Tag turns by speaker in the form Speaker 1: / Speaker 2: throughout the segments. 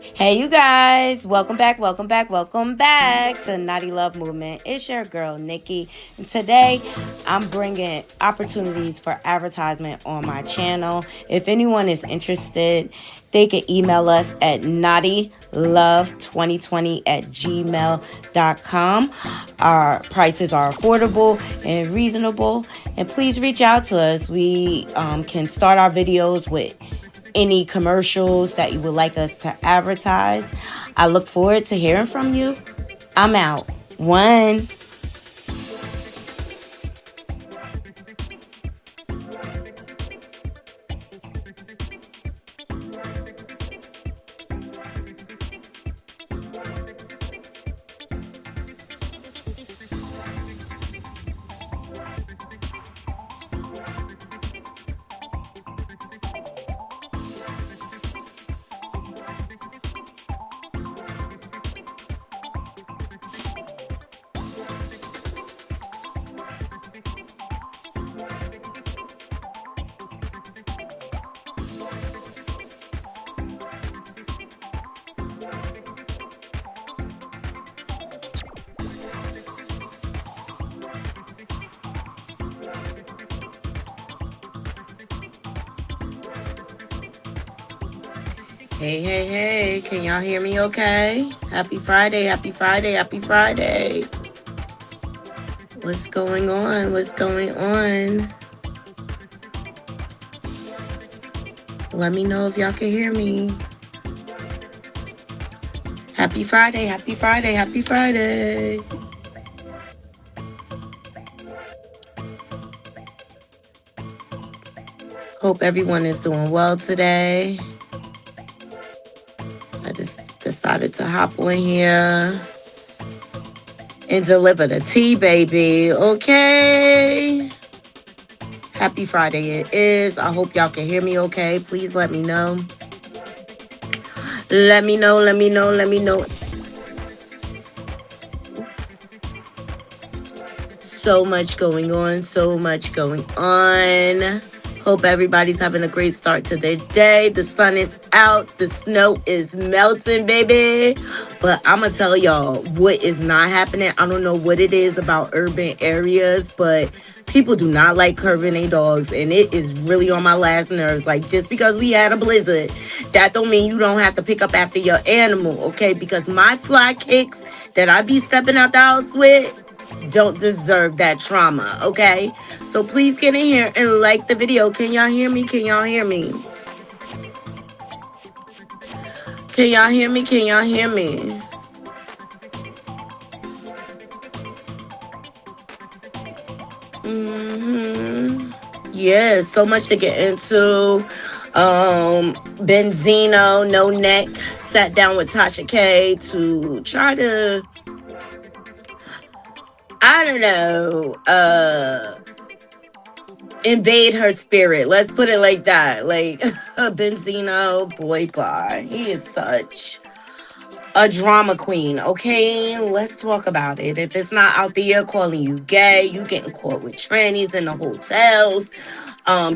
Speaker 1: Hey, you guys, welcome back to Naughty Love Movement. It's your girl, Nikki, and today I'm bringing opportunities for advertisement on my channel. If anyone is interested, they can email us at naughtylove2020@gmail.com. Our prices are affordable and reasonable, and please reach out to us. We can start our videos with any commercials that you would like us to advertise. I look forward to hearing from you. I'm out. One. Hey, can y'all hear me okay? Happy Friday. What's going on? Let me know if y'all can hear me. Happy Friday. Hope everyone is doing well today. I just decided to hop on here and deliver the tea, baby. Okay. Happy Friday it is. I hope y'all can hear me okay. Please let me know. Let me know. So much going on. Hope everybody's having a great start to their day. The sun is out. The snow is melting, baby. But I'm going to tell y'all what is not happening. I don't know what it is about urban areas, but people do not like curving their dogs. And it is really on my last nerves. Like, just because we had a blizzard, that don't mean you don't have to pick up after your animal, okay? Because my fly kicks that I be stepping out the house with don't deserve that trauma, okay? So please get in here and like the video. Can y'all hear me? Can y'all hear me? Yeah, so much to get into. Benzino, No Neck, sat down with Tasha K to try to, I don't know, invade her spirit. Let's put it like that. Like, Benzino, boy, bye. He is such a drama queen, okay? Let's talk about it. If it's not out there calling you gay, you getting caught with trannies in the hotels.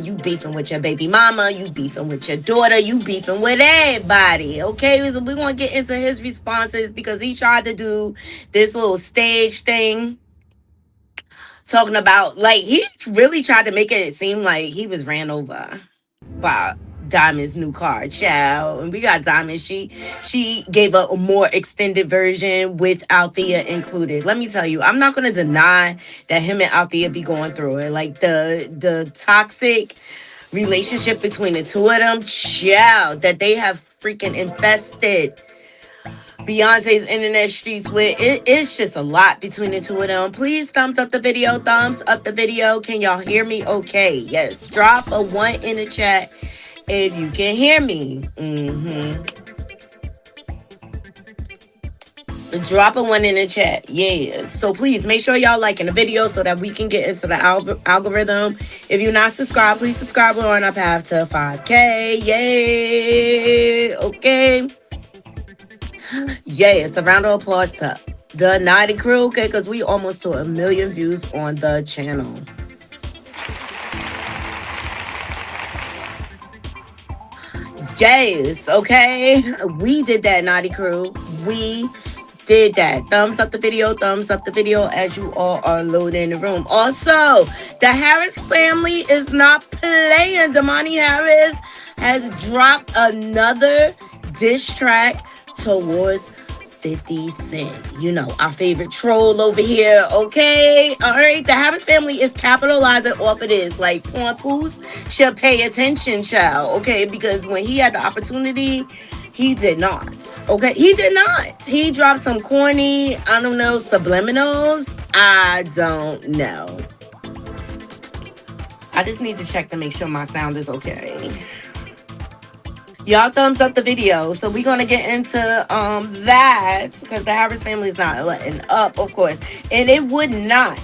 Speaker 1: You beefing with your baby mama, you beefing with your daughter, you beefing with everybody, okay? So we're going to get into his responses because he tried to do this little stage thing talking about, like, he really tried to make it seem like he was ran over by Diamond's new car, child. And we got Diamond. She gave a more extended version with Althea included. Let me tell you, I'm not gonna deny that him and Althea be going through it. Like the toxic relationship between the two of them, child, that they have freaking infested Beyonce's internet streets with. It's just a lot between the two of them. Please thumbs up the video. Can y'all hear me okay? Yes. Drop a 1 in the chat if you can hear me. Drop a 1 in the chat. Yeah. So please make sure y'all liking the video so that we can get into the algorithm. If you're not subscribed, please subscribe. We're on our path to 5K. Yay. Okay. Yes, a round of applause to the Naughty crew, okay? Because we almost to 1 million views on the channel. Yes, okay. We did that, Naughty Crew. We did that. Thumbs up the video, thumbs up the video as you all are loaded in the room. Also, the Harris family is not playing. Domani Harris has dropped another diss track towards 50 Cent. You know, our favorite troll over here. Okay. All right. The Harris family is capitalizing off of this. Like, Porn Poos should pay attention, child. Okay. Because when he had the opportunity, he did not. Okay. He did not. He dropped some corny, I don't know, subliminals. I don't know. I just need to check to make sure my sound is okay. Y'all thumbs up the video. So we're gonna get into that because the Harris family is not letting up, of course. And it would not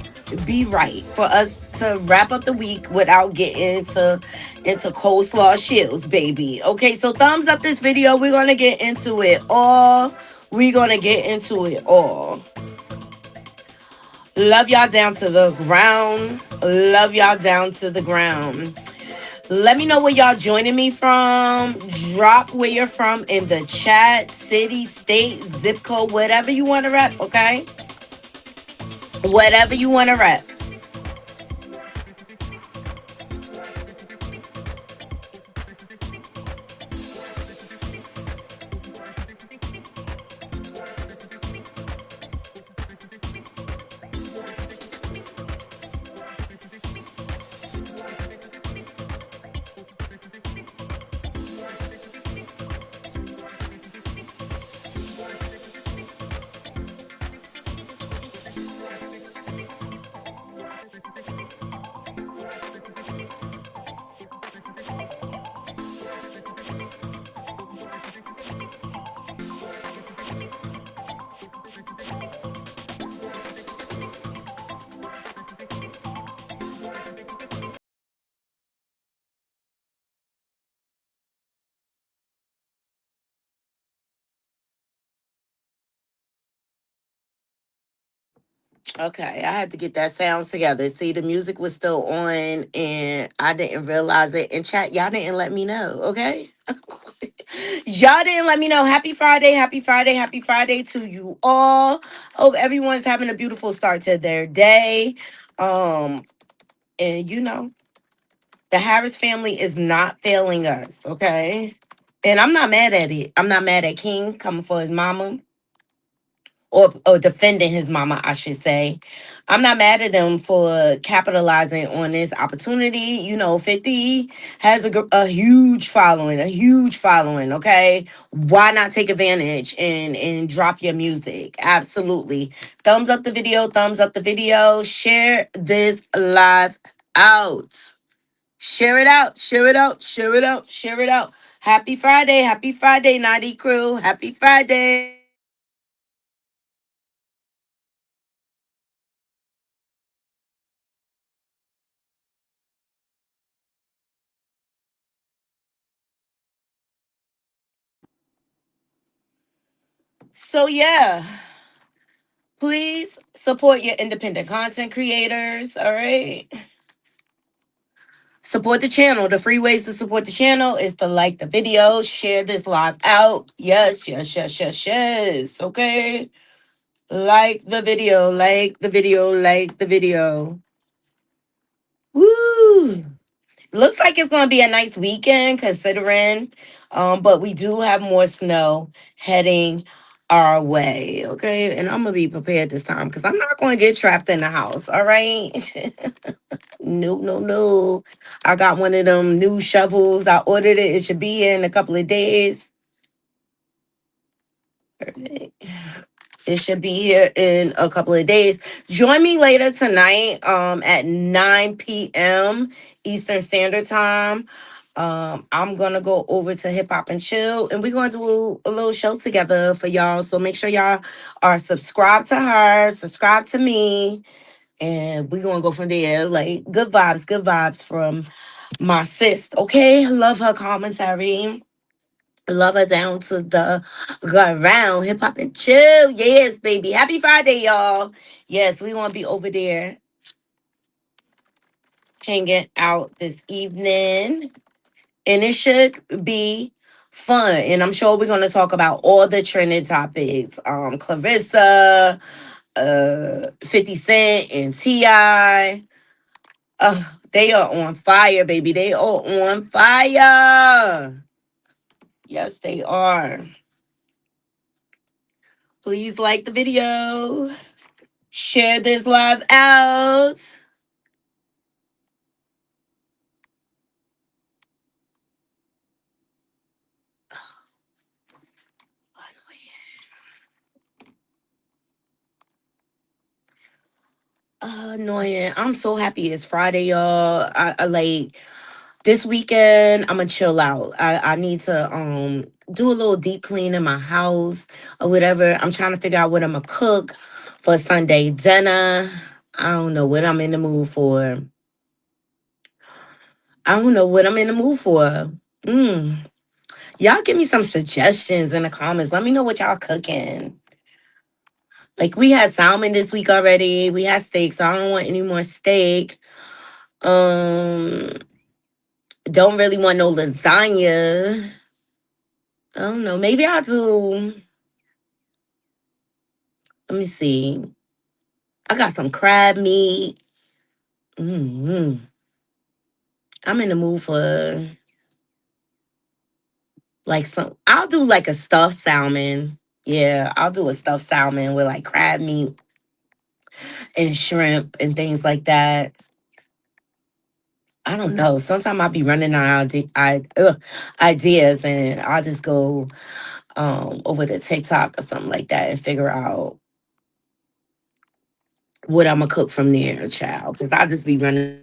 Speaker 1: be right for us to wrap up the week without getting into coleslaw shills, baby. Okay, so thumbs up this video. We're gonna get into it all. We're gonna get into it all. Love y'all down to the ground. Love y'all down to the ground. Let me know where y'all joining me from. Drop where you're from in the chat, city, state, zip code, whatever you want to rep, okay? Whatever you want to rep. Okay, I had to get that sounds together. See, the music was still on and I didn't realize it. In chat, y'all didn't let me know, okay? Y'all didn't let me know. Happy Friday, happy Friday, happy Friday to you all. Hope everyone's having a beautiful start to their day. Um, and you know, the Harris family is not failing us, okay? And I'm not mad at it. I'm not mad at King coming for his mama or defending his mama, I should say. I'm not mad at him for capitalizing on this opportunity. You know, 50 has a huge following, okay? Why not take advantage and drop your music? Absolutely. Thumbs up the video, thumbs up the video. Share this live out. Share it out, share it out, share it out, share it out. Happy Friday, Naughty Crew. Happy Friday. So yeah, please support your independent content creators. All right. Support the channel. The free ways to support the channel is to like the video, share this live out. Yes, yes, yes, yes, yes. Okay. Like the video, like the video, like the video. Woo. Looks like it's gonna be a nice weekend considering. But we do have more snow heading our way. Okay. And I'm gonna be prepared this time because I'm not gonna get trapped in the house. All right. No, no, no. I got one of them new shovels. I ordered it. It should be here in a couple of days. It should be here in a couple of days. Join me later tonight at 9 p.m. Eastern Standard Time. I'm gonna go over to Hip Hop and Chill, and we're gonna do a little show together for y'all. So make sure y'all are subscribed to her, subscribe to me, and we're gonna go from there. Like good vibes from my sis. Okay, love her commentary. Love her down to the ground. Hip hop and chill. Yes, baby. Happy Friday, y'all. Yes, we gonna be over there hanging out this evening. And it should be fun. And I'm sure we're gonna talk about all the trending topics. Clarissa, 50 Cent and T.I. They are on fire, baby. They are on fire. Yes, they are. Please like the video. Share this live out. Annoying. I'm so happy it's Friday, y'all. I like this weekend. I'm gonna chill out. I need to do a little deep clean in my house or whatever. I'm trying to figure out what I'm gonna cook for Sunday dinner. I don't know what I'm in the mood for. I don't know what I'm in the mood for. Mm. Y'all give me some suggestions in the comments. Let me know what y'all cooking. Like we had salmon this week already. We had steak, so I don't want any more steak. Um, don't really want no lasagna. I don't know. Maybe I'll do. Let me see. I got some crab meat. hmm I'm in the mood for like some. I'll do like a stuffed salmon. Yeah, I'll do a stuffed salmon with like crab meat and shrimp and things like that. I don't know. Sometimes I'll be running out of ideas, and I'll just go over to TikTok or something like that and figure out what I'm gonna cook from there, child. Because I'll just be running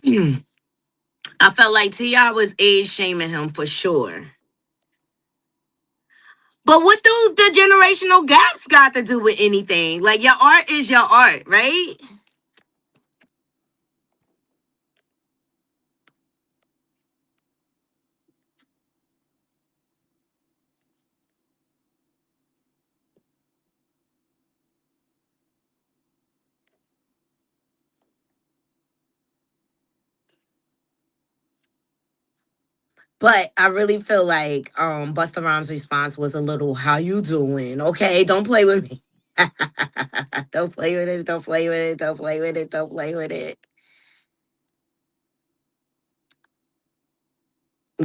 Speaker 1: I felt like Ti was age shaming him for sure. But what do the generational gaps got to do with anything? Like your art is your art, right? But I really feel like Busta Rhymes' response was a little how you doing? Okay, don't play with me. Don't play with it, don't play with it, don't play with it, don't play with it.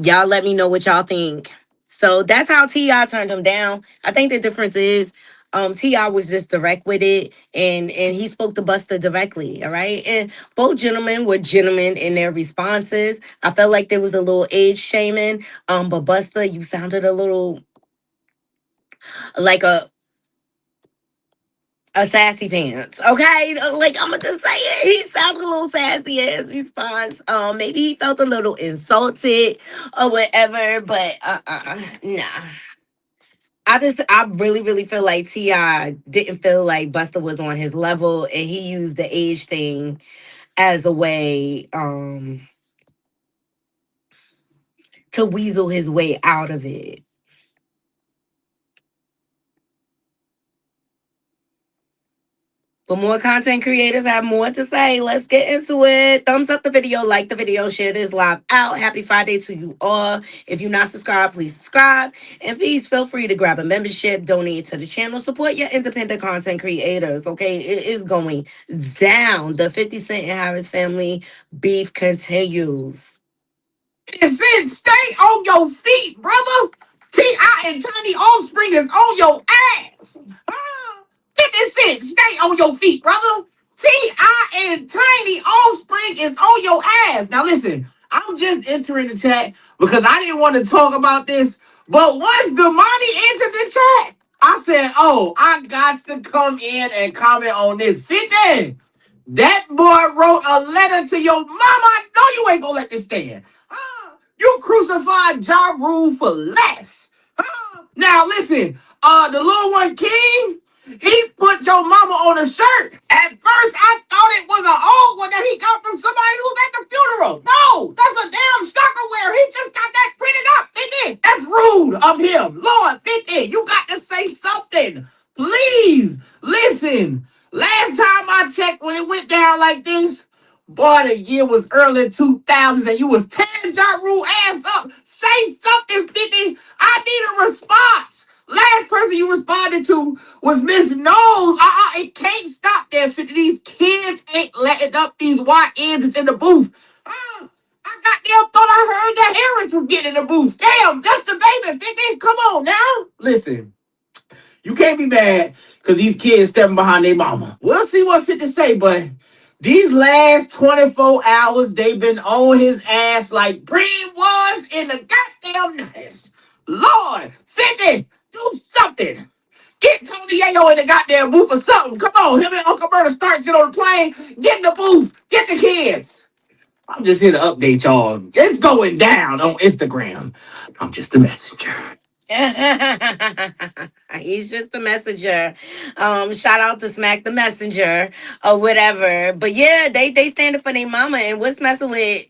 Speaker 1: Y'all let me know what y'all think. So that's how Ti turned him down. I think the difference is Ti was just direct with it and he spoke to Buster directly, all right? And both gentlemen were gentlemen in their responses. I felt like there was a little age shaming. But Buster, you sounded a little like a sassy pants. Okay, like I'm gonna just say it. He sounded a little sassy in his response. Maybe he felt a little insulted or whatever. But nah. I really, really feel like Ti didn't feel like Buster was on his level, and he used the age thing as a way to weasel his way out of it. But more content creators have more to say. Let's get into it. Thumbs up the video, like the video, share this live out. Happy Friday to you all. If you're not subscribed, please subscribe. And please feel free to grab a membership, donate to the channel, support your independent content creators. Okay, it is going down. The 50 Cent and Harris family beef continues.
Speaker 2: Sin, stay on your feet, brother. T.I. and Tiny Offspring is on your ass. Ah, 50 Cent, stay on your feet, brother. T.I. and Tiny Offspring is on your ass. Now listen, I'm just entering the chat because I didn't want to talk about this. But once Domani entered the chat, I said, oh, I got to come in and comment on this. 50. That boy wrote a letter to your mama. I know you ain't gonna let this stand. You crucified Ja Rule for less. Now listen, the little one King, he put your mama on a shirt. At first, I thought it was an old one that he got from somebody who was at the funeral. No, that's a damn stalker wear. He just got that printed up. 50. That's rude of him. Lord, 50, you got to say something. Please listen. Last time I checked, when it went down like this, boy, the year was early 2000s and you was tearing Ja Rule ass up. Say something, 50. I need a response. Last person you responded to was Miss Knowles. It can't stop there, 50. These kids ain't letting up these YNs that's in the booth. I goddamn thought I heard that Harris was getting in the booth. Damn, that's the baby, 50. Come on now. Listen. You can't be mad because these kids stepping behind their mama. We'll see what 50 say, but these last 24 hours, they've been on his ass like green ones in the goddamn nice. Lord, 50, do something. Get Tony Yayo in the goddamn booth or something. Come on, him and Uncle Murder start shit on the plane. Get in the booth. Get the kids. I'm just here to update y'all. It's going down on Instagram. I'm just a messenger.
Speaker 1: He's just the messenger. Shout out to Smack the Messenger or whatever. But yeah, they stand up for their mama. And what's messing with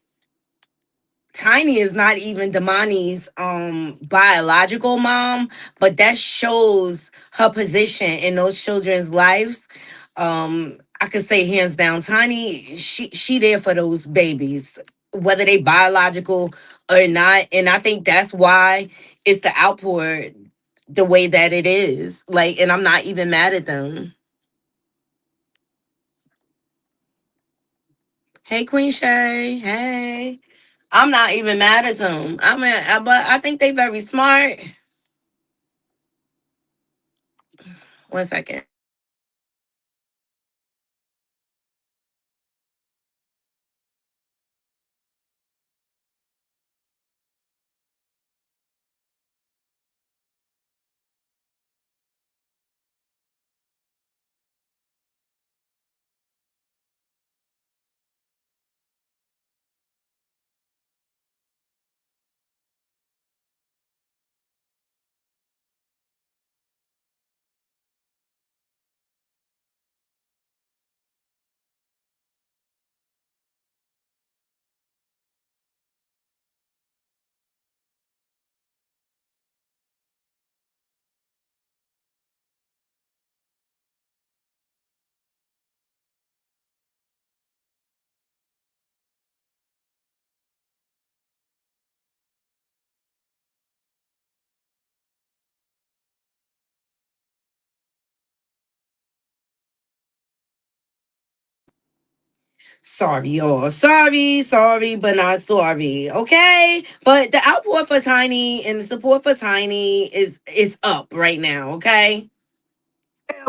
Speaker 1: Tiny is not even Damani's biological mom, but that shows her position in those children's lives. I could say hands down, Tiny, she there for those babies, whether they biological or not. And I think that's why it's the outpour the way that it is. Like, and I'm not even mad at them. Hey, Queen Shay. Hey. I'm not even mad at them. But I think they very smart. 1 second. Sorry, y'all. Sorry, but not sorry. Okay, but the outpour for Tiny and the support for Tiny is up right now. Okay.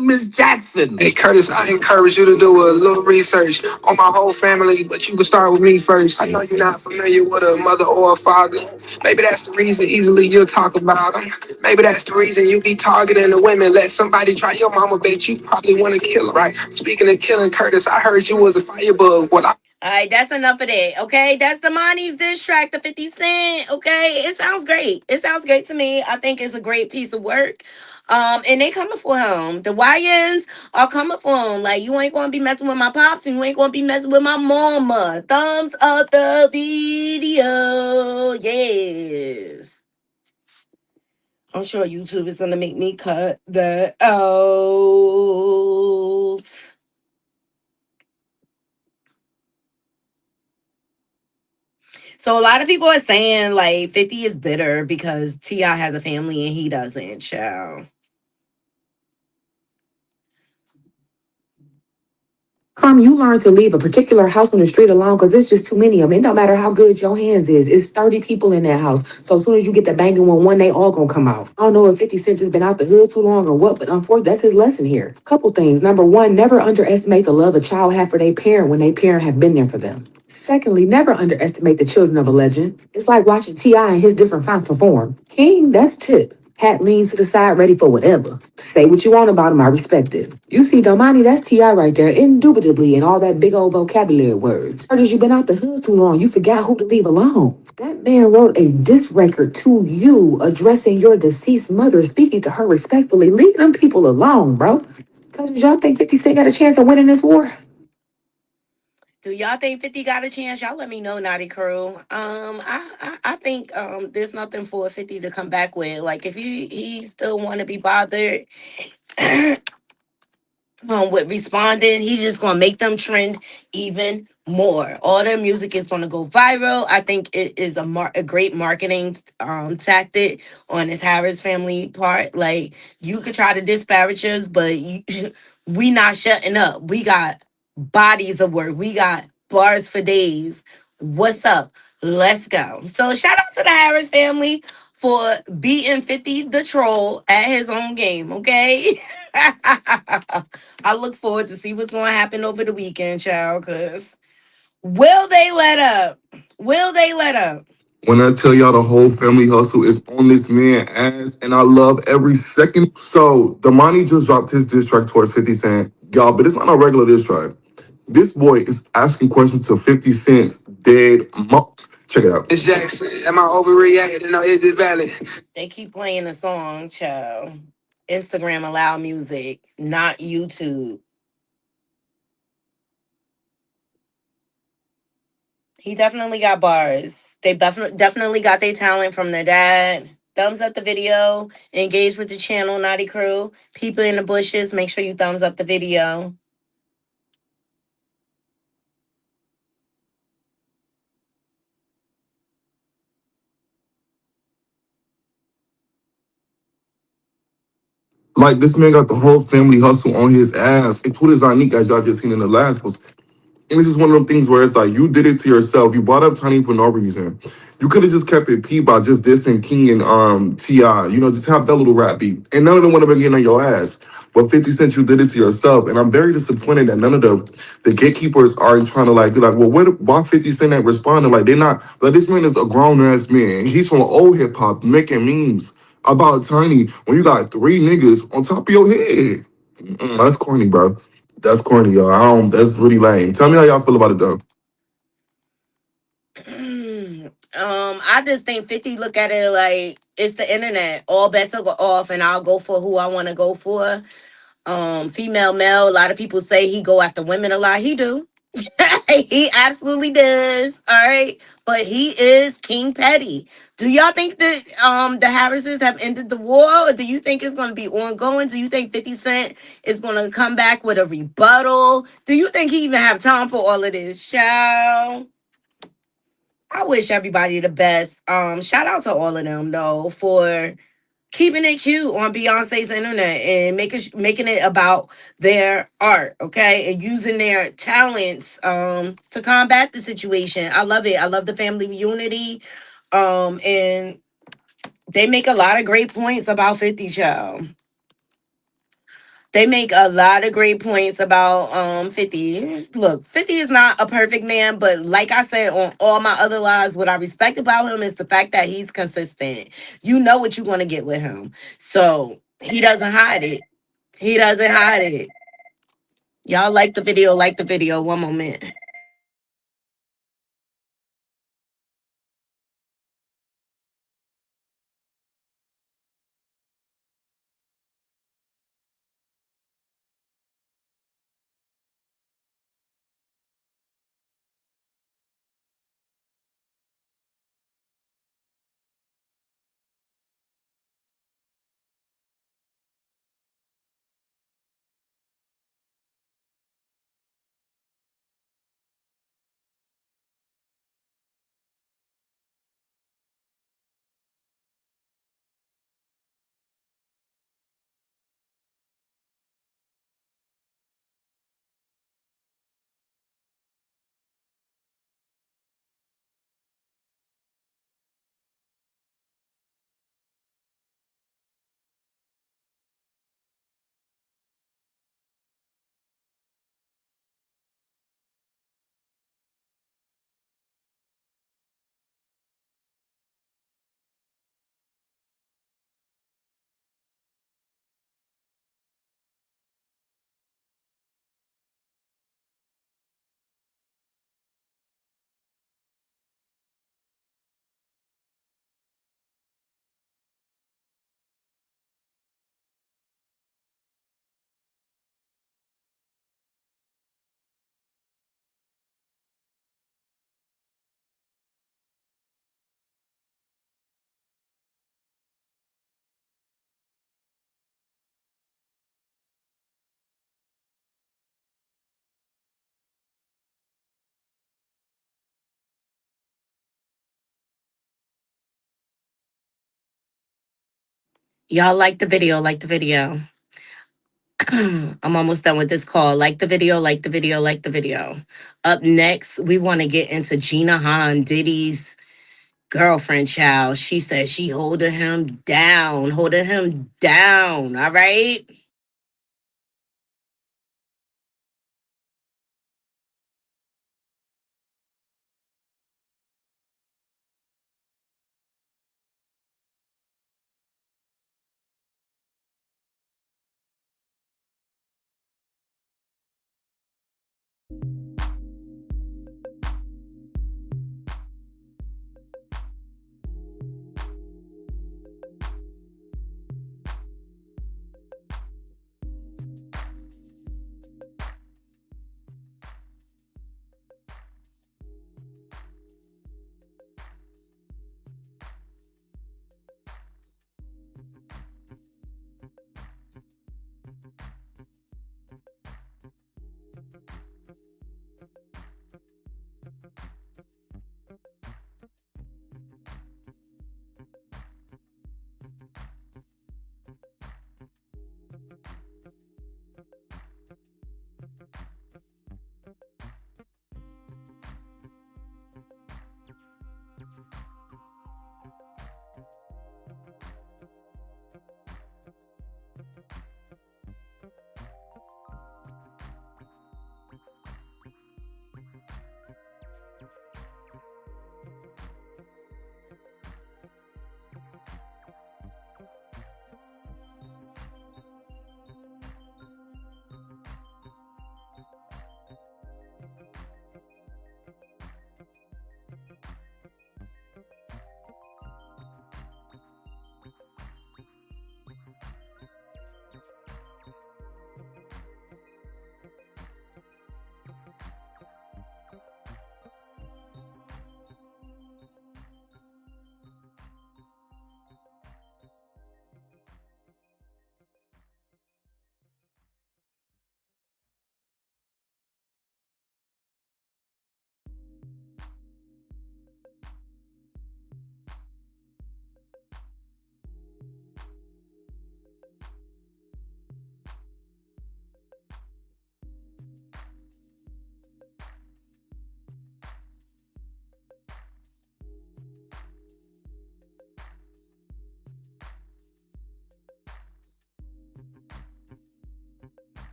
Speaker 2: Miss Jackson.
Speaker 3: Hey Curtis, I encourage you to do a little research on my whole family, but you can start with me first. I know you're not familiar with a mother or a father. Maybe that's the reason easily you'll talk about them. Maybe that's the reason you be targeting the women. Let somebody try your mama, bet you probably want to kill her, right? Speaking of killing, Curtis, I heard you was a firebug. Well,
Speaker 1: All right, that's enough of that. Okay, that's Domani's diss track to 50 Cent. Okay, it sounds great. It sounds great to me. I think it's a great piece of work. And they coming for him. The YNs are coming for him. Like, you ain't gonna be messing with my pops, and you ain't gonna be messing with my mama. Thumbs up the video. Yes. I'm sure YouTube is gonna make me cut that out. So a lot of people are saying like 50 is bitter because T.I. has a family and he doesn't, child.
Speaker 4: From you learn to leave a particular house on the street alone because it's just too many of them. It don't matter how good your hands is. It's 30 people in that house. So as soon as you get the banging one, they all gonna come out. I don't know if 50 Cent just been out the hood too long or what, but unfortunately, that's his lesson here. Couple things. Number one, never underestimate the love a child have for their parent when their parent have been there for them. Secondly, never underestimate the children of a legend. It's like watching T.I. and his different fonts perform. King, that's tip. Hat leans to the side, ready for whatever. Say what you want about him, I respect it. You see, Domani, that's T.I. right there, indubitably, and all that big old vocabulary words. Heard as you been out the hood too long, you forgot who to leave alone. That man wrote a diss record to you, addressing your deceased mother, speaking to her respectfully. Leave them people alone, bro. Cause y'all think 50 Cent got a chance of winning this war?
Speaker 1: Do y'all think 50 got a chance? Y'all let me know, Naughty Crew. I think there's nothing for 50 to come back with. Like if he still want to be bothered with responding, he's just gonna make them trend even more. All their music is gonna go viral. I think it is a great marketing tactic on his Harris family part. Like you could try to disparage us, but we not shutting up. We got bodies of work. We got bars for days. What's up? Let's go. So shout out to the Harris family for beating 50 the troll at his own game. Okay. I look forward to see what's going to happen over the weekend, child. Cause will they let up? Will they let up?
Speaker 5: When I tell y'all the whole family hustle is on this man ass, and I love every second. So, Domani just dropped his diss track towards 50 Cent. Y'all, but it's not a regular diss track. This boy is asking questions to 50 Cent's dead mom. Check it out.
Speaker 3: Miss Jackson, am I overreacting? No, is it valid?
Speaker 1: They keep playing the song, child. Instagram allow music, not YouTube. He definitely got bars. They definitely got their talent from their dad. Thumbs up the video. Engage with the channel, Naughty Crew. People in the bushes, make sure you thumbs up the video.
Speaker 5: Like, this man got the whole family hustle on his ass. It put his Anique, as y'all just seen in the last post. And it's just one of them things where it's like you did it to yourself. You brought up Tiny for no reason. You could have just kept it P by just dissing King and T.I. You know, just have that little rap beat. And none of them would have been getting on your ass. But 50 Cent, you did it to yourself. And I'm very disappointed that none of the gatekeepers are trying to like be like, well, why 50 Cent ain't responding? Like they're not like this man is a grown ass man. He's from old hip hop making memes about Tiny when you got three niggas on top of your head. That's corny, bro. That's corny, y'all. That's really lame. Tell me how y'all feel about it, though.
Speaker 1: I just think 50 look at it like it's the internet. All bets are off, and I'll go for who I want to go for. Female, male. A lot of people say he go after women a lot. He do. He absolutely does. All right. But he is King Petty. Do y'all think that the Harrises have ended the war? Or do you think it's gonna be ongoing? Do you think 50 Cent is gonna come back with a rebuttal? Do you think he even have time for all of this? Child. I wish everybody the best. Shout out to all of them though for keeping it cute on Beyonce's internet and making it about their art, okay, and using their talents to combat the situation. I love it. I love the family unity, and they make a lot of great points about 50 Child. They make a lot of great points about 50. Look, 50 is not a perfect man, but like I said on all my other lives, what I respect about him is the fact that he's consistent. You know what you're gonna get with him. So he doesn't hide it. He doesn't hide it. Y'all like the video, like the video. One moment. Y'all like the video, like the video. I'm almost done with this call. Like the video, like the video, like the video. Up next, we want to get into Gina Han, Diddy's girlfriend, child. She said she holding him down, holding him down. All right.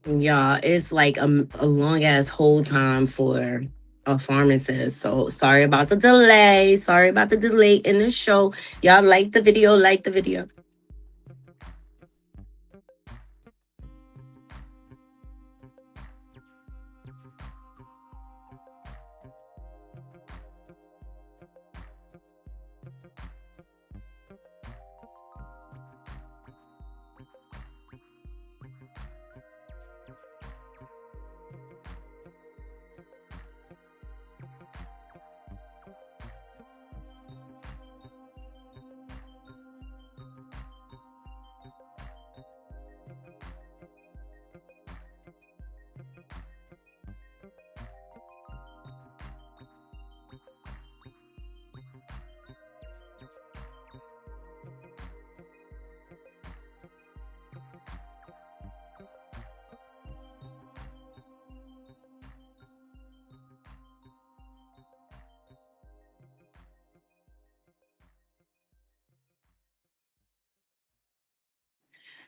Speaker 1: Y'all, it's like a long ass hold time for a pharmacist. So sorry about the delay. Sorry about the delay in the show. Y'all like the video, like the video.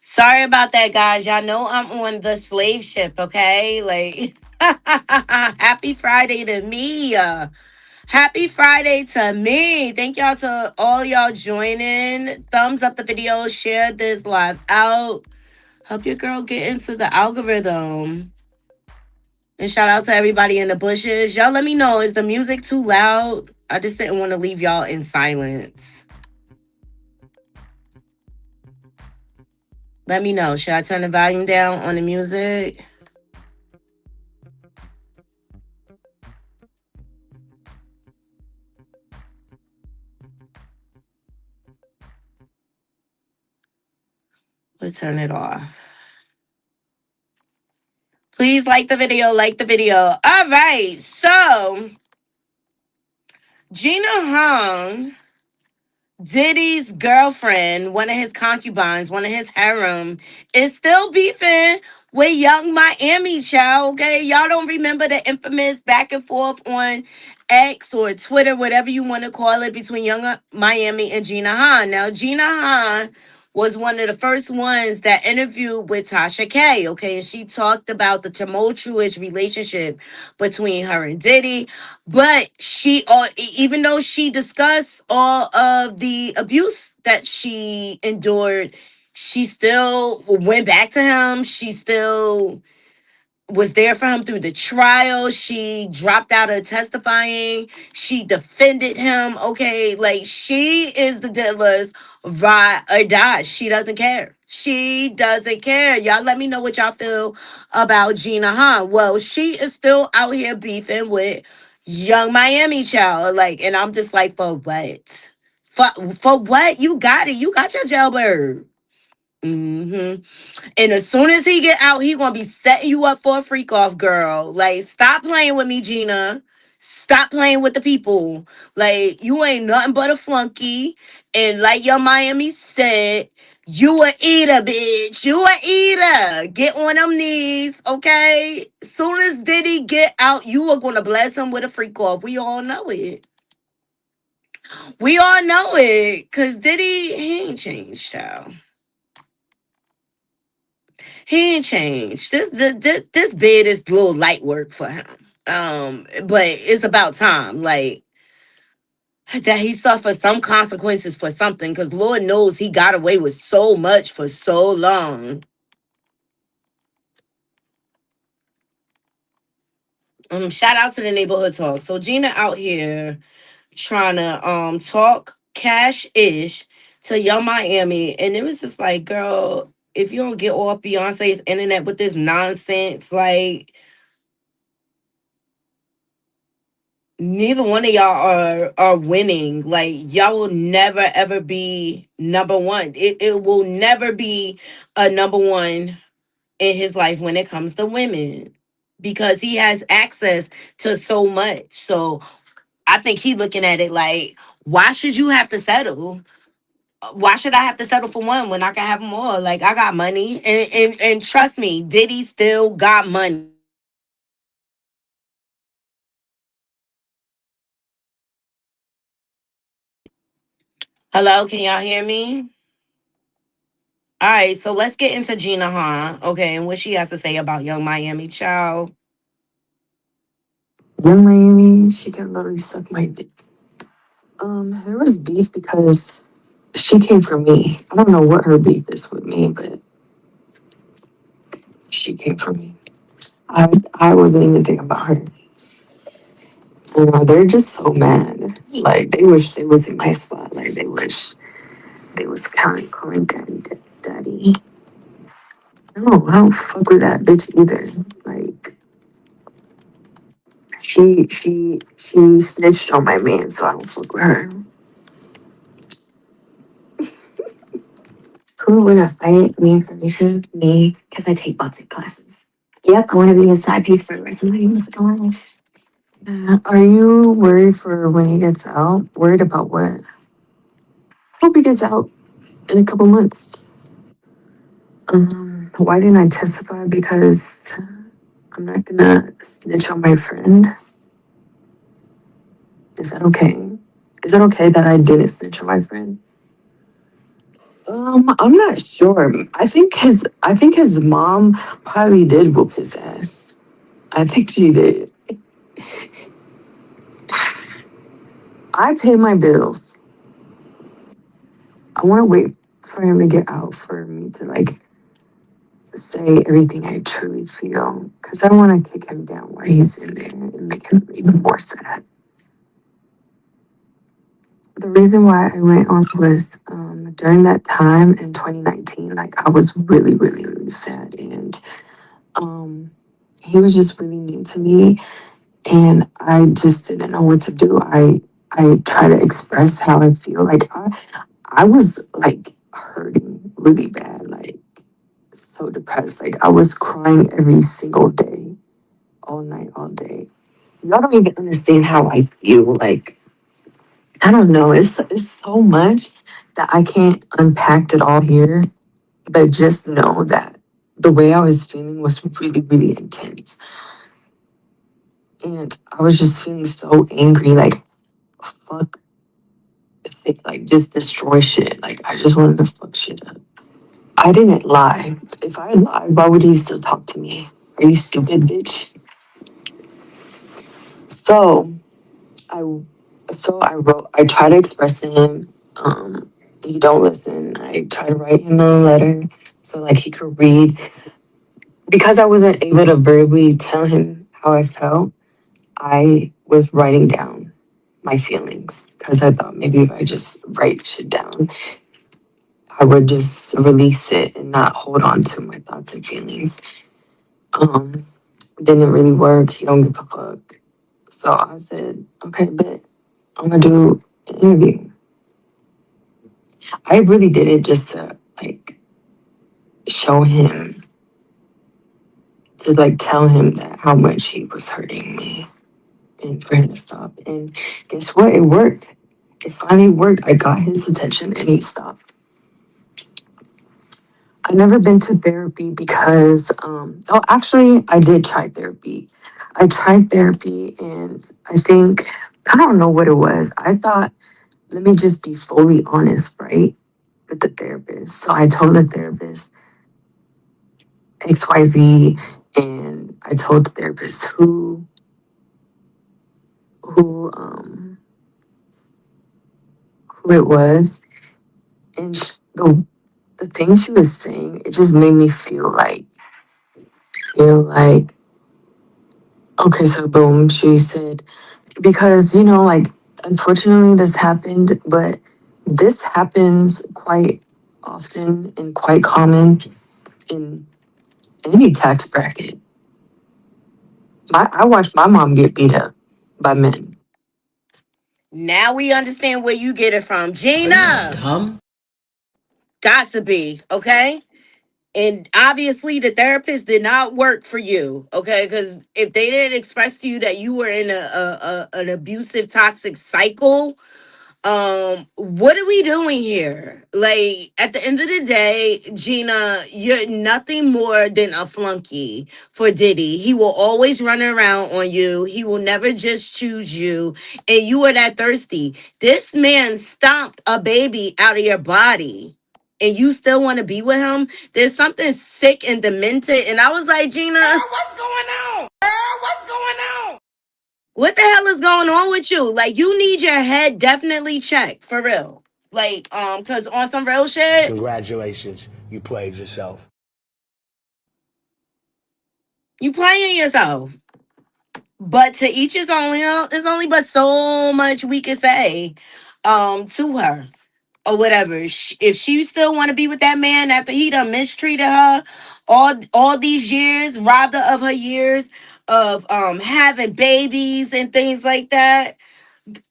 Speaker 1: Sorry about that, guys. Y'all know I'm on the slave ship, okay? Like, happy Friday to me. Happy Friday to me. Thank y'all to all y'all joining. Thumbs up the video, share this live out. Help your girl get into the algorithm. And shout out to everybody in the bushes. Y'all let me know, is the music too loud? I just didn't want to leave y'all in silence. Let me know. Should I turn the volume down on the music? We'll turn it off. Please like the video, like the video. All right. So, Gina Hung, Diddy's girlfriend, one of his concubines, one of his harem, is still beefing with Young Miami, child. Okay, y'all don't remember the infamous back and forth on X or Twitter, whatever you want to call it, between Young Miami and Gina Han. Now, Gina Han was one of the first ones that interviewed with Tasha K. Okay, and she talked about the tumultuous relationship between her and Diddy. But even though she discussed all of the abuse that she endured, she still went back to him. She still was there for him through the trial. She dropped out of testifying. She defended him. Okay, like she is the dealer's ride or die. She doesn't care. She doesn't care. Y'all let me know what y'all feel about Gina Han. Well, she is still out here beefing with Young Miami child. Like, and I'm just like, for what? For what? You got it. You got your jailbird. Mm-hmm. And as soon as he get out, he gonna be setting you up for a freak off, girl. Like, stop playing with me, Gina. Stop playing with the people. Like, you ain't nothing but a flunky. And like your Miami said, you a eater, bitch. You a eater. Get on them knees, okay? Soon as Diddy get out, you are gonna bless him with a freak off. We all know it. We all know it. Cause Diddy, he ain't changed, child. He ain't changed. This bid is a little light work for him. But it's about time, like that he suffered some consequences for something, because Lord knows he got away with so much for so long. Shout out to the neighborhood talk. So Gina out here trying to talk cash ish to Young Miami, and it was just like, girl, if you don't get off Beyonce's internet with this nonsense, like neither one of y'all are winning. Like y'all will never ever be number one. It will never be a number one in his life when it comes to women, because he has access to so much. So I think he looking at it like, why should you have to settle? Why should I have to settle for one when I can have more? Like, I got money, and trust me, Diddy still got money. Hello, can y'all hear me? All right, so let's get into Gina, huh? Okay, and what she has to say about Young Miami. Child.
Speaker 4: Young Miami, she can literally suck my dick. There was beef because she came for me. I don't know what her beef is with me, but she came for me. I wasn't even thinking about her. You know, they're just so mad. Like they wish they was in my spot. Like they wish they was calling daddy. No, I don't fuck with that bitch either. Like she snitched on my man, so I don't fuck with her. Who would have fight me and Felicia? Me, because I take boxing classes. Yep, I want to be his side piece for the rest of my life. Are you worried for when he gets out? Worried about what? Hope he gets out in a couple months. Why didn't I testify? Because I'm not gonna snitch on my friend. Is that okay? Is it okay that I didn't snitch on my friend? I'm not sure. I think his mom probably did whoop his ass. I think she did. I pay my bills. I want to wait for him to get out for me to like say everything I truly feel because I want to kick him down while he's in there and make him even more sad. The reason why I went on was during that time in 2019, like I was really, really, really sad, and um, he was just really mean to me, and I just didn't know what to do. I try to express how I feel. Like I was like hurting really bad, like so depressed. Like I was crying every single day, all night, all day. Y'all don't even understand how I feel. Like I don't know. It's so much that I can't unpack it all here. But just know that the way I was feeling was really, really intense. And I was just feeling so angry, like fuck, like just destroy shit. Like I just wanted to fuck shit up. I didn't lie. If I lied, why would he still talk to me? Are you stupid, bitch? So I, I wrote. I try to express to him. He don't listen. I try to write him a letter so like he could read. Because I wasn't able to verbally tell him how I felt, I was writing down my feelings because I thought maybe if I just write shit down, I would just release it and not hold on to my thoughts and feelings. Um, didn't really work. He don't give a fuck. So I said, okay, but I'm gonna do an interview. I really did it just to like show him, to like tell him that how much he was hurting me and for him to stop. And guess what? It worked. It finally worked. I got his attention and he stopped. I've never been to therapy because, actually, I did try therapy. I tried therapy and I think, I don't know what it was. I thought, let me just be fully honest, right? With the therapist. So I told the therapist XYZ and I told the therapist who, um, who it was. And the things she was saying, it just made me feel like, okay, so boom, she said, because, like, unfortunately this happened, but this happens quite often and quite common in any tax bracket. I watched my mom get beat up by men.
Speaker 1: Now we understand where you get it from. Gina! Got to be, okay? And obviously the therapist did not work for you, okay? Because if they didn't express to you that you were in an abusive, toxic cycle, what are we doing here? Like, at the end of the day, Gina, you're nothing more than a flunky for Diddy. He will always run around on you. He will never just choose you, and you are that thirsty. This man stomped a baby out of your body. and you still want to be with him, there's something sick and demented. And I was like, Gina,
Speaker 2: What's going on? Girl, what's going on?
Speaker 1: what the hell is going on with you? Like, you need your head definitely checked for real. Like, because on some real shit,
Speaker 6: Congratulations, you played yourself.
Speaker 1: you playing yourself. But to each his own, there's only but so much we can say to her or whatever. If she still want to be with that man after he done mistreated her all these years, robbed her of her years of having babies and things like that,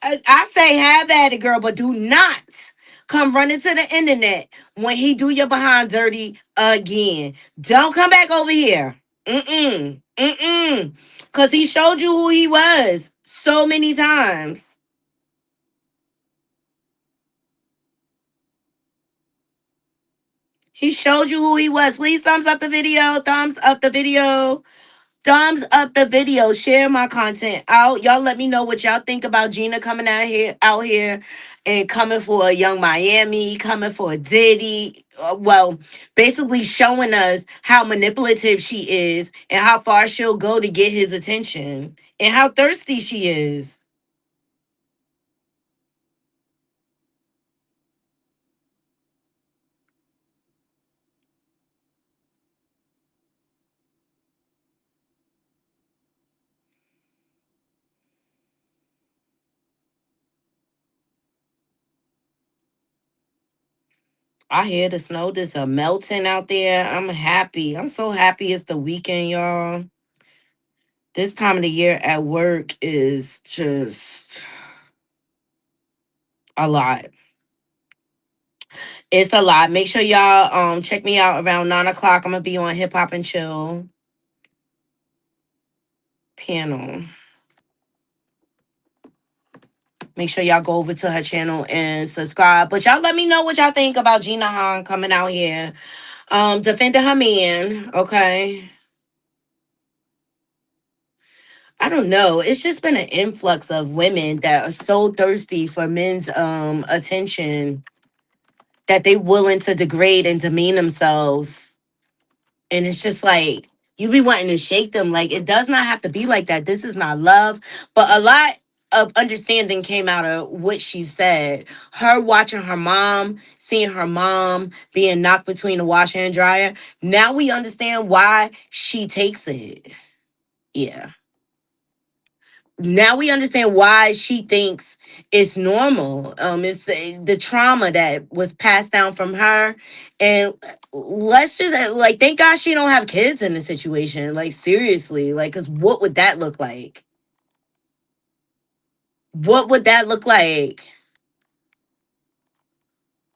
Speaker 1: I say have at it, girl, but do not come running to the internet when he do your behind dirty again. Don't come back over here. Mm-mm. Mm-mm. Because he showed you who he was so many times. He showed you who he was. Please thumbs up the video. Thumbs up the video. Thumbs up the video. Share my content out. Y'all let me know what y'all think about Gina coming out here and coming for a Young Miami, coming for a Diddy. Well, basically showing us how manipulative she is and how far she'll go to get his attention and how thirsty she is. I hear the snow just a melting out there. I'm happy. I'm so happy it's the weekend, y'all. This time of the year at work is just a lot. It's a lot. Make sure y'all check me out around 9 o'clock. I'm gonna be on Hip Hop and Chill panel. Make sure y'all go over to her channel and subscribe. But y'all let me know what y'all think about Gina Han coming out here. Defending her man, okay. I don't know. It's just been an influx of women that are so thirsty for men's attention that they willing to degrade and demean themselves. And it's just like you be wanting to shake them. Like, it does not have to be like that. This is not love. But a lot of understanding came out of what she said. Her watching her mom, seeing her mom being knocked between the washer and dryer. Now we understand why she takes it. Yeah. Now we understand why she thinks it's normal. It's the trauma that was passed down from her, and let's just like thank God she don't have kids in the situation. Like, seriously, like, because what would that look like? What would that look like?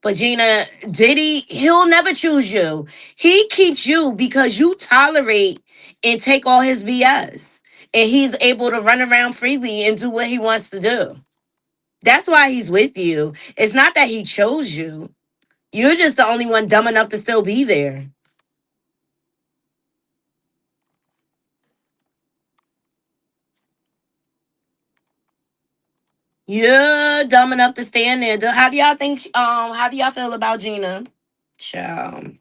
Speaker 1: But Gina, Diddy, he'll never choose you. He keeps you because you tolerate and take all his BS, and he's able to run around freely and do what he wants to do. That's why he's with you. It's not that he chose you. You're just the only one dumb enough to still be there. You're dumb enough to stand there. How do y'all think? How do y'all feel about Gina? Child.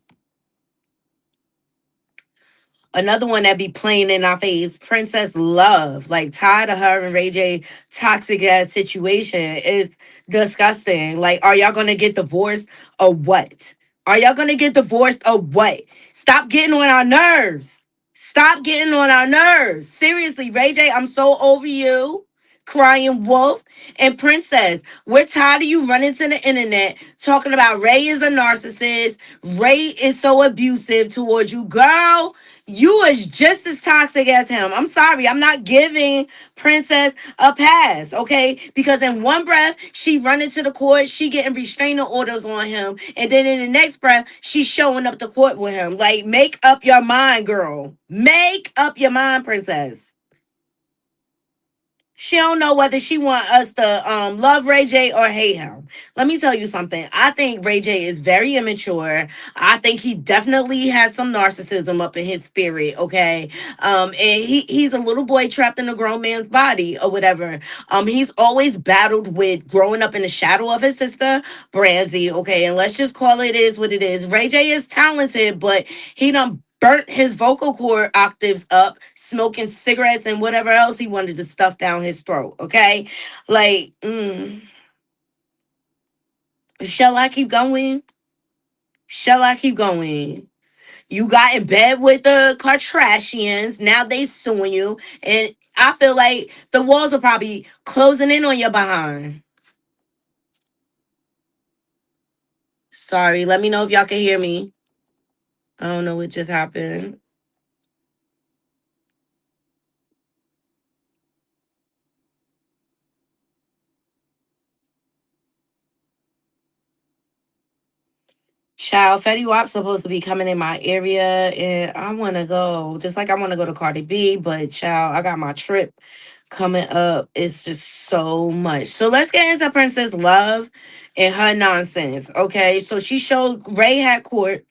Speaker 1: Another one that be playing in our face, Princess Love. Like, tired of her and Ray J toxic ass situation is disgusting. Like, are y'all gonna get divorced or what? Are y'all gonna get divorced or what? Stop getting on our nerves. Stop getting on our nerves. Seriously, Ray J, I'm so over you. Crying wolf and Princess, we're tired of you running to the internet talking about Ray is a narcissist. Ray is so abusive towards you. Girl, you is just as toxic as him. I'm sorry. I'm not giving Princess a pass, okay? Because in one breath, she running to the court, she getting restraining orders on him. And then in the next breath, she's showing up to court with him. Like, make up your mind, girl. Make up your mind, Princess. She don't know whether she want us to love Ray J or hate him. Let me tell you something. I think Ray J is very immature. I think he definitely has some narcissism up in his spirit. Okay, and he's a little boy trapped in a grown man's body or whatever. He's always battled with growing up in the shadow of his sister Brandy. Okay, and let's just call it is what it is. Ray J is talented, but he done burnt his vocal cord octaves up, smoking cigarettes and whatever else he wanted to stuff down his throat. Okay, like, shall I keep going? Shall I keep going? You got in bed with the Kardashians. Now they suing you, and I feel like the walls are probably closing in on your behind. Sorry, let me know if y'all can hear me. I don't know what just happened. Child, Fetty Wap's supposed to be coming in my area, and I want to go. Just like I want to go to Cardi B, but child, I got my trip coming up. It's just so much. So let's get into Princess Love and her nonsense. Okay, so she showed Ray had court,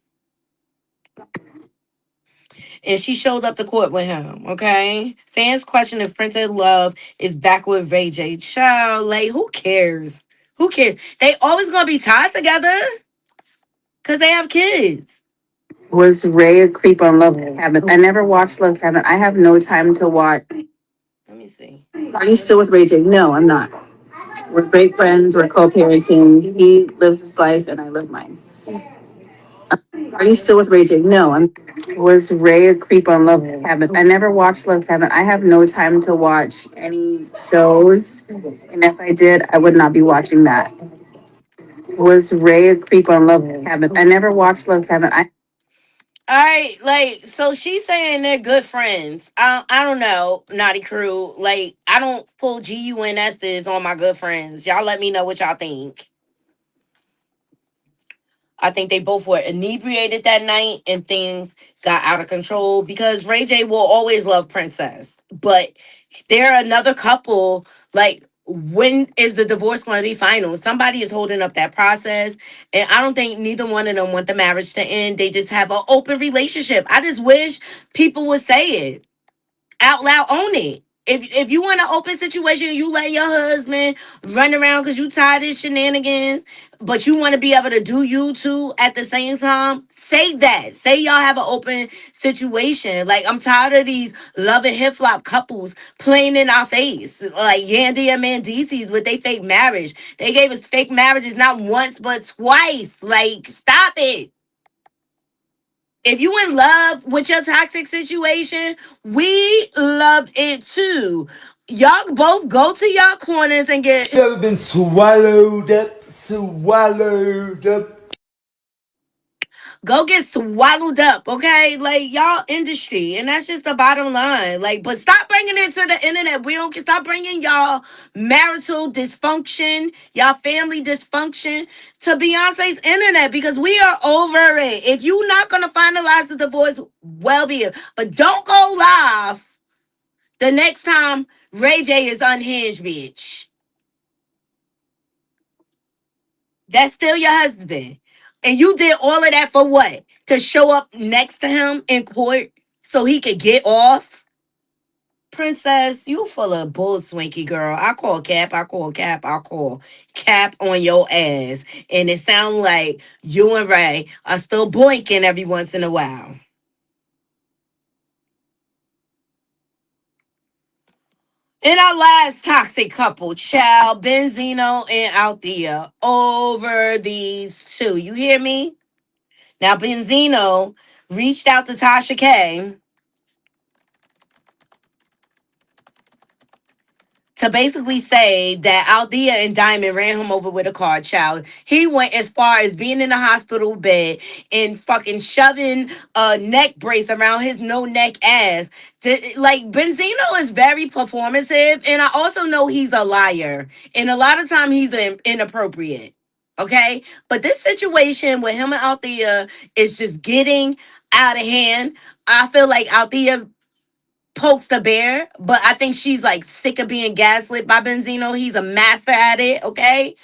Speaker 1: and she showed up to court with him. Okay, fans question if Princess Love is back with Ray J. Child, like who cares? Who cares? They always gonna be tied together because they have kids.
Speaker 7: Was Ray a creep on Love Cabin? I never watched Love Cabin. I have no time to watch.
Speaker 1: Let me see.
Speaker 7: Are you still with Ray J? No, I'm not. We're great friends. We're co-parenting. He lives his life and I live mine. Are you still with Ray J? No, I'm. Was Ray a creep on Love Cabin? I never watched Love Cabin. I have no time to watch any shows. And if I did, I would not be watching that. Was Ray a creep on Love Cabin? I never watched Love Cabin.
Speaker 1: All right, like so she's saying they're good friends. I don't know, Naughty Crew. Like I don't pull GUNS's on my good friends. Y'all let me know what y'all think. I think they both were inebriated that night and things got out of control because Ray J will always love Princess. But they're another couple. Like, when is the divorce going to be final? Somebody is holding up that process. And I don't think neither one of them want the marriage to end. They just have an open relationship. I just wish people would say it out loud, own it. If you want an open situation, you let your husband run around because you tired of shenanigans, but you want to be able to do you too at the same time. Say that. Say y'all have an open situation. Like I'm tired of these love and hip flop couples playing in our face, like Yandy and Mandisi's with their fake marriage. They gave us fake marriages not once but twice. Like stop it. If you in love with your toxic situation, we love it too. Y'all both go to y'all corners and get
Speaker 8: You ever been swallowed up? Swallowed up.
Speaker 1: go get swallowed up, okay? Like y'all industry, and that's just the bottom line. Like, but stop bringing it to the internet. We don't stop bringing y'all marital dysfunction, y'all family dysfunction to Beyonce's internet because we are over it. If you're not gonna finalize the divorce, well be it, but don't go live the next time Ray J is unhinged, bitch. That's still your husband. And you did all of that for what? To show up next to him in court so he could get off? Princess, you full of bull swinky girl. I call cap, I call cap, I call cap on your ass. And it sounds like you and Ray are still boinking every once in a while. In our last toxic couple, child, Benzino and Althea, over these two. You hear me? Now, Benzino reached out to Tasha K to basically say that Althea and Diamond ran him over with a car, child. He went as far as being in the hospital bed and fucking shoving a neck brace around his no neck ass. Like, Benzino is very performative, and I also know he's a liar. And a lot of time he's inappropriate. Okay? But this situation with him and Althea is just getting out of hand. I feel like Althea pokes the bear, but I think she's like sick of being gaslit by Benzino. He's a master at it, okay?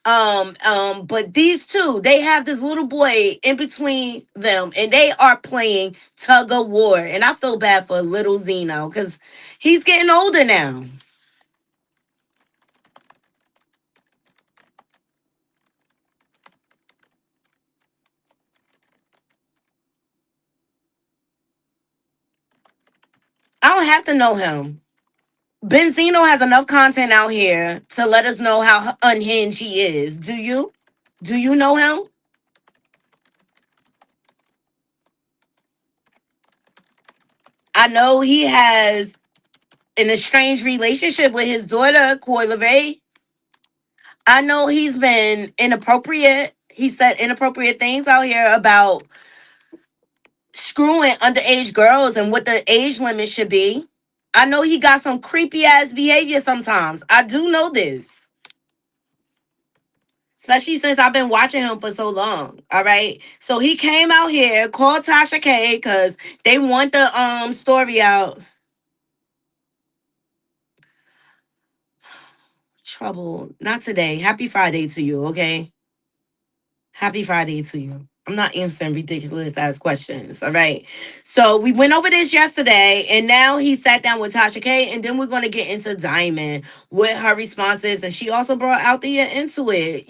Speaker 1: But these two, they have this little boy in between them, and they are playing tug of war. And I feel bad for little Zeno because he's getting older now. I don't have to know him. Benzino has enough content out here to let us know how unhinged he is. Do you? Do you know him? I know he has an estranged relationship with his daughter, Coy LeVay. I know he's been inappropriate. He said inappropriate things out here about screwing underage girls and what the age limit should be. I know he got some creepy ass behavior sometimes. I do know this. Especially since I've been watching him for so long. All right. So he came out here, called Tasha K because they want the story out. Trouble. Not today. Happy Friday to you, okay? Happy Friday to you. I'm not answering ridiculous ass questions. All right. So we went over this yesterday, and now he sat down with Tasha K, and then we're gonna get into Diamond with her responses, and she also brought out the into it.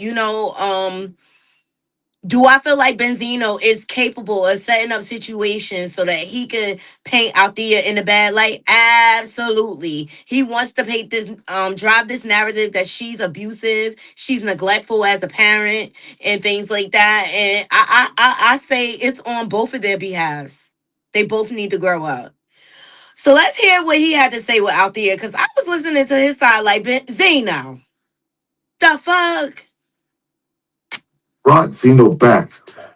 Speaker 1: Do I feel like Benzino is capable of setting up situations so that he can paint Althea in a bad light? Absolutely. He wants to paint this, drive this narrative that she's abusive, she's neglectful as a parent, and things like that. And I say it's on both of their behalves. They both need to grow up. So let's hear what he had to say with Althea, because I was listening to his side like Zeno. The fuck?
Speaker 9: Brought Zeno back,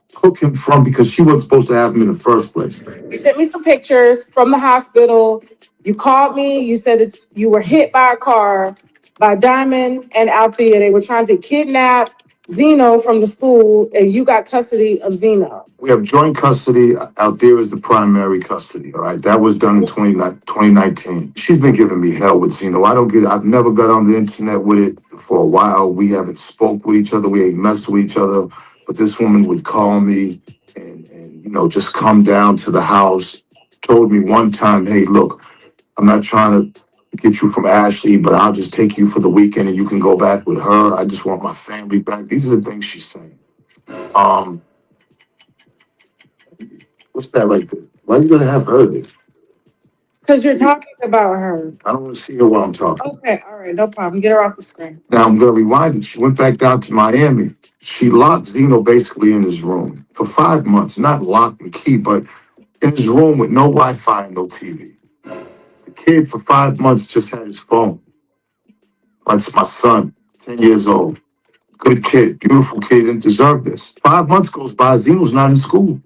Speaker 9: took him from because she wasn't supposed to have him in the first place.
Speaker 4: You sent me some pictures from the hospital. You called me. You said that you were hit by a car by Diamond and Althea. They were trying to kidnap Zeno from the school, and you got custody of Zeno.
Speaker 9: We have joint custody. Althea is the primary custody. All right, that was done in 2019. She's been giving me hell with Zeno. I don't get it. I've never got on the internet with it for a while. We haven't spoke with each other. We ain't messed with each other. But this woman would call me and just come down to the house. Told me one time, hey, look, I'm not trying to get you from Ashley, but I'll just take you for the weekend and you can go back with her. I just want my family back. These are the things she's saying. What's that right there? Why are you gonna have her there?
Speaker 4: Because you're talking about her.
Speaker 9: I don't want to see her while I'm talking.
Speaker 4: Okay, all right, no problem. Get her off the screen.
Speaker 9: Now I'm gonna rewind it. She went back down to Miami. She locked Zeno basically in his room for 5 months, not locked and key, but in his room with no Wi-Fi and no TV. The kid for 5 months just had his phone. That's my son, 10 years old. Good kid, beautiful kid, didn't deserve this. 5 months goes by, Zeno's not in school.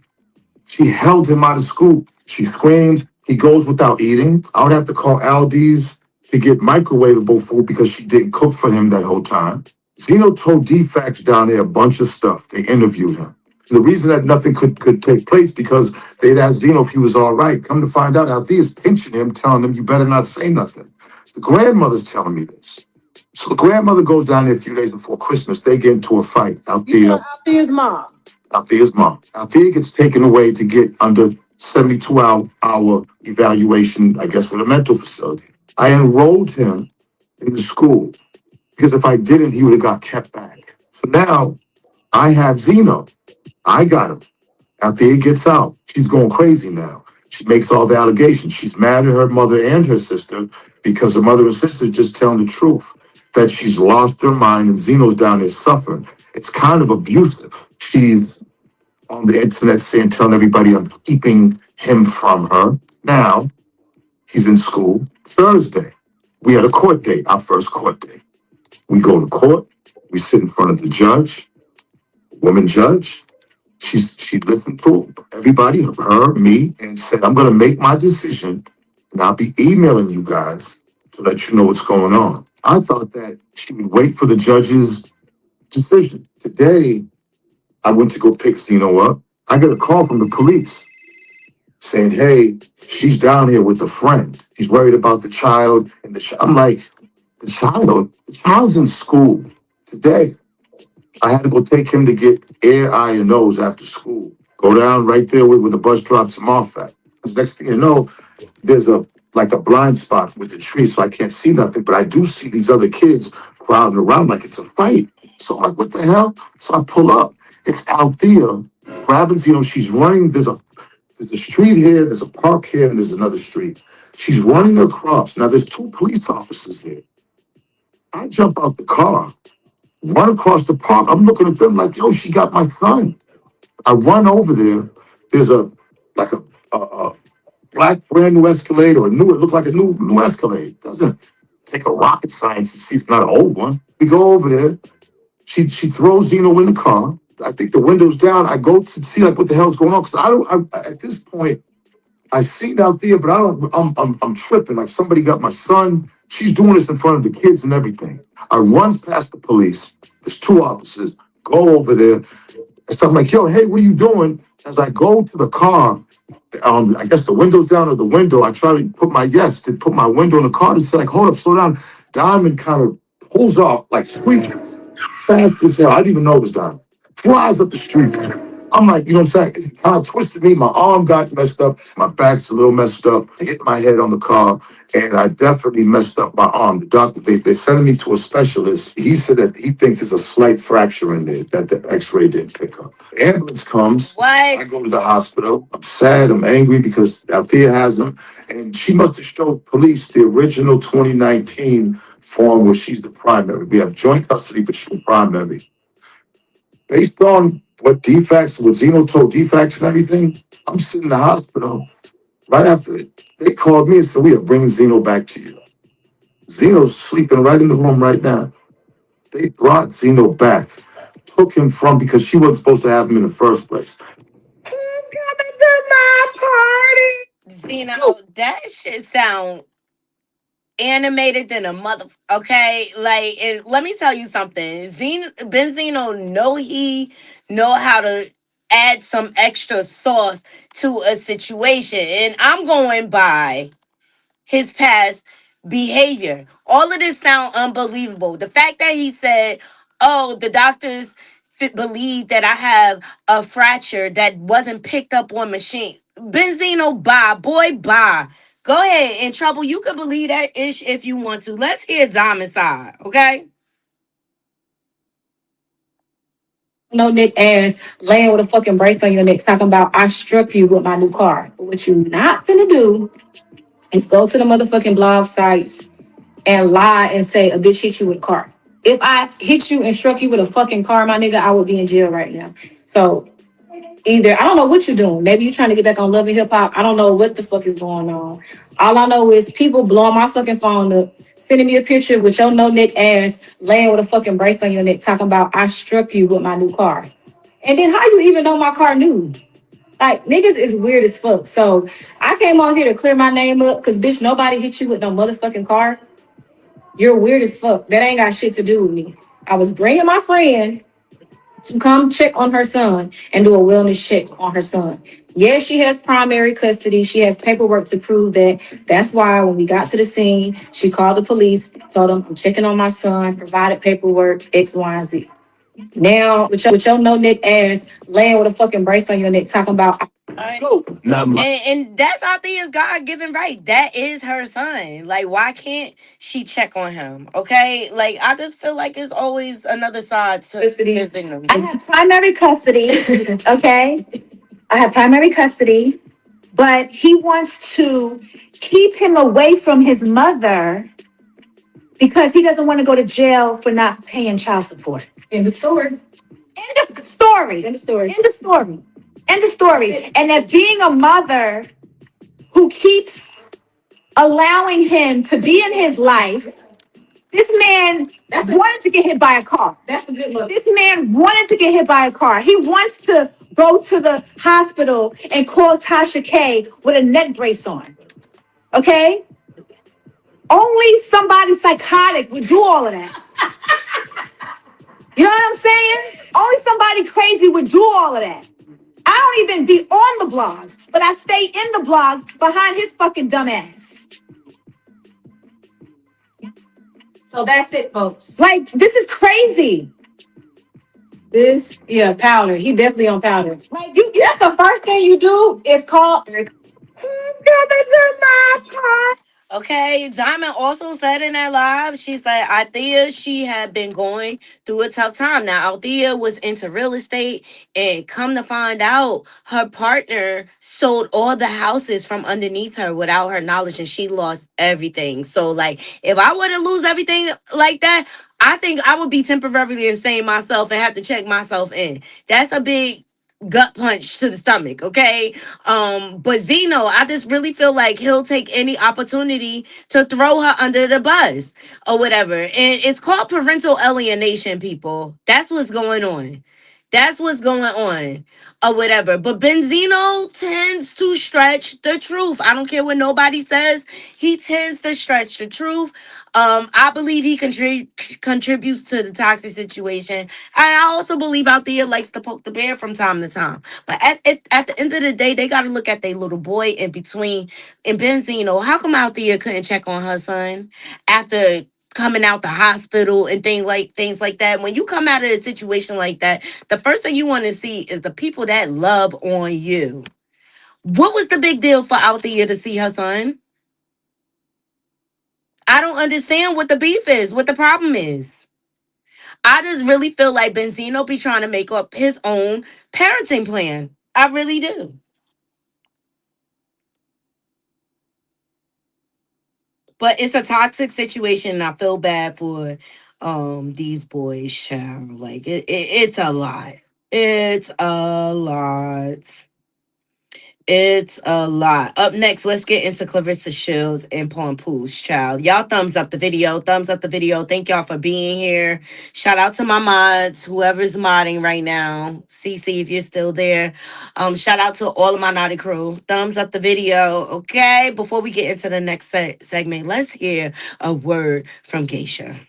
Speaker 9: She held him out of school. She screamed. He goes without eating. I would have to call Aldi's to get microwavable food because she didn't cook for him that whole time. Zeno told DFAX down there a bunch of stuff. They interviewed him. The reason that nothing could take place because they'd asked Zeno if he was all right. Come to find out, Althea's pinching him, telling him, you better not say nothing. The grandmother's telling me this. So the grandmother goes down there a few days before Christmas. They get into a fight.
Speaker 4: Althea's mom.
Speaker 9: Althea's mom. Althea gets taken away to get under 72-hour evaluation, I guess, with a mental facility. I enrolled him in the school because if I didn't, he would have got kept back. So now I have Zeno. I got him. Althea gets out. She's going crazy now. She makes all the allegations. She's mad at her mother and her sister because her mother and sister just telling the truth that she's lost her mind and Zeno's down there suffering. It's kind of abusive. She's on the internet saying, telling everybody I'm keeping him from her. Now, he's in school Thursday. We had a court date, our first court date. We go to court. We sit in front of the judge, woman judge. She listened to everybody, her, me, and said, I'm going to make my decision, and I'll be emailing you guys to let you know what's going on. I thought that she would wait for the judge's decision. Today, I went to go pick Zeno up. I got a call from the police saying, hey, she's down here with a friend. She's worried about the child and I'm like, the child's in school today. I had to go take him to get air, eye, and nose after school. Go down right there where the bus drops him off at. Because next thing you know, there's a blind spot with the tree, so I can't see nothing. But I do see these other kids crowding around like it's a fight. So I'm like, what the hell? So I pull up. It's Althea grabbing, she's running. There's a street here, there's a park here, and there's another street. She's running across. Now there's two police officers there. I jump out the car, run across the park. I'm looking at them like, yo, she got my son. I run over there. There's a black brand new Escalade, or it looked like a new Escalade. Doesn't take a rocket science to see it's not an old one. We go over there. She throws Zeno in the car. I think the window's down. I go to see like what the hell's going on, because at this point I see it out there, but I don't. I'm tripping. Like somebody got my son. She's doing this in front of the kids and everything. I run past the police. There's two officers. Go over there. So I'm like, yo, hey, what are you doing? As I go to the car, I guess the window's down or the window. I try to put my window in the car. It's like, hold up, slow down. Diamond kind of pulls off, like squeaking fast as hell. I didn't even know it was Diamond. Flies up the street. I'm like, you know what I'm saying? It kind of twisted me. My arm got messed up. My back's a little messed up. I hit my head on the car, and I definitely messed up my arm. The doctor, they sent me to a specialist. He said that he thinks there's a slight fracture in there that the x-ray didn't pick up. The ambulance comes.
Speaker 1: What?
Speaker 9: I go to the hospital. I'm sad. I'm angry because Althea has him. And she must have showed police the original 2019 form where she's the primary. We have joint custody, but she's the primary. Based on what Zeno told defects and everything, I'm sitting in the hospital. Right after they called me and said, we are bringing Zeno back to you. Zeno's sleeping right in the room right now. They brought Zeno back, took him because she wasn't supposed to have him in the first place.
Speaker 1: Who's coming to my party? Zeno, that shit sound animated than a mother. Okay, like, and let me tell you something. Benzino know how to add some extra sauce to a situation, and I'm going by his past behavior. All of this sound unbelievable. The fact that he said, "Oh, the doctors believe that I have a fracture that wasn't picked up on machine." Benzino, bye, boy, bye. Go ahead, in trouble. You can believe that ish if you want to. Let's hear Diamond side, okay?
Speaker 4: No neck ass laying with a fucking brace on your neck talking about I struck you with my new car. But what you not finna do is go to the motherfucking blog sites and lie and say a bitch hit you with a car. If I hit you and struck you with a fucking car, my nigga, I would be in jail right now. So either I don't know what you're doing. Maybe you're trying to get back on Love and Hip Hop. I don't know what the fuck is going on. All I know is people blowing my fucking phone up, sending me a picture with your no neck ass laying with a fucking brace on your neck, talking about I struck you with my new car. And then how you even know my car new? Like niggas is weird as fuck. So I came on here to clear my name up because bitch, nobody hit you with no motherfucking car. You're weird as fuck. That ain't got shit to do with me. I was bringing my friend to come check on her son and do a wellness check on her son. Yes, she has primary custody. She has paperwork to prove that. That's why when we got to the scene, she called the police, told them I'm checking on my son, provided paperwork, X, Y, and Z. Now, with your no neck ass laying with a fucking brace on your neck, talking about.
Speaker 1: And that's Althea's God given right. That is her son. Like, why can't she check on him? Okay, like I just feel like it's always another side to visiting.
Speaker 10: I have primary custody. Okay, I have primary custody, but he wants to keep him away from his mother because he doesn't want to go to jail for not paying child support.
Speaker 4: In the story.
Speaker 10: End of story.
Speaker 4: End of story.
Speaker 10: End of story. End of story. And as being a mother who keeps allowing him to be in his life, this man wanted to get hit by a car.
Speaker 4: That's a good look.
Speaker 10: This man wanted to get hit by a car. He wants to go to the hospital and call Tasha K with a neck brace on. Okay? Only somebody psychotic would do all of that. You know what I'm saying? Only somebody crazy would do all of that. I don't even be on the blogs, but I stay in the blogs behind his fucking dumb ass. So that's it, folks. Like, this is crazy. This, yeah, powder. He definitely on powder. Like, that's the first thing you do is call. Coming to my car.
Speaker 1: Okay, Diamond also said in that live, she said Althea, she had been going through a tough time. Now, Althea was into real estate, and come to find out, her partner sold all the houses from underneath her without her knowledge, and she lost everything. So, like, if I were to lose everything like that, I think I would be temporarily insane myself and have to check myself in. That's a big gut punch to the stomach, okay? But Zeno, I just really feel like he'll take any opportunity to throw her under the bus or whatever. And it's called parental alienation, people. That's what's going on. That's what's going on or whatever. But Benzino tends to stretch the truth. I don't care what nobody says. He tends to stretch the truth. I believe he contributes to the toxic situation. And I also believe Althea likes to poke the bear from time to time. But at the end of the day, they got to look at their little boy in between. And Benzino, how come Althea couldn't check on her son after coming out the hospital and things like that? When you come out of a situation like that, the first thing you want to see is the people that love on you. What was the big deal for Althea to see her son? I don't understand what the beef is, what the problem is. I just really feel like Benzino be trying to make up his own parenting plan. I really do. But it's a toxic situation, and I feel bad for these boys, child. Like it's a lot. It's a lot. It's a lot. Up next, let's get into Clarissa Shields and Pompoose, child. Y'all thumbs up the video. Thumbs up the video. Thank y'all for being here. Shout out to my mods, whoever's modding right now. CC, if you're still there. Shout out to all of my naughty crew. Thumbs up the video. Okay. Before we get into the next segment, let's hear a word from Geisha.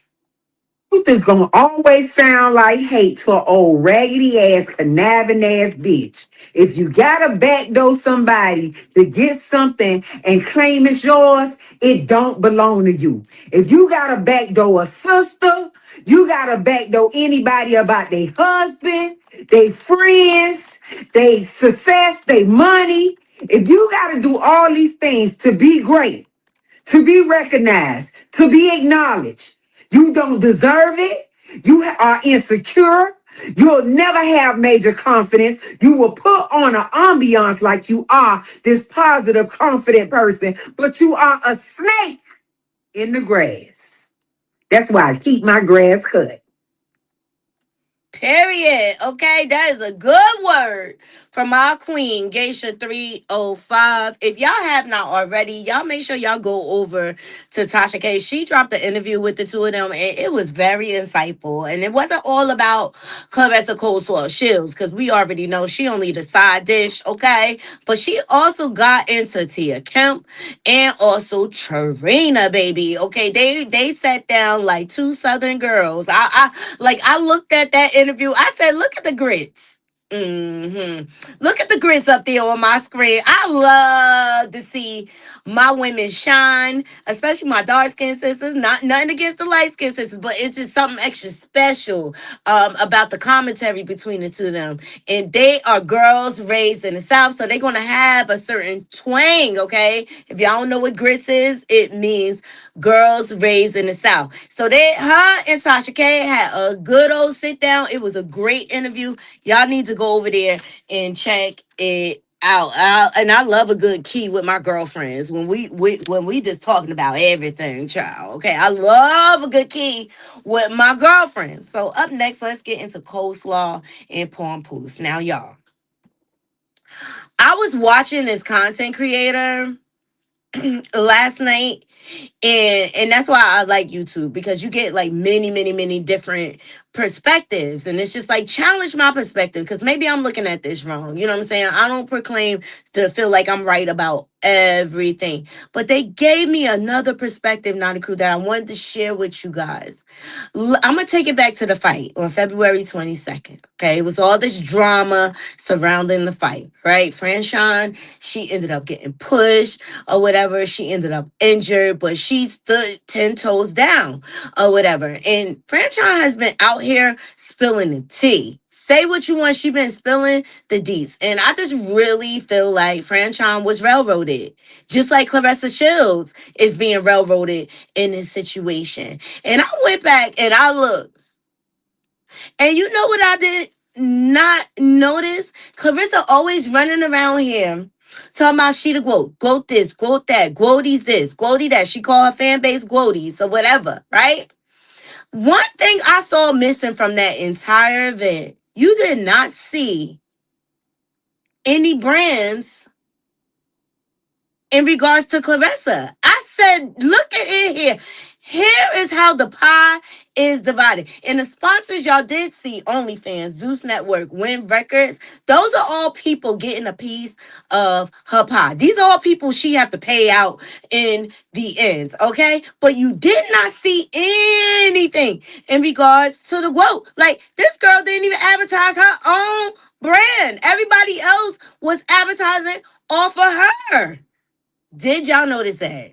Speaker 4: Truth is gonna always sound like hate to an old raggedy ass, conniving ass bitch. If you gotta backdoor somebody to get something and claim it's yours, it don't belong to you. If you gotta backdoor a sister, you gotta backdoor anybody about their husband, their friends, their success, their money. If you gotta do all these things to be great, to be recognized, to be acknowledged. You don't deserve it. You are insecure. You'll never have major confidence. You will put on an ambiance like you are this positive, confident person, but you are a snake in the grass. That's why I keep my grass cut.
Speaker 1: Period. Okay, that is a good word from our queen, Geisha 305. If y'all have not already, y'all make sure y'all go over to Tasha K. She dropped the interview with the two of them, and it was very insightful. And it wasn't all about Clarissa Coleslaw Shields, because we already know she only the side dish, okay? But she also got into Tia Kemp and also Trina, baby. Okay, they sat down like two Southern girls. I looked at that interview. I said, look at the grits. Look at the grits up there on my screen. I love to see my women shine, especially my dark skinned sisters. Not nothing against the light skinned sisters, but it's just something extra special about the commentary between the two of them. And they are girls raised in the South, so they're gonna have a certain twang. Okay, if y'all don't know what grits is, it means girls raised in the South. So her and Tasha K had a good old sit down. It was a great interview. Y'all need to go over there and check it out. And I love a good key with my girlfriends when we just talking about everything, child. Okay, I love a good key with my girlfriends. So up next, let's get into coleslaw and pompoose. Now, y'all, I was watching this content creator last night, and that's why I like YouTube, because you get like many different perspectives, and it's just like challenge my perspective because maybe I'm looking at this wrong. You know what I'm saying? I don't proclaim to feel like I'm right about everything, but they gave me another perspective, not a crew, that I wanted to share with you guys. I'm gonna take it back to the fight on February 22nd. Okay, it was all this drama surrounding the fight, right? Franchon, she ended up getting pushed or whatever. She ended up injured, but she stood 10 toes down or whatever. And Franchon has been out here spilling the tea. Say what you want, she been spilling the deets. And I just really feel like Franchon was railroaded. Just like Clarissa Shields is being railroaded in this situation. And I went back and I looked. And you know what I did not notice? Clarissa always running around here talking about she the quote. Quote this, quote that, quoties this, quotey that. She call her fan base quoties or whatever, right? One thing I saw missing from that entire event, you did not see any brands in regards to Clarissa. I said, look at it here. Here is how the pie is divided. And the sponsors y'all did see, OnlyFans, Zeus Network, Win Records, those are all people getting a piece of her pie. These are all people she have to pay out in the end, okay? But you did not see anything in regards to the quote. Like, this girl didn't even advertise her own brand. Everybody else was advertising off of her. Did y'all notice that?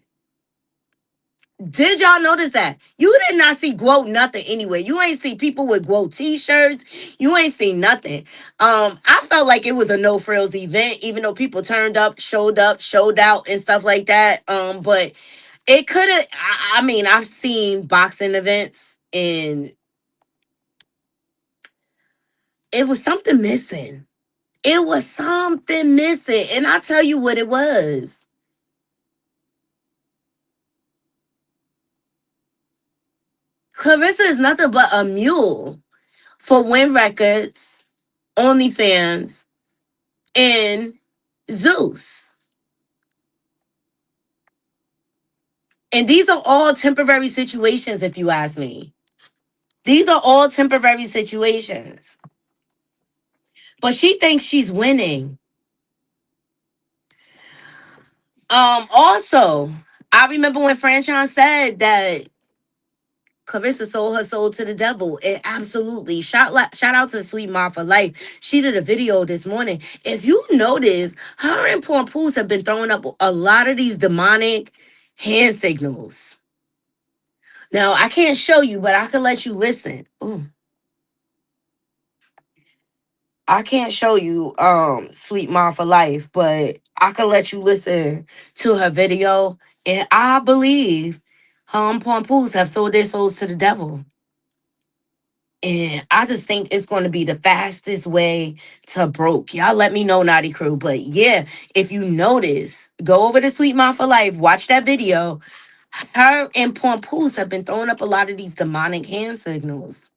Speaker 1: Did y'all notice that? You did not see Guo nothing anyway. You ain't see people with Guo t-shirts. You ain't seen nothing. I felt like it was a no frills event, even though people turned up, showed out, and stuff like that. But it could have. I mean, I've seen boxing events, and it was something missing. It was something missing, and I'll tell you what it was. Clarissa is nothing but a mule for Win Records, OnlyFans, and Zeus. And these are all temporary situations, if you ask me. These are all temporary situations. But she thinks she's winning. Also, I remember when Franchon said that Clarissa sold her soul to the devil. It absolutely shout out to Sweet Ma for Life. She did a video this morning. If you notice, her and Pompoose have been throwing up a lot of these demonic hand signals. Now I can't show you, but I can let you listen. Ooh. I can't show you Sweet Ma for Life, but I can let you listen to her video. And I believe her and Pompoose have sold their souls to the devil. And I just think it's going to be the fastest way to broke. Y'all let me know, Naughty Crew. But yeah, if you notice, go over to Sweet Mouth for Life, watch that video. Her and Pompoose have been throwing up a lot of these demonic hand signals.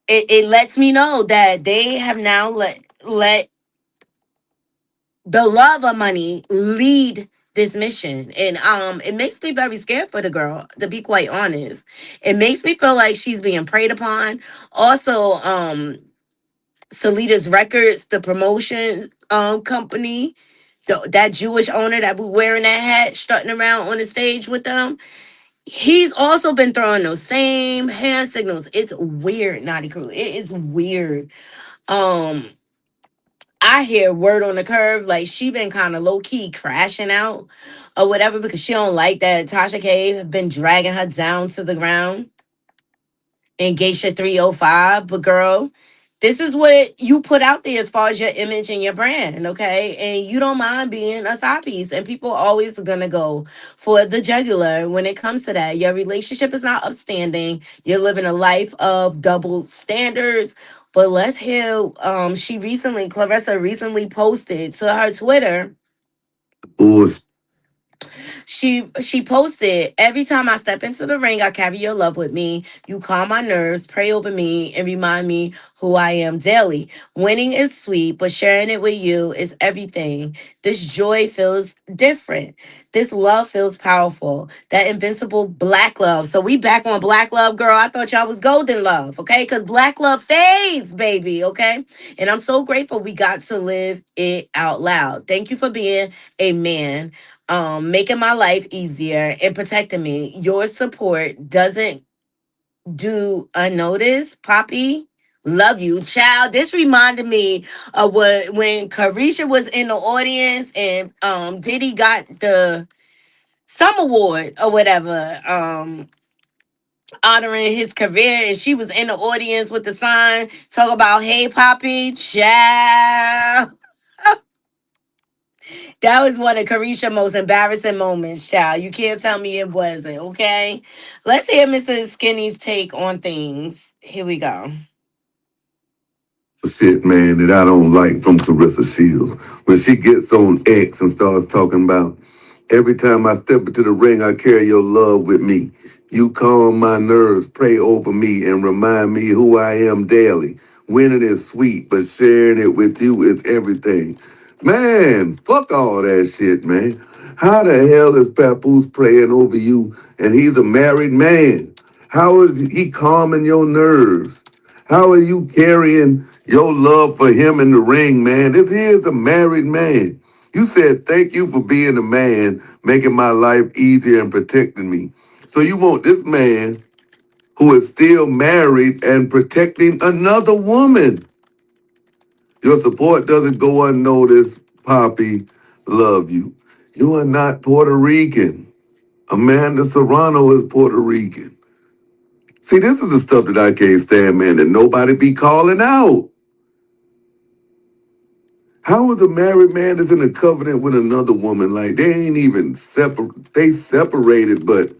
Speaker 1: It lets me know that they have now let the love of money lead this mission. And it makes me very scared for the girl, to be quite honest. It makes me feel like she's being preyed upon. Also, Salita's Records, the promotion company, that Jewish owner that was wearing that hat, strutting around on the stage with them, he's also been throwing those same hand signals. It's weird, Naughty Crew. It is weird. Um, I hear word on the curve, like she been kind of low key crashing out or whatever because she don't like that Tasha K have been dragging her down to the ground in Geisha 305. But girl, this is what you put out there as far as your image and your brand, okay? And you don't mind being a side piece. And people always gonna go for the jugular when it comes to that. Your relationship is not upstanding. You're living a life of double standards. But let's hear Clarissa recently posted to her Twitter. She posted, every time I step into the ring, I carry your love with me. You calm my nerves, pray over me, and remind me who I am daily. Winning is sweet, but sharing it with you is everything. This joy feels different. This love feels powerful. That invincible black love. So we back on black love, girl. I thought y'all was golden love, okay? Because black love fades, baby, okay? And I'm so grateful we got to live it out loud. Thank you for being a man, making my life easier and protecting me. Your support doesn't do unnoticed, Poppy. Love you, child. This reminded me of what when Carisha was in the audience and Diddy got the some award or whatever, honoring his career, and she was in the audience with the sign talk about hey Poppy, child. That was one of Carisha's most embarrassing moments, child. You can't tell me it wasn't, okay? Let's hear Mr. Skinny's take on things. Here we go.
Speaker 3: Shit, man, that I don't like from Clarissa Shields. When she gets on X and starts talking about every time I step into the ring, I carry your love with me. You calm my nerves, pray over me, and remind me who I am daily. Winning is sweet, but sharing it with you is everything. Man, fuck all that shit, man. How the hell is Papoose praying over you and he's a married man? How is he calming your nerves? How are you carrying your love for him in the ring, man? This here is a married man. You said, thank you for being a man, making my life easier and protecting me. So you want this man who is still married and protecting another woman. Your support doesn't go unnoticed, Poppy. Love you. You are not Puerto Rican. Amanda Serrano is Puerto Rican. See, this is the stuff that I can't stand, man, that nobody be calling out. How is a married man that's in a covenant with another woman? Like they ain't even separate. They separated, but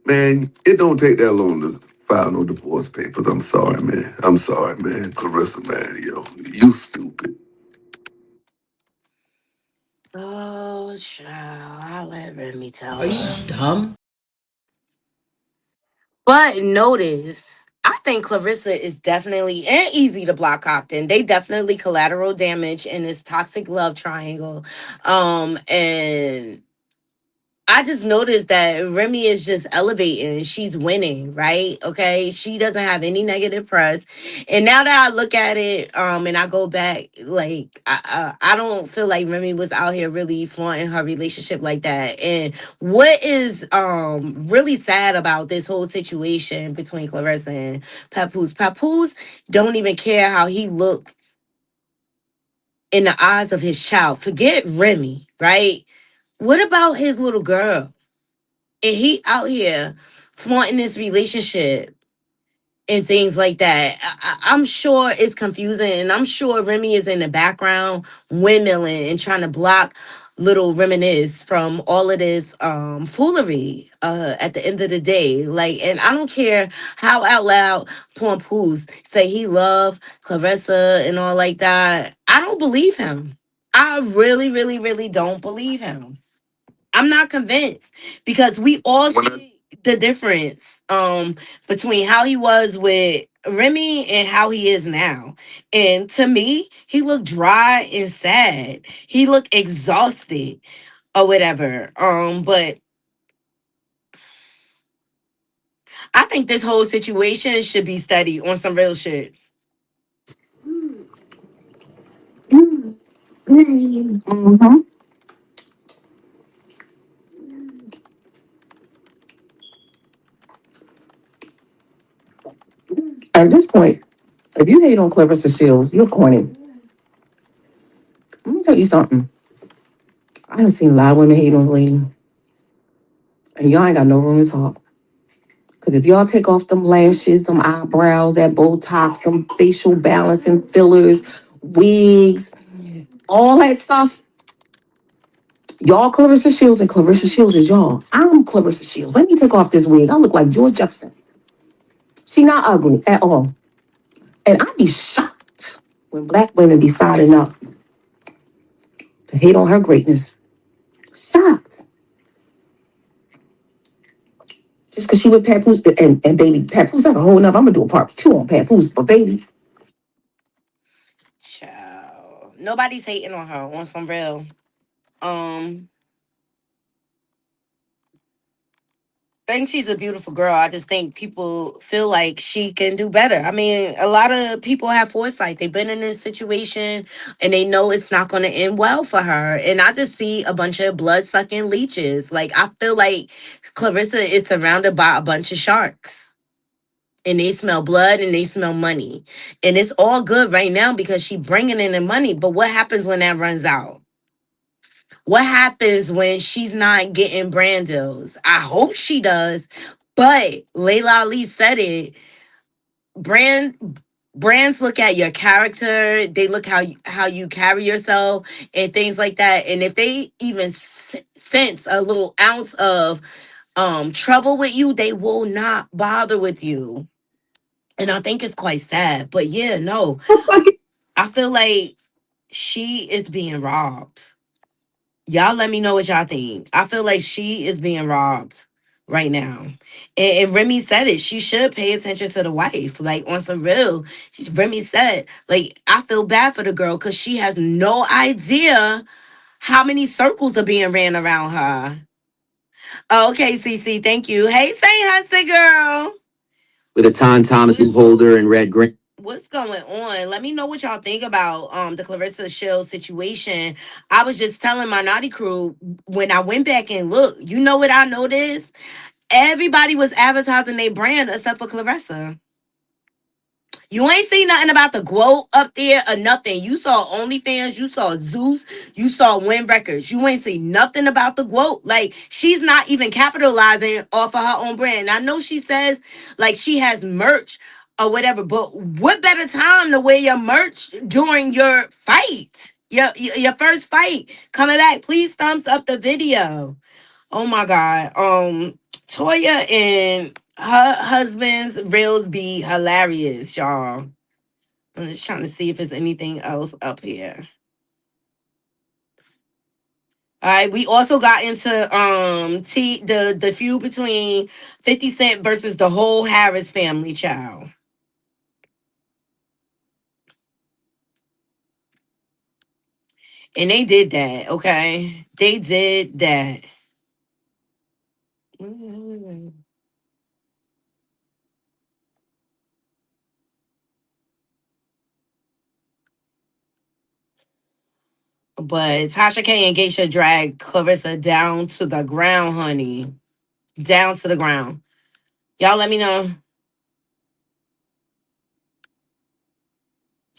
Speaker 3: man, it don't take that long to file no divorce papers. I'm sorry, man. I'm sorry, man. Clarissa, man, yo, you stupid.
Speaker 1: Oh, child. I'll let Remy tell
Speaker 8: Are you
Speaker 1: her.
Speaker 8: dumb?
Speaker 1: But notice, I think Clarissa is definitely and easy to block Compton. They definitely collateral damage in this toxic love triangle. And I just noticed that Remy is just elevating. She's winning, right? Okay. She doesn't have any negative press. And now that I look at it, and I go back, like I don't feel like Remy was out here really flaunting her relationship like that. And what is really sad about this whole situation between Clarissa and Papoose? Papoose don't even care how he look in the eyes of his child. Forget Remy, right? What about his little girl? And he out here flaunting this relationship and things like that. I'm sure it's confusing, and I'm sure Remy is in the background windmilling and trying to block little Reminisce from all of this foolery at the end of the day. Like, and I don't care how out loud Pompoose say he love Clarissa and all like that. I don't believe him. I really, really, really don't believe him. I'm not convinced because we all see the difference between how he was with Remy and how he is now. And to me, he looked dry and sad. He looked exhausted or whatever. But I think this whole situation should be studied on some real shit.
Speaker 4: Mm-hmm. At this point, if you hate on Clarissa Shields, you're corny. Let me tell you something. I done seen a lot of women hate on this lady, and y'all ain't got no room to talk. Because if y'all take off them lashes, them eyebrows, that Botox, them facial balancing fillers, wigs, all that stuff, y'all Clarissa Shields and Clarissa Shields is y'all. I'm Clarissa Shields. Let me take off this wig. I look like George Jefferson. She not ugly at all. And I be shocked when black women be signing up to hate on her greatness. Shocked.
Speaker 10: Just because she with Papoose and baby Papoose, that's a whole nother. I'm gonna do a part two on Papoose, but baby,
Speaker 1: Child. Nobody's hating on her on some real. Um, think she's a beautiful girl. I just think people feel like she can do better. I mean, a lot of people have foresight. They've been in this situation and they know it's not going to end well for her. And I just see a bunch of blood sucking leeches. Like, I feel like Clarissa is surrounded by a bunch of sharks. And they smell blood and they smell money. And it's all good right now because she bringing in the money. But what happens when that runs out? What happens when she's not getting brand deals? I hope she does. But Layla Ali said it. Brands look at your character. They look how you carry yourself and things like that. And if they even sense a little ounce of trouble with you, they will not bother with you. And I think it's quite sad. But yeah, no, I feel like she is being robbed. Y'all let me know what y'all think. I feel like she is being robbed right now. And Remy said it. She should pay attention to the wife. Like on some real. Remy said, like, I feel bad for the girl because she has no idea how many circles are being ran around her. Okay, CC, thank you. Hey, Saint Hudson girl. With a Ton Thomas move holder and red green. What's going on? Let me know what y'all think about the Clarissa Shields situation. I was just telling my naughty crew when I went back and looked, you know what I noticed? Everybody was advertising their brand except for Clarissa. You ain't seen nothing about the Glow up there or nothing. You saw OnlyFans, you saw Zeus, you saw Win Records. You ain't seen nothing about the Glow. Like, she's not even capitalizing off of her own brand. I know she says, like, she has merch or whatever, but what better time to wear your merch during your fight? Your first fight coming back. Please thumbs up the video. Oh my God. Toya and her husband's reels be hilarious, y'all. I'm just trying to see if there's anything else up here. All right, we also got into the feud between 50 Cent versus the whole Harris family, child. And they did that, okay? They did that. But Tasha K and Geisha dragged Clarissa down to the ground, honey. Down to the ground. Y'all let me know.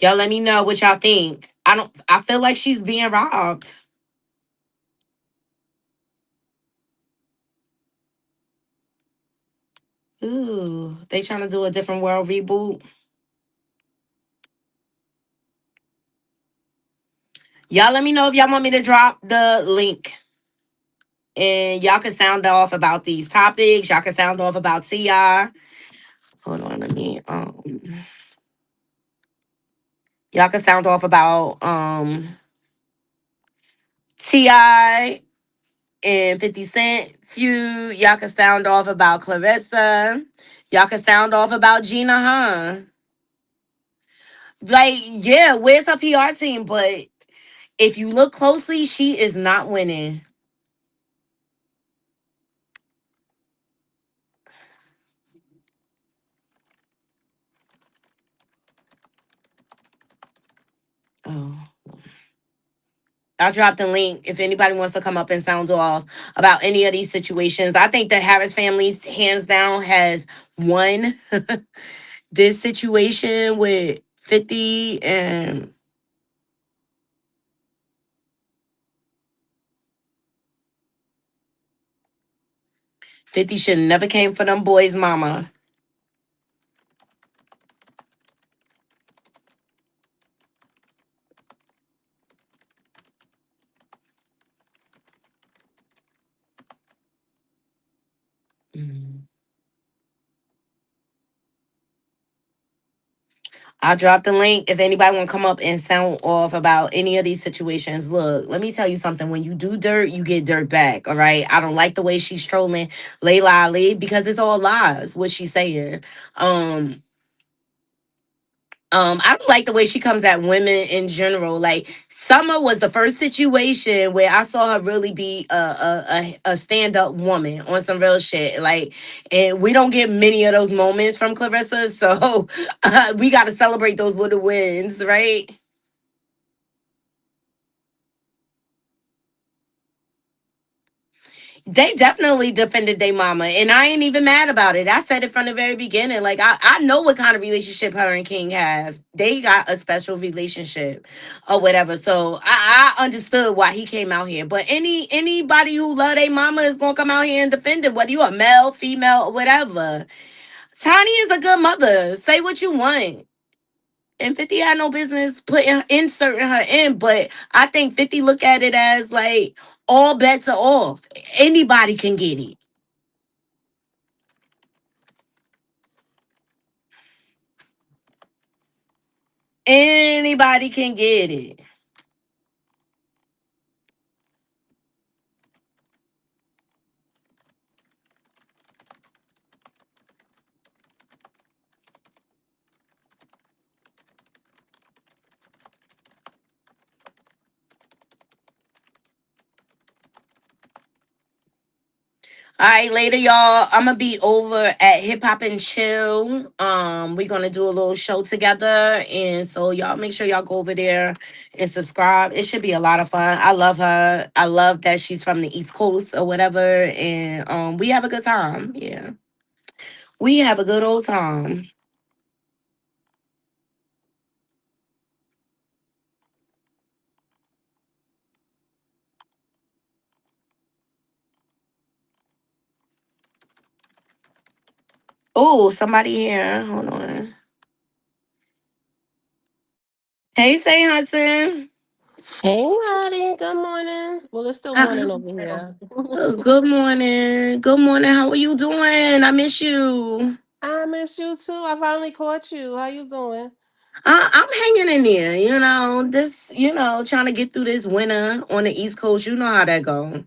Speaker 1: Y'all let me know what y'all think. I feel like she's being robbed. Ooh, they trying to do a different world reboot. Y'all let me know if y'all want me to drop the link. And y'all can sound off about these topics. Y'all can sound off about TR. Hold on, let me y'all can sound off about TI and 50 Cent feud. Y'all can sound off about Clarissa. Y'all can sound off about Gina, huh? Like, yeah, where's her PR team? But if you look closely, she is not winning. Oh. I'll drop the link if anybody wants to come up and sound off about any of these situations. I think the Harris family, hands down, has won this situation with 50 and 50 should never came for them boys, mama. Mm. I'll drop the link if anybody want to come up and sound off about any of these situations. Look, let me tell you something. When you do dirt, you get dirt back. All right. I don't like the way she's trolling Layla Ali because it's all lies. What she's saying. Um, I don't like the way she comes at women in general. Like Summer was the first situation where I saw her really be a stand up woman on some real shit. Like, and we don't get many of those moments from Clarissa, so we got to celebrate those little wins, right? They definitely defended their mama, and I ain't even mad about it. I said it from the very beginning. Like I know what kind of relationship her and King have. They got a special relationship, or whatever. So I understood why he came out here. But anybody who love their mama is gonna come out here and defend it, whether you a male, female, or whatever. Tiny is a good mother. Say what you want. And 50 had no business putting inserting her in, but I think 50 look at it as like all bets are off. Anybody can get it. Anybody can get it. All right, later, y'all. I'm gonna be over at Hip Hop and Chill. We're gonna do a little show together, and so y'all make sure y'all go over there and subscribe. It should be a lot of fun. I love her. I love that she's from the East Coast or whatever, and we have a good time. Yeah, we have a good old time. Oh, somebody here. Hold on. Hey, Say Hudson.
Speaker 11: Hey, Lottie. Good morning. Well, it's still
Speaker 1: Uh,
Speaker 11: morning over here.
Speaker 1: good morning. Good morning. How are you doing? I miss you.
Speaker 11: I miss you too. I finally caught you. How you doing?
Speaker 1: I'm hanging in there, trying to get through this winter on the East Coast. You know how that go.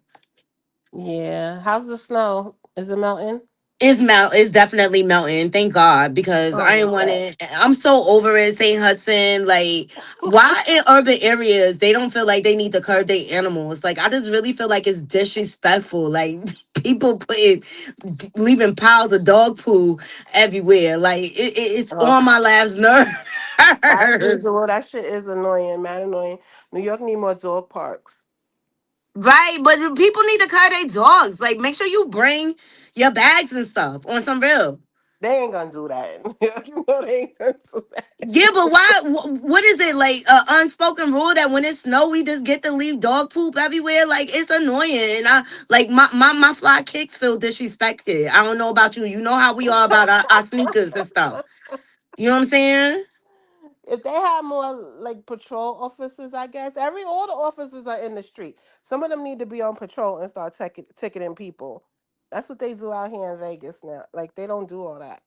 Speaker 11: Yeah. How's the snow? Is it melting?
Speaker 1: It's definitely melting. Thank God, because
Speaker 11: Oh
Speaker 1: I ain't
Speaker 11: my
Speaker 1: want
Speaker 11: God.
Speaker 1: it. I'm so over it, St. Hudson. Like, why in urban areas they don't feel like they need to curb their animals? Like, I just really feel like it's disrespectful. Like, people leaving piles of dog poo everywhere. Like, it's
Speaker 11: Oh,
Speaker 1: on my last
Speaker 11: as
Speaker 1: nerves.
Speaker 11: usual, that shit is annoying, man, annoying. New York need more dog parks.
Speaker 1: Right, but the people need to cut their dogs. Like, make sure you bring your bags and stuff on some real.
Speaker 11: They ain't gonna do that. You know they ain't gonna do that.
Speaker 1: Yeah, but why? What is it like? A unspoken rule that when it snow, we just get to leave dog poop everywhere. Like it's annoying, and I like my fly kicks feel disrespected. I don't know about you. You know how we are about our sneakers and stuff. You know what I'm saying?
Speaker 11: If they had more like patrol officers, I guess all the officers are in the street. Some of them need to be on patrol and start ticketing people. That's what they do out here in Vegas now. Like they don't do all that.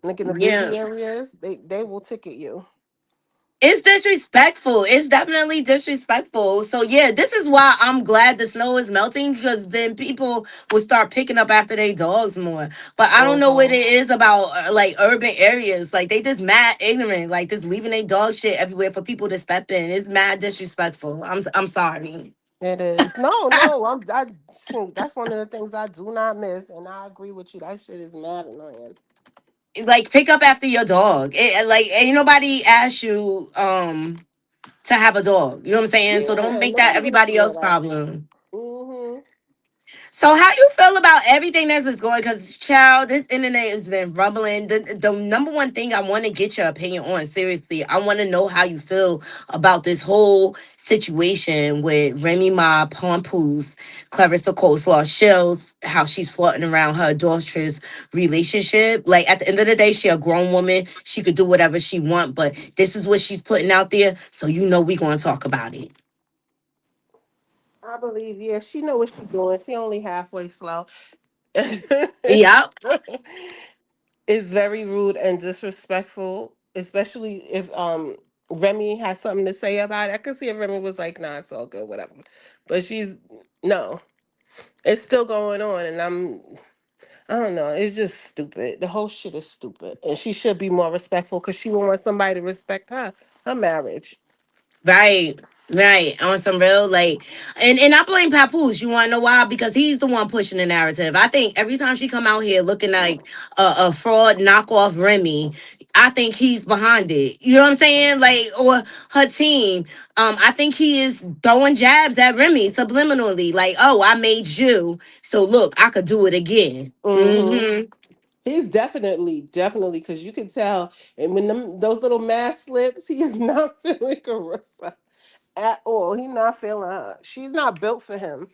Speaker 11: Like in the
Speaker 1: Yeah.
Speaker 11: busy areas, they will ticket you.
Speaker 1: It's disrespectful. It's definitely disrespectful. So yeah, this is why I'm glad the snow is melting because then people will start picking up after their dogs more. But I don't know what
Speaker 11: Hmm.
Speaker 1: it is about like urban areas. Like they just mad ignorant. Like just leaving their dog shit everywhere for people to step in. It's mad disrespectful. I'm sorry.
Speaker 11: It is. No, no. Shoot, that's one of the things I do not miss, and I agree with you. That shit is mad annoying.
Speaker 1: Like pick up after your dog. Like ain't nobody asked you to have a dog. You know what I'm saying? So don't
Speaker 11: Yeah,
Speaker 1: make that
Speaker 11: nobody gonna
Speaker 1: everybody
Speaker 11: do all
Speaker 1: else
Speaker 11: that.
Speaker 1: problem.
Speaker 11: Hmm.
Speaker 1: So how you feel about everything that's just going? Because child, this internet has been rumbling. The number one thing I want to get your opinion on, seriously, I want to know how you feel about this whole situation with Remy Ma, Pompoose, Clarissa Coleslaw, Shells, how she's floating around her adulterous relationship. Like at the end of the day, she a grown woman. She could do whatever she want, but this is what she's putting out there. So you know we gonna talk about it.
Speaker 11: I believe. Yeah, she know what she's doing. She only halfway slow.
Speaker 1: Yep.
Speaker 11: It's very rude and disrespectful. especially if Remy has something to say about it. I could see if Remy was like, "Nah, it's all good, whatever," but she's no, it's still going on, and I don't know. It's just stupid. The whole shit is stupid, and she should be more respectful because she would want somebody to respect her marriage.
Speaker 1: Right. Right. On some real like and I blame Papoose. You wanna know why? Because he's the one pushing the narrative. I think every time she come out here looking like a fraud knockoff Remy, I think he's behind it. You know what I'm saying? Like or her team. I think he is throwing jabs at Remy subliminally. Like, oh, I made you. So look, I could do it again.
Speaker 11: Mm-hmm.
Speaker 1: Mm-hmm.
Speaker 11: He's definitely, because you can tell, and when those little mask slips, he is not feeling Carissa at all. He's not feeling her. She's not built for him.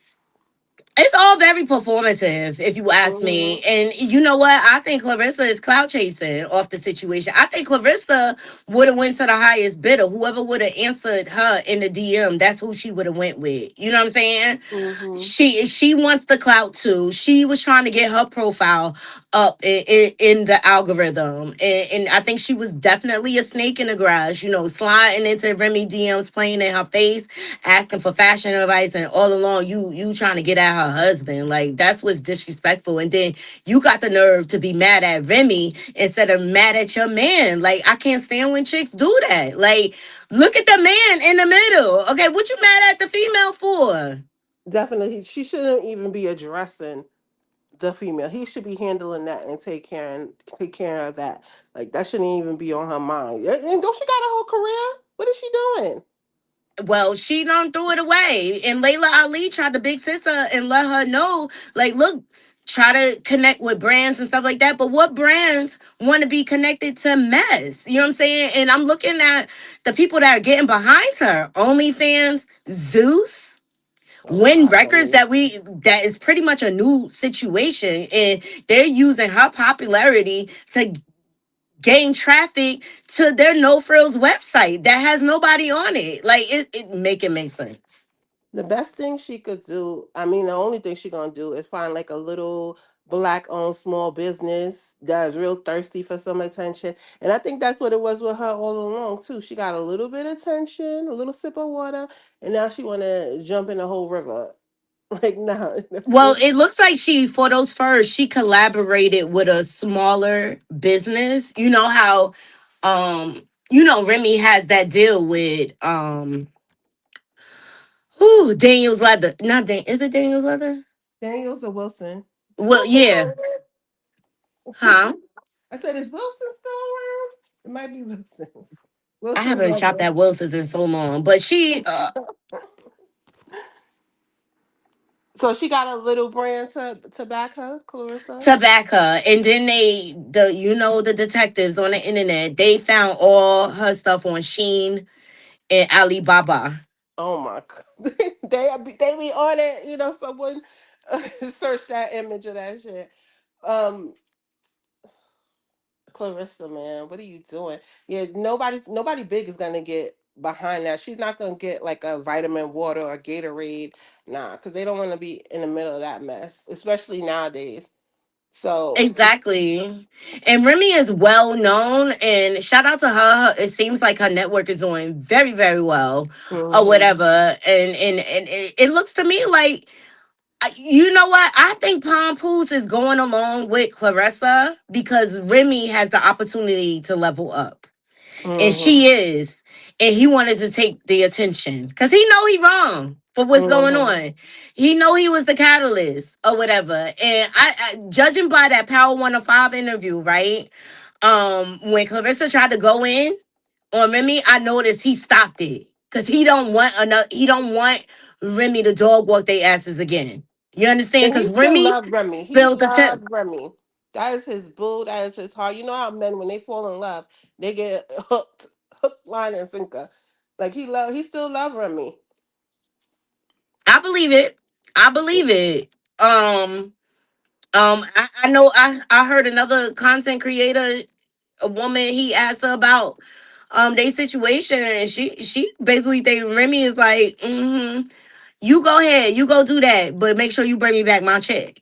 Speaker 1: It's all very performative, if you ask
Speaker 11: Mm-hmm.
Speaker 1: me. And you know what? I think Clarissa is clout chasing off the situation. I think Clarissa would have went to the highest bidder. Whoever would have answered her in the DM, that's who she would have went with. You know what I'm saying?
Speaker 11: Mm-hmm.
Speaker 1: She wants the clout too. She was trying to get her profile up in the algorithm, and I think she was definitely a snake in the grass. You know, sliding into Remy DMs, playing in her face, asking for fashion advice, and all along you trying to get at her husband. Like that's what's disrespectful. And then you got the nerve to be mad at Remy instead of mad at your man. Like I can't stand when chicks do that. Like look at the man in the middle. Okay, what you mad at the female for?
Speaker 11: Definitely, she shouldn't even be addressing the female. He should be handling that and take care of that. Like that shouldn't even be on her mind. And don't she got a whole career? What is she doing?
Speaker 1: Well, she done threw it away. And Layla Ali tried to big sister and let her know, like, look, try to connect with brands and stuff like that. But what brands want to be connected to mess? You know what I'm saying? And I'm looking at the people that are getting behind her. OnlyFans, Zeus,
Speaker 11: Oh
Speaker 1: Win
Speaker 11: God,
Speaker 1: Records,
Speaker 11: Remy.
Speaker 1: that is pretty much a new situation. And they're using her popularity to gain traffic to their no frills website that has nobody on it. Like it make it make sense.
Speaker 11: The best thing she could do, I mean, the only thing she gonna do is find like a little black-owned small business that is real thirsty for some attention. And I think that's what it was with her all along too. She got a little bit of attention, a little sip of water, and now she wanna jump in the whole river. Like, no.
Speaker 1: Well, it looks like she for those furs she collaborated with a smaller business. You know how Remy has that deal with Daniel's Leather. Not Dan is it Daniel's Leather?
Speaker 11: Daniels or Wilson? Is
Speaker 1: Well,
Speaker 11: Wilson
Speaker 1: yeah.
Speaker 11: still
Speaker 1: Huh?
Speaker 11: around? I said, is Wilson still around? It might be Wilson.
Speaker 1: I
Speaker 11: Wilson's
Speaker 1: haven't shopped
Speaker 11: leather.
Speaker 1: at Wilson's in so long. But she
Speaker 11: So she got a little brand to back her, Clarissa.
Speaker 1: to back her. And then the detectives on the internet, they found all her stuff on Sheen and Alibaba.
Speaker 11: Oh my god, they be on it. You know, someone search that image of that shit. Um, Clarissa, man, what are you doing? Yeah, nobody big is gonna get behind that. She's not gonna get like a vitamin water or Gatorade, nah, because they don't want to be in the middle of that mess, especially nowadays. So,
Speaker 1: Exactly. And Remy is well known and shout out to her. It seems like her network is doing very, very well or
Speaker 11: hmm
Speaker 1: whatever. And it looks to me like you know what? I think Pompoose is going along with Clarissa because Remy has the opportunity to level up. And
Speaker 11: hmm
Speaker 1: she is. And he wanted to take the attention because he know he wrong for what's going
Speaker 11: hmm
Speaker 1: on. He know he was the catalyst or whatever. And I judging by that Power 105 interview, right? When Clarissa tried to go in on Remy, I noticed he stopped it because he don't want Remy to dog walk their asses again. You understand?
Speaker 11: And he
Speaker 1: Because
Speaker 11: still
Speaker 1: Remy
Speaker 11: loves Remy. He
Speaker 1: spilled the tip.
Speaker 11: loves Remy. That is his boo. That is his heart. You know how men, when they fall in love, they get hook, line, and sinker. Like he still love Remy.
Speaker 1: I believe it. I believe it. I know I heard another content creator, a woman, he asked her about their situation and she basically think Remy is like, you go ahead, you go do that, but make sure you bring me back my check.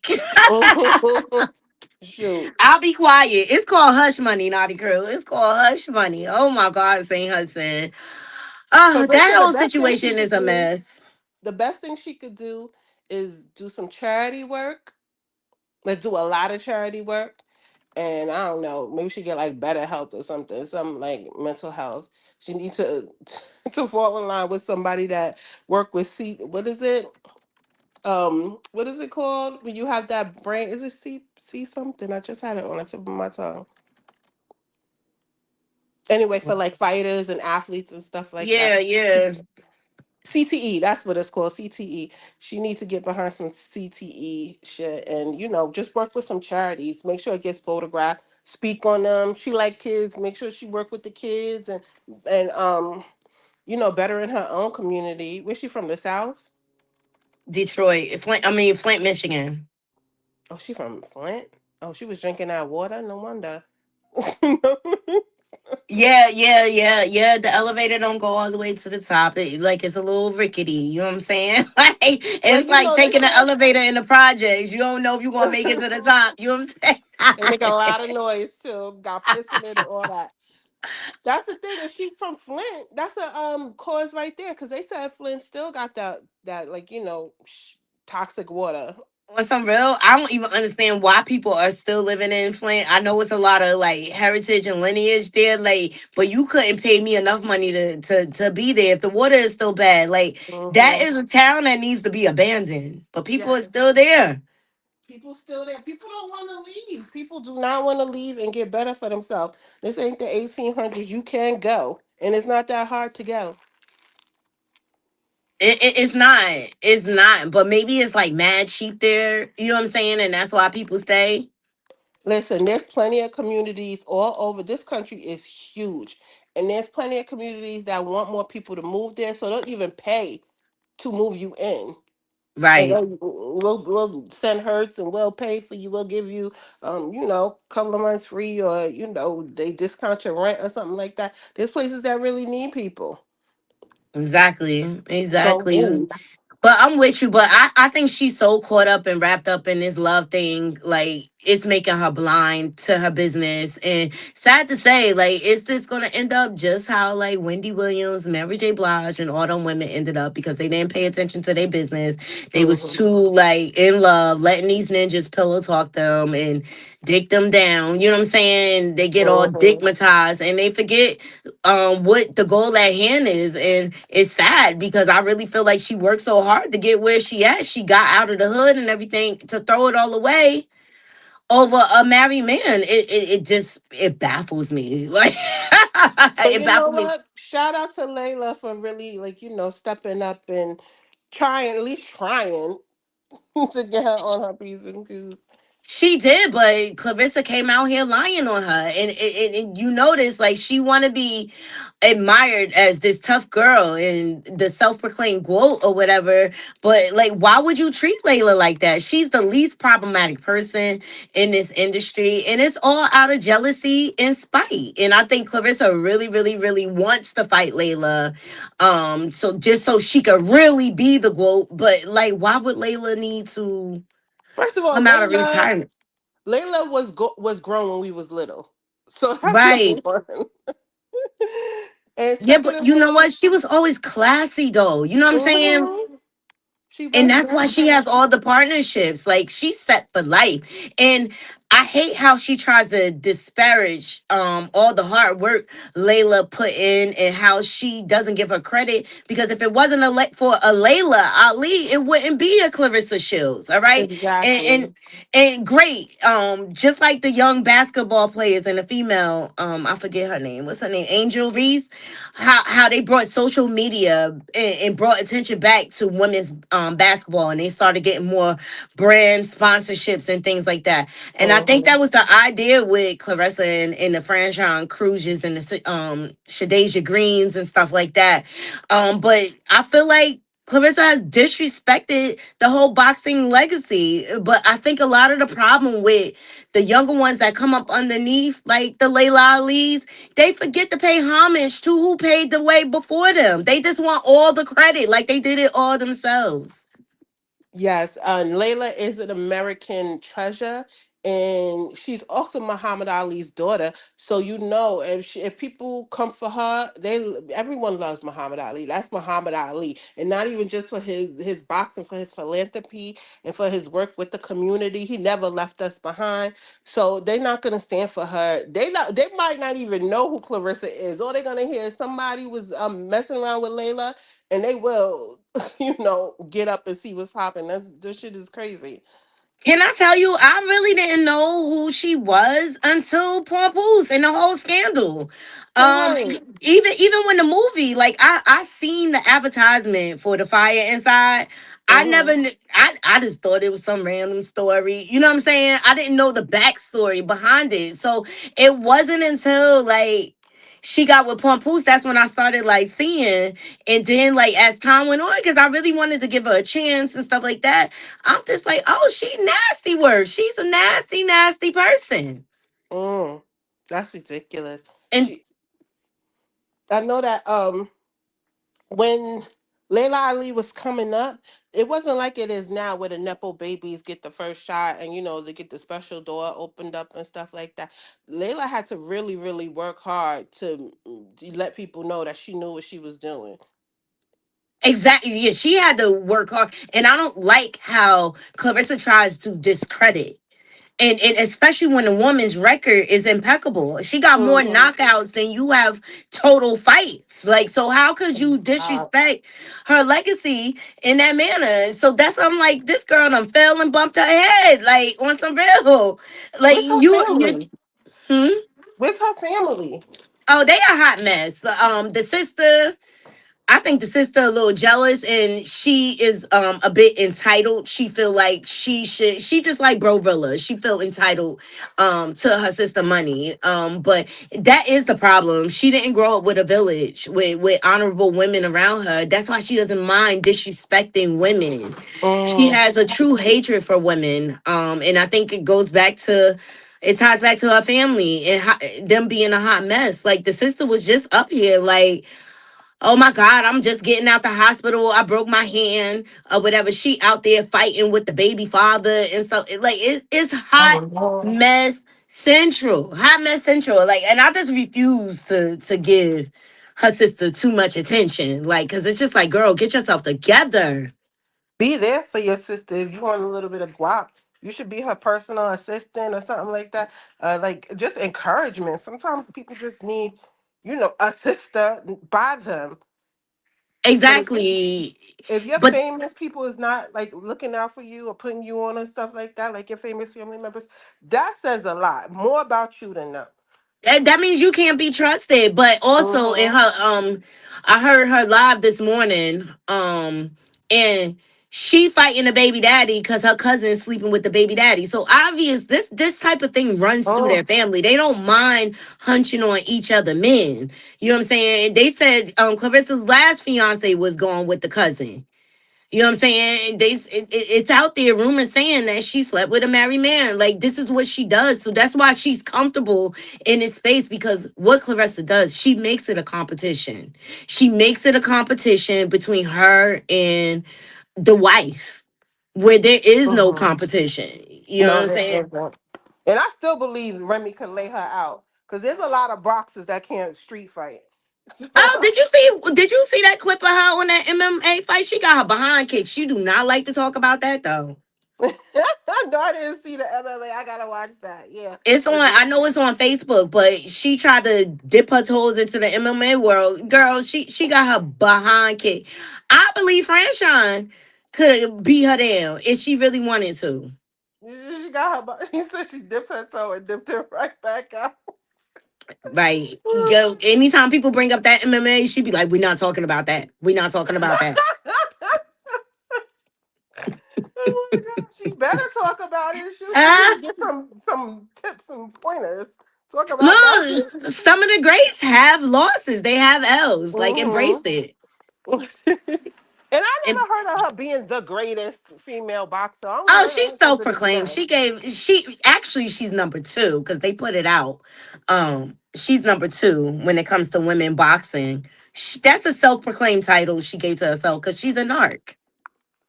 Speaker 11: Shoot.
Speaker 1: I'll be quiet. It's called hush money, Naughty Crew. It's called hush money. Oh my God, St. Hudson. That
Speaker 11: Clarissa, the
Speaker 1: whole
Speaker 11: best thing she
Speaker 1: situation is
Speaker 11: could
Speaker 1: a
Speaker 11: do,
Speaker 1: mess.
Speaker 11: the best thing she could do is do some charity work. Let's do a lot of charity work. And I don't know, maybe she get like better health or something, some like mental health. She needs to to fall in line with somebody that work with what is it? What is it called when you have that brain? Is it C something? I just had it on the tip of my tongue. Anyway, for like fighters and athletes and stuff like
Speaker 1: Yeah,
Speaker 11: that.
Speaker 1: yeah.
Speaker 11: CTE, that's what it's called, CTE. She needs to get behind some CTE shit and just work with some charities. Make sure it gets photographed. Speak on them. She like kids. Make sure she work with the kids and better in her own community. Where's she from? The South?
Speaker 1: Detroit. Flint, Michigan.
Speaker 11: Oh, she from Flint. Oh, she was drinking that water. No wonder.
Speaker 1: Yeah, yeah, yeah, yeah. The elevator don't go all the way to the top. It's a little rickety. You know what I'm saying? Like
Speaker 11: Like
Speaker 1: it's like
Speaker 11: they
Speaker 1: taking the
Speaker 11: said,
Speaker 1: elevator in the projects. You don't know if you're gonna make it to the top. You know what
Speaker 11: they make a
Speaker 1: I'm saying?
Speaker 11: lot of noise too. Got piss in it and all that. That's the thing. If she from Flint, that's a cause right there. Because they said Flint still got that like toxic water.
Speaker 1: On some real, I don't even understand why people are still living in Flint. I know it's a lot of like heritage and lineage there, like, but you couldn't pay me enough money to be there if the water is still bad. Like that
Speaker 11: Hmm.
Speaker 1: is a town that needs to be abandoned, but people are
Speaker 11: Yes,
Speaker 1: still there.
Speaker 11: people still there. People don't want to leave. People do not want to leave and get better for themselves. This ain't the 1800s. You can go, and it's not that hard to go.
Speaker 1: It's not. It's not. But maybe it's like mad cheap there. You know what I'm saying? And that's why people stay.
Speaker 11: Listen, there's plenty of communities all over. This country is huge, and there's plenty of communities that want more people to move there, so they'll even pay to move you in. And
Speaker 1: Right.
Speaker 11: then we'll send herds and we'll pay for you. We'll give you, couple of months free, or they discount your rent or something like that. There's places that really need people.
Speaker 1: Exactly.
Speaker 11: So
Speaker 1: Exactly.
Speaker 11: move.
Speaker 1: But I'm with you. But I think she's so caught up and wrapped up in this love thing. Like, it's making her blind to her business. And sad to say, like, is this going to end up just how, like, Wendy Williams, Mary J. Blige, and all them women ended up because they didn't pay attention to their business? They was
Speaker 11: Hmm.
Speaker 1: too, like, in love, letting these ninjas pillow talk them and dick them down. You know what I'm saying? They get all
Speaker 11: Hmm.
Speaker 1: digmatized and they forget what the goal at hand is. And it's sad because I really feel like she worked so hard to get where she at. She got out of the hood and everything to throw it all away over a married man. It just it baffles me. Like
Speaker 11: But
Speaker 1: it
Speaker 11: you know
Speaker 1: baffles me.
Speaker 11: what? Shout out to Layla for really, like, stepping up and trying, at least trying to get her on her P's and Q's.
Speaker 1: She did, but Clarissa came out here lying on her, and you notice like she want to be admired as this tough girl and the self-proclaimed quote or whatever. But like, why would you treat Layla like that? She's the least problematic person in this industry, and it's all out of jealousy and spite. And I think Clarissa really, really, really wants to fight Layla, so just so she could really be the quote. But like, why would Layla need to
Speaker 11: First of all,
Speaker 1: come out of
Speaker 11: Layla
Speaker 1: retirement?
Speaker 11: Layla was grown when we was little, so that's number
Speaker 1: Right.
Speaker 11: one. And
Speaker 1: Yeah,
Speaker 11: second
Speaker 1: but
Speaker 11: of
Speaker 1: you know
Speaker 11: all,
Speaker 1: what? She was always classy though. You know what I'm saying?
Speaker 11: mhm, she
Speaker 1: And
Speaker 11: was
Speaker 1: that's why
Speaker 11: very
Speaker 1: she has
Speaker 11: classy.
Speaker 1: all the partnerships. Like she's set for life. And I hate how she tries to disparage all the hard work Layla put in and how she doesn't give her credit because if it wasn't for a Layla Ali, it wouldn't be a Clarissa Shields, all right? And
Speaker 11: Exactly.
Speaker 1: and and great. Just like the young basketball players and the female, I forget her name. What's her name? Angel Reese. How they brought social media and brought attention back to women's basketball and they started getting more brand sponsorships and things like that. And I think
Speaker 11: Hmm.
Speaker 1: that was the idea with Clarissa and the Franchon Cruises and the Shadeja Greens and stuff like that. But I feel like Clarissa has disrespected the whole boxing legacy. But I think a lot of the problem with the younger ones that come up underneath, like the Layla Ali's, they forget to pay homage to who paid the way before them. They just want all the credit, like they did it all themselves.
Speaker 11: Yes, Layla is an American treasure, and she's also Muhammad Ali's daughter. So you know, if people come for her, everyone loves Muhammad Ali. That's Muhammad Ali, and not even just for his boxing, for his philanthropy and for his work with the community. He never left us behind. So they're not gonna stand for her. They might not even know who Clarissa is. All they're gonna hear is somebody was messing around with Layla, and they will, get up and see what's popping. This shit is crazy.
Speaker 1: Can I tell you, I really didn't know who she was until Papoose and the whole scandal.
Speaker 11: Right.
Speaker 1: Even when the movie, like I seen the advertisement for the fire inside. I
Speaker 11: Mm-hmm.
Speaker 1: never knew, I just thought it was some random story. You know what I'm saying? I didn't know the backstory behind it. So it wasn't until like she got with Papoose that's when I started like seeing. And then like as time went on, because I really wanted to give her a chance and stuff like that. I'm just like, oh, she nasty word. She's a nasty, nasty person.
Speaker 11: Mm. That's ridiculous.
Speaker 1: And
Speaker 11: I know that when Layla Ali was coming up, it wasn't like it is now where the Nepo babies get the first shot and they get the special door opened up and stuff like that. Layla had to really, really work hard to let people know that she knew what she was doing.
Speaker 1: exactly, yeah, she had to work hard. And I don't like how Clarissa tries to discredit. And especially when a woman's record is impeccable. She got more
Speaker 11: Mm-hmm.
Speaker 1: knockouts than you have total fights. Like, so how could you
Speaker 11: Uh,
Speaker 1: disrespect her legacy in that manner? So that's I'm like, this girl done fell and bumped her head, like on some real. Like
Speaker 11: where's her
Speaker 1: you
Speaker 11: family?
Speaker 1: hmm?
Speaker 11: Where's her family?
Speaker 1: Oh, they a hot mess. The sister, I think the sister a little jealous, and she is a bit entitled. She feel like she just like Brovilla. She feel entitled to her sister money. But that is the problem. She didn't grow up with a village with honorable women around her. That's why she doesn't mind disrespecting women. She
Speaker 11: Mm.
Speaker 1: has a true hatred for women. And I think it ties back to her family and them being a hot mess. Like the sister was just up here, like, oh my God, I'm just getting out the hospital. I broke my hand or whatever. She out there fighting with the baby father. And so it's hot
Speaker 11: Oh, no.
Speaker 1: mess central. Hot mess central. Like, and I just refuse to give her sister too much attention. Like, cause it's just like, girl, get yourself together.
Speaker 11: Be there for your sister if you want a little bit of guap. You should be her personal assistant or something like that. Like just encouragement. Sometimes people just need, a sister by them. But
Speaker 1: Exactly.
Speaker 11: if your
Speaker 1: But
Speaker 11: famous people is not like looking out for you or putting you on and stuff like that, like your famous family members, that says a lot more about you than them.
Speaker 1: that means you can't be trusted. But also in
Speaker 11: Mm-hmm.
Speaker 1: her I heard her live this morning, and she fighting the baby daddy because her cousin's sleeping with the baby daddy. So obvious this type of thing runs through their
Speaker 11: Mm.
Speaker 1: family. They don't mind hunching on each other men. You know what I'm saying? They said Clarissa's last fiance was going with the cousin. You know what I'm saying? It's out there, rumors saying that she slept with a married man. Like this is what she does. So that's why she's comfortable in this space, because what Clarissa does, she makes it a competition. She makes it a competition between her and the wife, where there is no
Speaker 11: Mm-hmm.
Speaker 1: competition. You know what
Speaker 11: No,
Speaker 1: I'm
Speaker 11: there
Speaker 1: saying?
Speaker 11: isn't. And I still believe Remy could lay her out because there's a lot of boxers that can't street fight.
Speaker 1: Oh, did you see that clip of her on that MMA fight? She got her behind kicked. She do not like to talk about that though.
Speaker 11: No, I didn't see the MMA. I gotta watch that. Yeah,
Speaker 1: It's on.
Speaker 11: but
Speaker 1: I know it's on Facebook, but she tried to dip her toes into the MMA world. Girl, she got her behind kicked. I believe Franchon could beat her down if she really wanted to.
Speaker 11: she got her. He said she dipped her toe and dipped it right back out.
Speaker 1: Right? Go. Anytime people bring up that MMA, she be like, "We're not talking about that. We're not talking about that."
Speaker 11: Oh my god, she better talk about it. She need
Speaker 1: Ah,
Speaker 11: to get some tips and pointers. Talk about that
Speaker 1: look,
Speaker 11: shit.
Speaker 1: some of the greats have losses. They have L's. Like embrace
Speaker 11: Hmm.
Speaker 1: it.
Speaker 11: And I
Speaker 1: And
Speaker 11: never heard of her being the greatest female boxer. I only
Speaker 1: oh,
Speaker 11: heard of
Speaker 1: she's
Speaker 11: her under this
Speaker 1: self-proclaimed.
Speaker 11: name.
Speaker 1: She's number two because they put it out. She's number two when it comes to women boxing. That's a self-proclaimed title she gave to herself because she's a narc.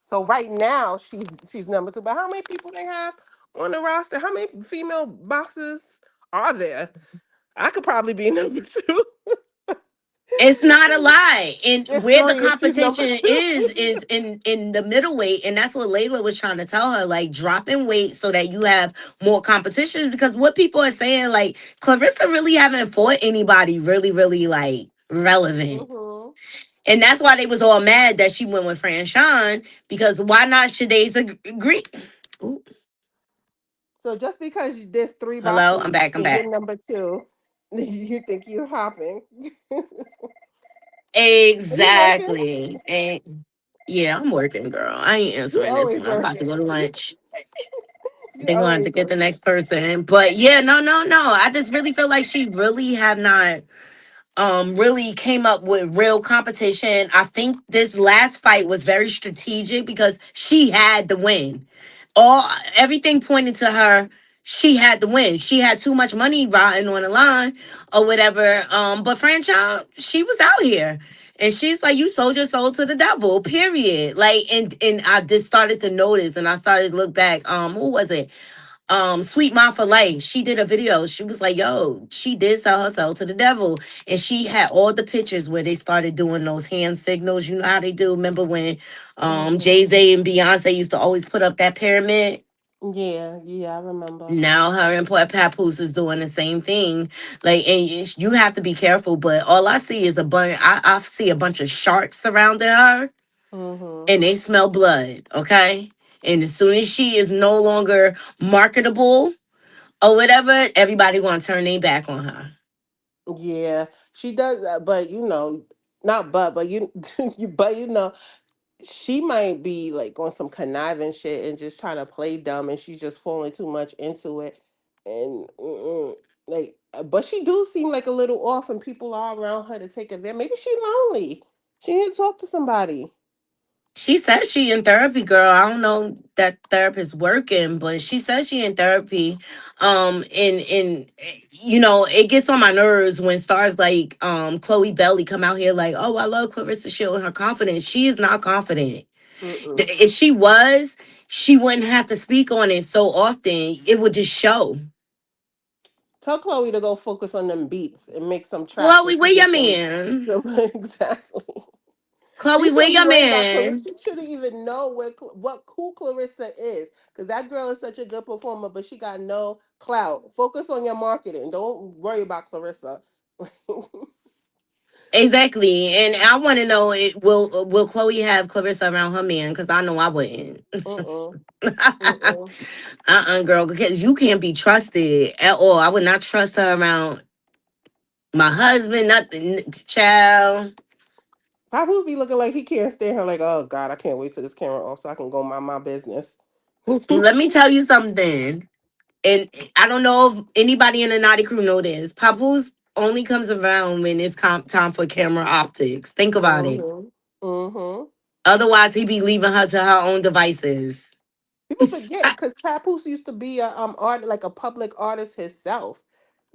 Speaker 11: So right now she's number two. But how many people they have on the roster. How many female boxers are there? I could probably be number two.
Speaker 1: It's not a lie. And
Speaker 11: It's
Speaker 1: where the
Speaker 11: three, and she's number
Speaker 1: competition
Speaker 11: two.
Speaker 1: is in the middleweight, and that's what Layla was trying to tell her, like dropping weight so that you have more competition. Because what people are saying, like Clarissa really haven't fought anybody really like relevant.
Speaker 11: Hmm.
Speaker 1: And that's why they was all mad that she went with Fran Sean, because why not should they agree? Ooh,
Speaker 11: So just because there's three
Speaker 1: hello, I'm
Speaker 11: boxers
Speaker 1: back. I'm
Speaker 11: and you're
Speaker 1: back.
Speaker 11: number two, you think you're hopping? Are you working?
Speaker 1: Exactly. And yeah, I'm working, girl. I ain't
Speaker 11: You
Speaker 1: answering this
Speaker 11: always
Speaker 1: one. I'm about to
Speaker 11: working.
Speaker 1: go to lunch.
Speaker 11: You
Speaker 1: They're going to have to
Speaker 11: always
Speaker 1: get the
Speaker 11: working.
Speaker 1: next person. But yeah, no. I just really feel like she really have not really came up with real competition. I think this last fight was very strategic because she had the win. All Everything pointed to her. She had the win. She had too much money riding on the line or whatever. But franchise, she was out here. And she's like, you sold your soul to the devil, period. Like, and I just started to notice and I started to look back. Who was it? Sweet Ma for Life. She did a video. She was like, yo, she did sell herself to the devil. And she had all the pictures where they started doing those hand signals. You know how they do. Remember when
Speaker 11: Hmm.
Speaker 1: Jay-Z and Beyonce used to always put up that pyramid?
Speaker 11: Yeah, yeah, I remember.
Speaker 1: Now her and Papoose is doing the same thing. Like, and you have to be careful. But all I see is a bunch. I see a bunch of sharks surrounding her,
Speaker 11: Hmm.
Speaker 1: and they smell blood. Okay, and as soon as she is no longer marketable or whatever, everybody gonna turn their back on her.
Speaker 11: Yeah, she does that, but not but you, but she might be like on some conniving shit and just trying to play dumb, and she's just falling too much into it, and like, but she do seem like a little off, and people are around her to take advantage. Maybe she lonely. She need to talk to somebody.
Speaker 1: She says she in therapy, girl. I don't know that therapist working, but she says she in therapy. And it gets on my nerves when stars like Chloe Belly come out here like, oh, I love Clarissa Shield and her confidence. She is not confident.
Speaker 11: Mm-mm.
Speaker 1: If she was, she wouldn't have to speak on it so often. It would just show.
Speaker 11: Tell Chloe to go focus on them beats and make some tracks so
Speaker 1: Chloe,
Speaker 11: she
Speaker 1: where
Speaker 11: get
Speaker 1: your
Speaker 11: some.
Speaker 1: man?
Speaker 11: Exactly.
Speaker 1: Chloe,
Speaker 11: She
Speaker 1: where
Speaker 11: shouldn't be
Speaker 1: your
Speaker 11: worried about Clarissa.
Speaker 1: man?
Speaker 11: She shouldn't even know who Clarissa is, because that girl is such a good performer, but she got no clout. Focus on your marketing. Don't worry about Clarissa.
Speaker 1: Exactly, and I want to know, will Chloe have Clarissa around her man? Because I know I wouldn't.
Speaker 11: Mm-mm. Mm-mm.
Speaker 1: Girl, because you can't be trusted at all. I would not trust her around my husband. Nothing, child.
Speaker 11: Papoose be looking like he can't stand her. Like, oh God, I can't wait till this camera off so I can go mind my business.
Speaker 1: Let me tell you something, and I don't know if anybody in the Naughty Crew know this. Papoose only comes around when it's time for camera optics. Think about it.
Speaker 11: Mm-hmm. Mm-hmm.
Speaker 1: Otherwise, he be leaving her to her own devices.
Speaker 11: People forget because Papoose used to be a art like a public artist himself.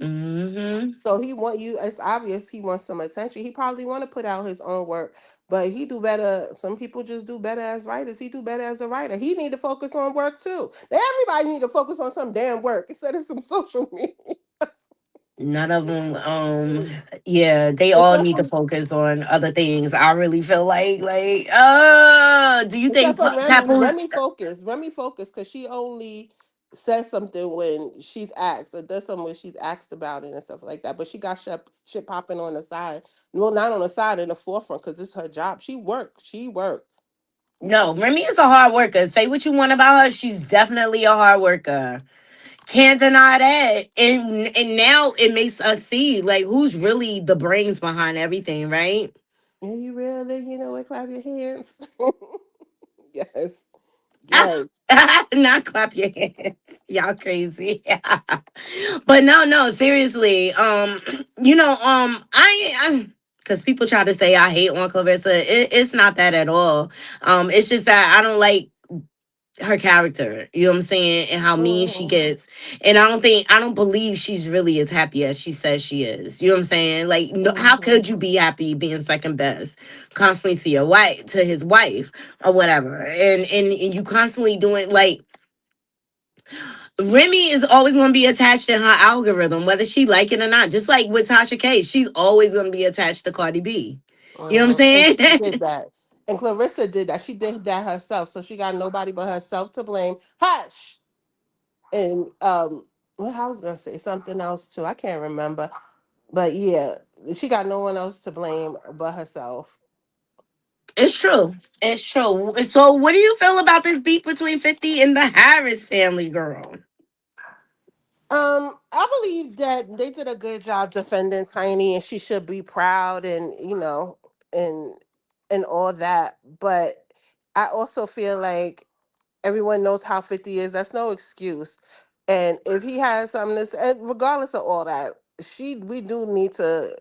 Speaker 1: Hmm.
Speaker 11: So he want you. It's obvious he wants some attention. He probably want to put out his own work, but he do better. Some people just do better as writers. He do better as a writer. He need to focus on work too. Everybody need to focus on some damn work instead of some social media.
Speaker 1: None of them. Yeah, they all
Speaker 11: Except
Speaker 1: need to
Speaker 11: for
Speaker 1: focus on other things. I really feel do you think
Speaker 11: except for Remy.
Speaker 1: Papoose?
Speaker 11: Remy focus because she only says something when she's asked or does something when she's asked about it and stuff like that. But she got shit popping on the side. Well, not on the side, in the forefront because it's her job. She worked. She worked.
Speaker 1: No, Remy is a hard worker. Say what you want about her, she's definitely a hard worker. Can't deny that. And now it makes us see like who's really the brains behind everything, right?
Speaker 11: And you really, what, clap your hands. Yes. Yes.
Speaker 1: Not clap your hands. Y'all crazy. But no, seriously. I because people try to say I hate on Clarissa. It's not that at all. It's just that I don't like her character, you know what I'm saying, and how mean she
Speaker 11: Hmm.
Speaker 1: gets. And I don't believe she's really as happy as she says she is. You know what I'm saying? Like, no, how
Speaker 11: Hmm.
Speaker 1: could you be happy being second best constantly to your wife, to his wife, or whatever? And you constantly doing like Remy is always going to be attached in her algorithm, whether she like it or not. Just like with Tasha K, she's always going to be attached to Cardi B. You know what I'm
Speaker 11: And
Speaker 1: saying?
Speaker 11: she did that. And Clarissa did that. She did that herself. So she got nobody but herself to blame. Hush. And well, I was gonna say something else too. I can't remember. But yeah, she got no one else to blame but herself.
Speaker 1: It's true. It's true. So, what do you feel about this beef between 50 and the Harris family, girl?
Speaker 11: I believe that they did a good job defending Tiny, and she should be proud, and and all that. But I also feel like everyone knows how 50 is. That's no excuse. And if he has something to say, and regardless of all that, we do need to,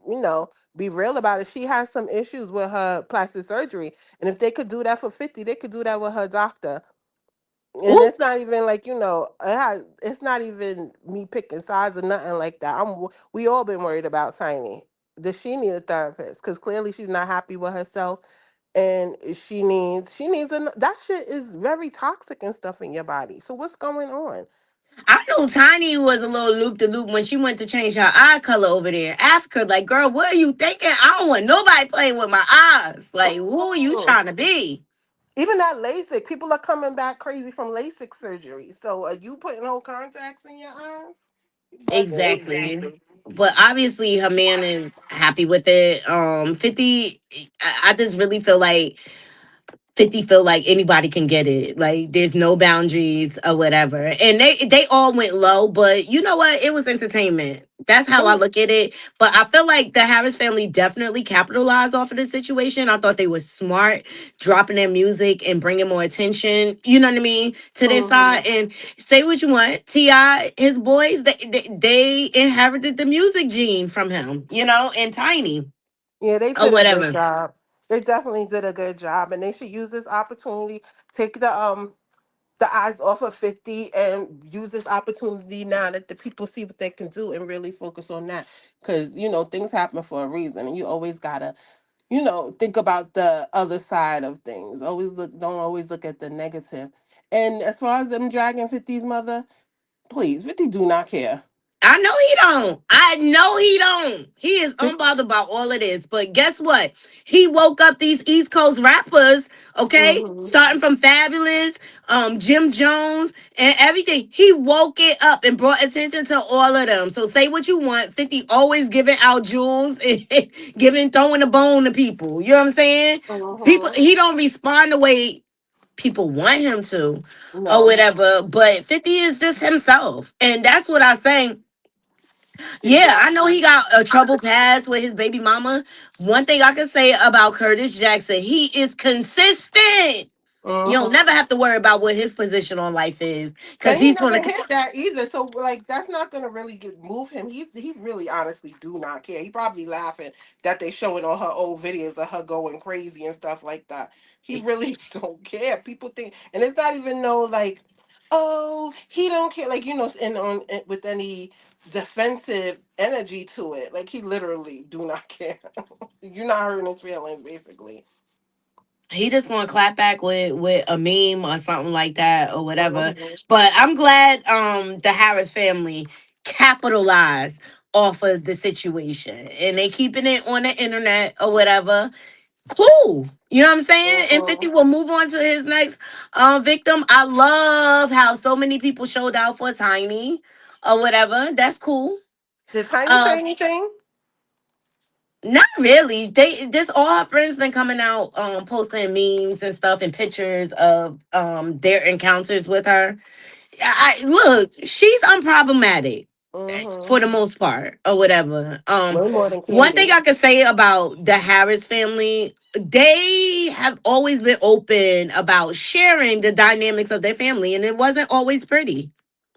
Speaker 11: you know, be real about it. She has some issues with her plastic surgery. And if they could do that for 50, they could do that with her doctor. And
Speaker 1: Ooh,
Speaker 11: it's not even like, it's not even me picking sides or nothing like that. We all been worried about Tiny. Does she need a therapist? Because clearly she's not happy with herself, and she needs that shit is very toxic and stuff in your body. So what's going on?
Speaker 1: I know Tiny was a little loop de loop when she went to change her eye color over there in Africa. Like, girl, what are you thinking? I don't want nobody playing with my eyes. Like, who are you
Speaker 11: Mm.
Speaker 1: trying to be?
Speaker 11: Even that LASIK, people are coming back crazy from LASIK surgery. So are you putting whole contacts in your eyes? You bugging.
Speaker 1: Exactly. But obviously her man is happy with it. 50, I just really feel like 50 feel like anybody can get it. Like there's no boundaries or whatever. And they all went low, but you know what? It was entertainment. That's how I look at it. But I feel like the Harris family definitely capitalized off of the situation. I thought they was smart dropping their music and bringing more attention, you know what I mean, to their
Speaker 11: Hmm.
Speaker 1: side. And say what you want, Ti, his boys, they inherited the music gene from him, and Tiny
Speaker 11: Yeah, they
Speaker 1: or
Speaker 11: did a good
Speaker 1: whatever.
Speaker 11: job. They definitely did a good job, and they should use this opportunity, take the eyes off of 50, and use this opportunity now that the people see what they can do and really focus on that. Because things happen for a reason, and you always gotta think about the other side of things. Don't always look at the negative. And as far as them dragging 50's mother, please, 50 do not care.
Speaker 1: I know he don't. I know he don't. He is unbothered about all of this. But guess what? He woke up these East Coast rappers, okay?
Speaker 11: Hmm.
Speaker 1: Starting from Fabulous, Jim Jones, and everything. He woke it up and brought attention to all of them. So say what you want. 50 always giving out jewels and throwing a bone to people. You know what I'm saying? People,
Speaker 11: Hmm.
Speaker 1: he don't respond the way people want him to or
Speaker 11: No,
Speaker 1: whatever. But 50 is just himself. And that's what I say. Yeah, I know
Speaker 11: exactly.
Speaker 1: he got a trouble past with his baby mama. One thing I can say about Curtis Jackson, he is consistent. You don't
Speaker 11: Hmm.
Speaker 1: never have to worry about what his position on life is because
Speaker 11: And he
Speaker 1: he's
Speaker 11: never
Speaker 1: gonna.
Speaker 11: hit that either. So like that's not gonna really move him. He really honestly do not care. He probably laughing that they showing all her old videos of her going crazy and stuff like that. He really don't care. People think, and it's not even no like, oh, he don't care. Like and with any defensive energy to it. Like he literally do not care. You're not hurting his feelings, basically.
Speaker 1: He just gonna clap back with a meme or something like that or whatever.
Speaker 11: Mhm.
Speaker 1: But I'm glad the Harris family capitalized off of the situation and they keeping it on the internet or whatever. Cool. You know what I'm saying? And 50
Speaker 11: Mhm.
Speaker 1: will move on to his next victim. I love how so many people showed out for Tiny or whatever. That's cool.
Speaker 11: Did Tiny say
Speaker 1: Um,
Speaker 11: anything?
Speaker 1: Not really. They just all our friends been coming out posting memes and stuff and pictures of their encounters with her. Look, she's unproblematic for
Speaker 11: Mm-hmm.
Speaker 1: the most part or whatever.
Speaker 11: Way more than
Speaker 1: One thing
Speaker 11: Candy.
Speaker 1: I could say about the Harris family, they have always been open about sharing the dynamics of their family, and it wasn't always pretty.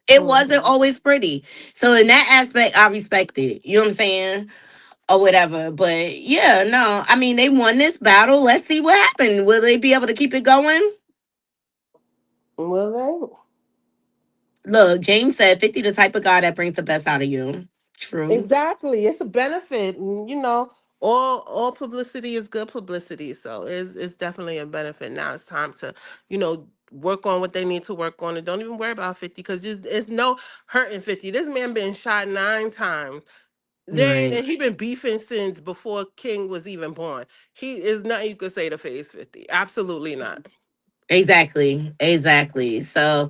Speaker 1: It wasn't
Speaker 11: Mm-hmm.
Speaker 1: always pretty. So in that aspect, I respect it. You know what I'm saying? Or whatever. But yeah, no. I mean, they won this battle. Let's see what happened. Will they be able to keep it going?
Speaker 11: Well,
Speaker 1: Look, James said 50 the type of guy that brings the best out of you. True.
Speaker 11: exactly. It's a benefit. And, all publicity is good publicity. So it's definitely a benefit. Now it's time to, you know, work on what they need to work on, and don't even worry about 50 because it's no hurting 50. This man been shot 9 times.
Speaker 1: Right.
Speaker 11: And he been beefing since before King was even born. He is nothing you could say to phase 50. Absolutely not.
Speaker 1: Exactly, exactly. So,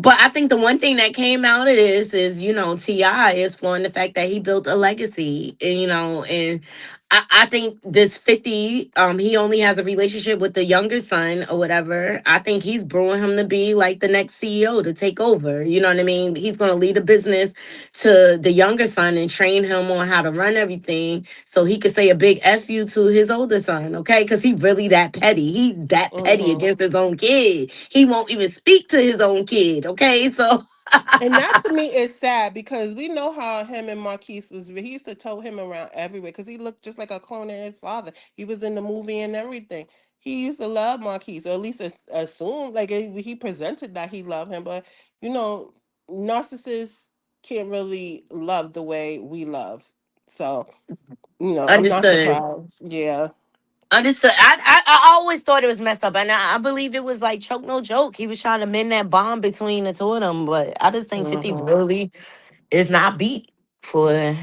Speaker 1: but I think the one thing that came out of this is, Ti is flowing the fact that he built a legacy, and and I think this 50, he only has a relationship with the younger son or whatever. I think he's brewing him to be like the next CEO to take over. You know what I mean? He's gonna lead a business to the younger son and train him on how to run everything so he could say a big F you to his older son, okay? Because he really that petty. He that petty
Speaker 11: Hmm.
Speaker 1: against his own kid. He won't even speak to his own kid, okay? So
Speaker 11: And that to me is sad because we know how him and Marquise was. He used to tow him around everywhere because he looked just like a clone of his father. He was in the movie and everything. He used to love Marquise, or at least assume like he presented that he loved him. But you know, narcissists can't really love the way we love. So I'm not
Speaker 1: understood.
Speaker 11: surprised. Yeah.
Speaker 1: Understood. I always thought it was messed up, and I believe it was like choke no joke. He was trying to mend that bond between the two of them, but I just think 50
Speaker 11: Hmm.
Speaker 1: really is not beat for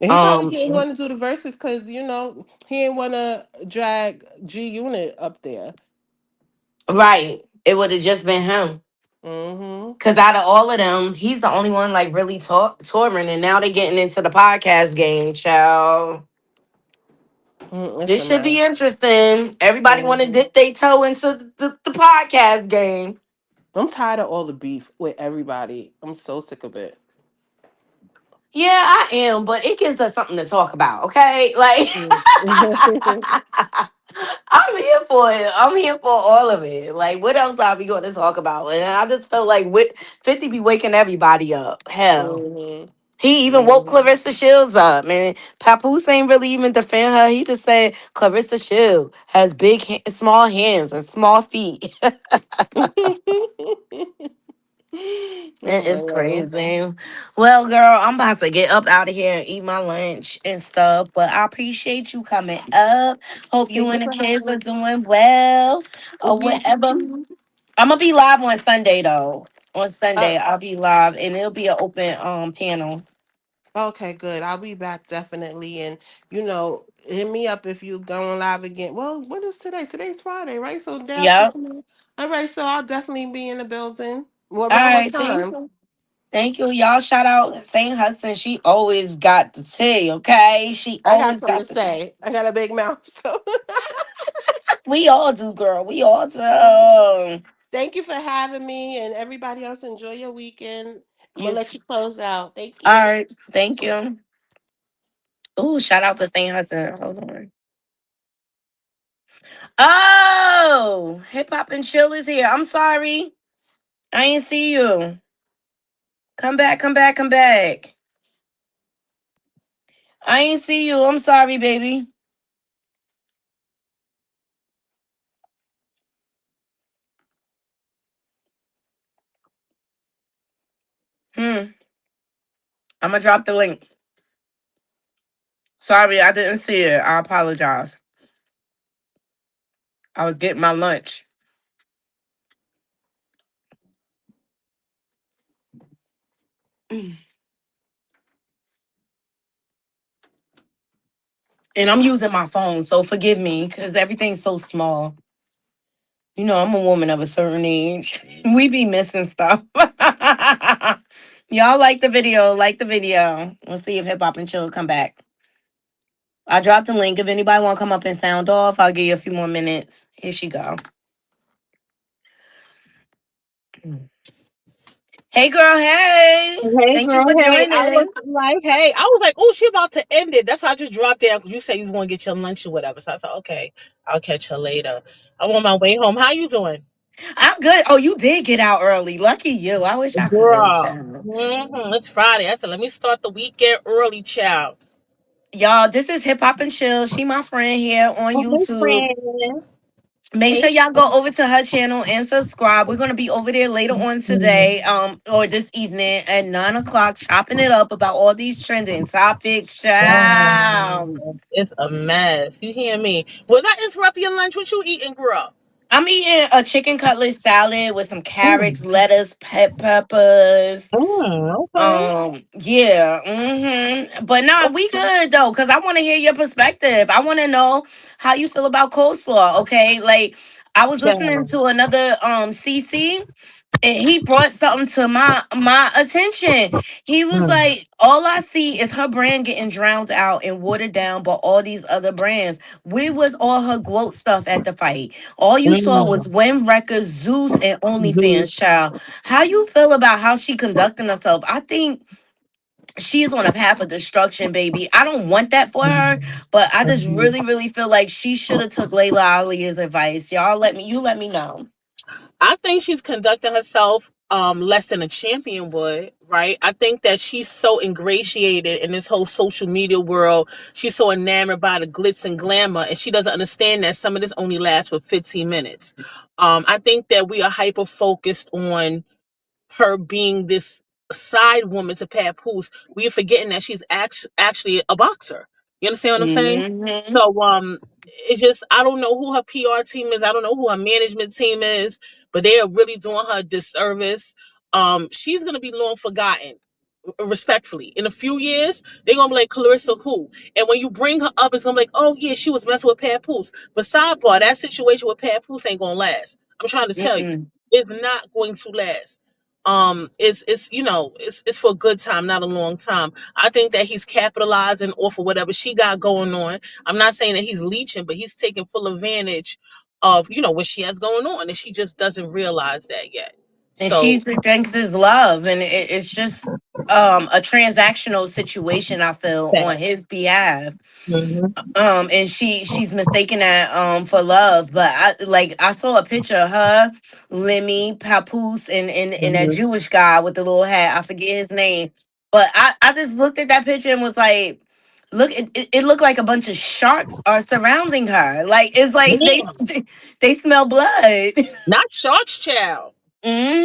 Speaker 11: And he probably
Speaker 1: um
Speaker 11: didn't want to do the verses because he didn't want to drag G Unit up there.
Speaker 1: right. It would have just been him.
Speaker 11: Hmm.
Speaker 1: Cause out of all of them, he's the only one like really touring, and now they're getting into the podcast game, child.
Speaker 11: It's
Speaker 1: This
Speaker 11: a
Speaker 1: should be
Speaker 11: mess.
Speaker 1: interesting. Everybody want to
Speaker 11: Hmm.
Speaker 1: dip their toe into the podcast game.
Speaker 11: I'm tired of all the beef with everybody. I'm so sick of it.
Speaker 1: Yeah, I am, but it gives us something to talk about, okay? Like
Speaker 11: Mm.
Speaker 1: I'm here for it. I'm here for all of it. Like, what else are we going to talk about? And I just felt like 50 be waking everybody up. Hell.
Speaker 11: Hmm.
Speaker 1: He even woke
Speaker 11: Hmm.
Speaker 1: Clarissa Shields up, man. Papoose ain't really even defend her. He just said Clarissa Shields has small hands and small feet. It
Speaker 11: Oh my
Speaker 1: is
Speaker 11: god.
Speaker 1: crazy. Well, girl, I'm about to get up out of here and eat my lunch and stuff. But I appreciate you coming up. Hope you
Speaker 11: Thank you
Speaker 1: and the
Speaker 11: for
Speaker 1: kids
Speaker 11: having
Speaker 1: are
Speaker 11: me.
Speaker 1: doing well or
Speaker 11: Yeah.
Speaker 1: whatever. I'm gonna be live on Sunday though. On
Speaker 11: Uh,
Speaker 1: Sunday, I'll be live and it'll be an open panel.
Speaker 11: okay, good. I'll be back definitely, and hit me up if you going live again. Well, what is today? Today's Friday, right? So day after
Speaker 1: Yep.
Speaker 11: tomorrow. All right, so I'll definitely be in the building. Well,
Speaker 1: All
Speaker 11: around what
Speaker 1: right. Thank
Speaker 11: time?
Speaker 1: you. Thank you. Y'all shout out Saint Hudson. She always got the tea, okay? She
Speaker 11: I got
Speaker 1: always
Speaker 11: something
Speaker 1: got
Speaker 11: to
Speaker 1: the tea.
Speaker 11: say. I got a big mouth, so.
Speaker 1: We all do, girl. We all
Speaker 11: Mhm.
Speaker 1: do.
Speaker 11: Thank you for having me, and everybody else. Enjoy your weekend. I'm gonna
Speaker 1: You
Speaker 11: let you close out. Thank
Speaker 1: All
Speaker 11: you.
Speaker 1: right. Thank you. Oh, shout out to St. Hudson. Hold on. Oh, Hip Hop and Chill is here. I'm sorry. I ain't see you. Come back, come back, come back. I ain't see you. I'm sorry, baby. Hmm. I'm gonna drop the link. Sorry, I didn't see it. I apologize. I was getting my lunch. Mm. And I'm using my phone, so forgive me because everything's so small. I'm a woman of a certain age. We be missing stuff. Y'all like the video, like the video. We'll see if Hip Hop and Chill come back. I dropped the link. If anybody want to come up and sound off, I'll give you a few more minutes. Here she go. Hey, girl. Hey.
Speaker 12: Hey
Speaker 1: Thank you
Speaker 12: girl,
Speaker 1: for
Speaker 12: hey. I was
Speaker 1: joining.
Speaker 12: like, hey, I was like, oh, she about to end it. That's why I just dropped down because you say you was going to get your lunch or whatever. So I said, okay, I'll catch her later. I'm on my way home. How you doing?
Speaker 1: I'm good. Oh, you did get out early. Lucky you. I wish I could.
Speaker 12: Girl.
Speaker 1: Child.
Speaker 12: It's Friday. I said, let me start the weekend early, child.
Speaker 1: Y'all, this is Hip Hop and Chill. She my friend here on
Speaker 12: Oh, hey,
Speaker 1: YouTube.
Speaker 12: friend.
Speaker 1: Make
Speaker 12: Hey,
Speaker 1: sure y'all go over to her channel and subscribe. We're gonna be over there later on
Speaker 12: friend.
Speaker 1: today, or this evening at 9 o'clock, chopping it up about all these trending topics. Child.
Speaker 12: Oh, it's a mess. You hear me? Was I interrupting your lunch? What you eating, girl?
Speaker 1: I'm eating a chicken cutlet salad with some
Speaker 12: Mm.
Speaker 1: carrots, lettuce, peppers.
Speaker 12: Okay.
Speaker 1: Yeah. But nah, we good though, cause I want to hear your perspective. I want to know how you feel about coleslaw. Okay, like I was listening
Speaker 12: Child.
Speaker 1: to another CC, and he brought something to my attention. He was
Speaker 12: Mm.
Speaker 1: like, all I see is her brand getting drowned out and watered down by all these other brands. Where was all her quote stuff at the fight? All you saw
Speaker 12: Mm.
Speaker 1: was Win Records, Zeus, and
Speaker 12: Dude,
Speaker 1: OnlyFans child. How you feel about how she conducting herself? I think she's on a path of destruction, baby. I don't want that for her, but I just
Speaker 12: mhm.
Speaker 1: really, really feel like she should have took Layla Ali's advice. Y'all let me know.
Speaker 12: I think she's conducting herself less than a champion would, right? I think that she's so ingratiated in this whole social media world. She's so enamored by the glitz and glamour, and she doesn't understand that some of this only lasts for 15 minutes. I think that we are hyper focused on her being this side woman to Papoose. We're forgetting that she's actually a boxer. You understand what I'm saying?
Speaker 1: Hmm.
Speaker 12: So it's just I don't know who her PR team is. I don't know who her management team is, but they are really doing her a disservice. She's gonna be long forgotten. Respectfully, in a few years, they're gonna be like Clarissa who, and when you bring her up, it's gonna be like, oh yeah, she was messing with Papoose. But sidebar, that situation with Papoose ain't gonna last. I'm trying to tell you,
Speaker 1: Mm-mm.
Speaker 12: it's not going to last. It's it's for a good time, not a long time. I think that he's capitalizing off of whatever she got going on. I'm not saying that he's leeching, but he's taking full advantage of what she has going on, and she just doesn't realize that yet.
Speaker 1: And she
Speaker 12: So
Speaker 1: thinks it's love, and it's just a transactional situation. I feel
Speaker 12: that.
Speaker 1: on his behalf.
Speaker 12: Hmm.
Speaker 1: And she's mistaken that for love. But I saw a picture of her, Lemmy, Papoose, and that
Speaker 12: Hmm.
Speaker 1: Jewish guy with the little hat. I forget his name. But I just looked at that picture and was like, look, it looked like a bunch of sharks are surrounding her. Like it's like they
Speaker 12: Yeah,
Speaker 1: they smell blood.
Speaker 12: not Shark's Child.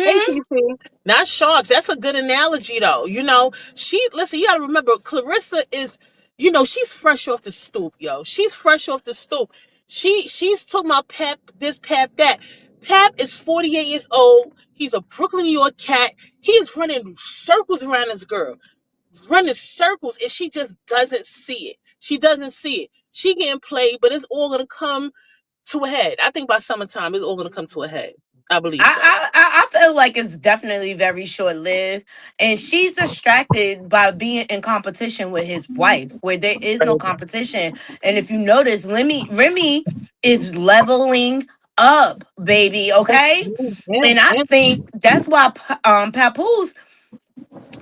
Speaker 12: Hey,
Speaker 1: Hmm.
Speaker 12: TC. Not sharks. That's a good analogy, though. Listen, you got to remember, Clarissa is, she's fresh off the stoop, yo. She's fresh off the stoop. She's talking about Pep, this, Pep, that. Pep is 48 years old. He's a Brooklyn, New York cat. He is running circles around this girl, running circles, and she just doesn't see it. She doesn't see it. She getting played, but it's all going to come to a head. I think by summertime, it's all going to come to a head. I believe so.
Speaker 1: I feel like it's definitely very short lived, and she's distracted by being in competition with his wife, where there is no competition. And if you notice, Remy is leveling up, baby. Okay,
Speaker 12: Yeah,
Speaker 1: and I
Speaker 12: yeah.
Speaker 1: think that's why Papoose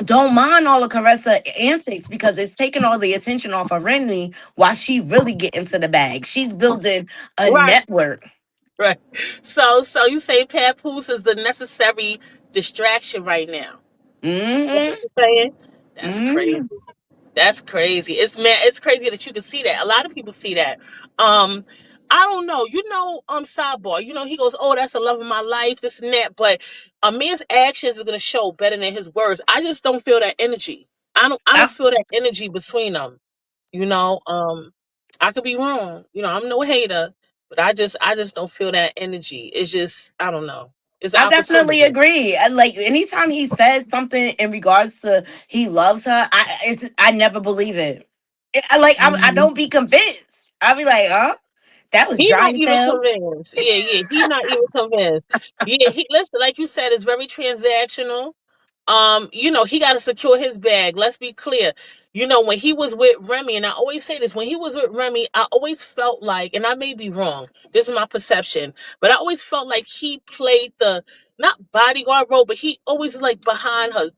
Speaker 1: don't mind all the Caressa antics because it's taking all the attention off of Remy while she really get into the bag. She's building a
Speaker 12: Right,
Speaker 1: network.
Speaker 12: right. So you say Papoose is the necessary distraction right now. That's
Speaker 1: Hmm.
Speaker 12: what you're saying? That's crazy.
Speaker 1: Hmm.
Speaker 12: That's crazy. It's crazy that you can see that. A lot of people see that. Um, I don't know. Sidebar. He goes, "Oh, that's the love of my life, this and that." But a man's actions is gonna show better than his words. I just don't feel that energy. I don't feel that energy between them. You know, um, I could be wrong. I'm no hater, but I just don't feel that energy. It's just I don't know. It's
Speaker 1: I definitely
Speaker 12: opportunity.
Speaker 1: agree. Like anytime he says something in regards to he loves her, I never believe it. I
Speaker 12: Mhm.
Speaker 1: don't be convinced. I be like, huh? That was
Speaker 12: He
Speaker 1: dry
Speaker 12: not
Speaker 1: as
Speaker 12: even
Speaker 1: hell.
Speaker 12: convinced. Yeah, yeah. He not even convinced. Yeah, he listen, like you said, it's very transactional. He got to secure his bag. Let's be clear. When he was with Remy, and I always say this, when he was with Remy, I always felt like, and I may be wrong, this is my perception, but I always felt like he played the not bodyguard role, but he always was like behind her,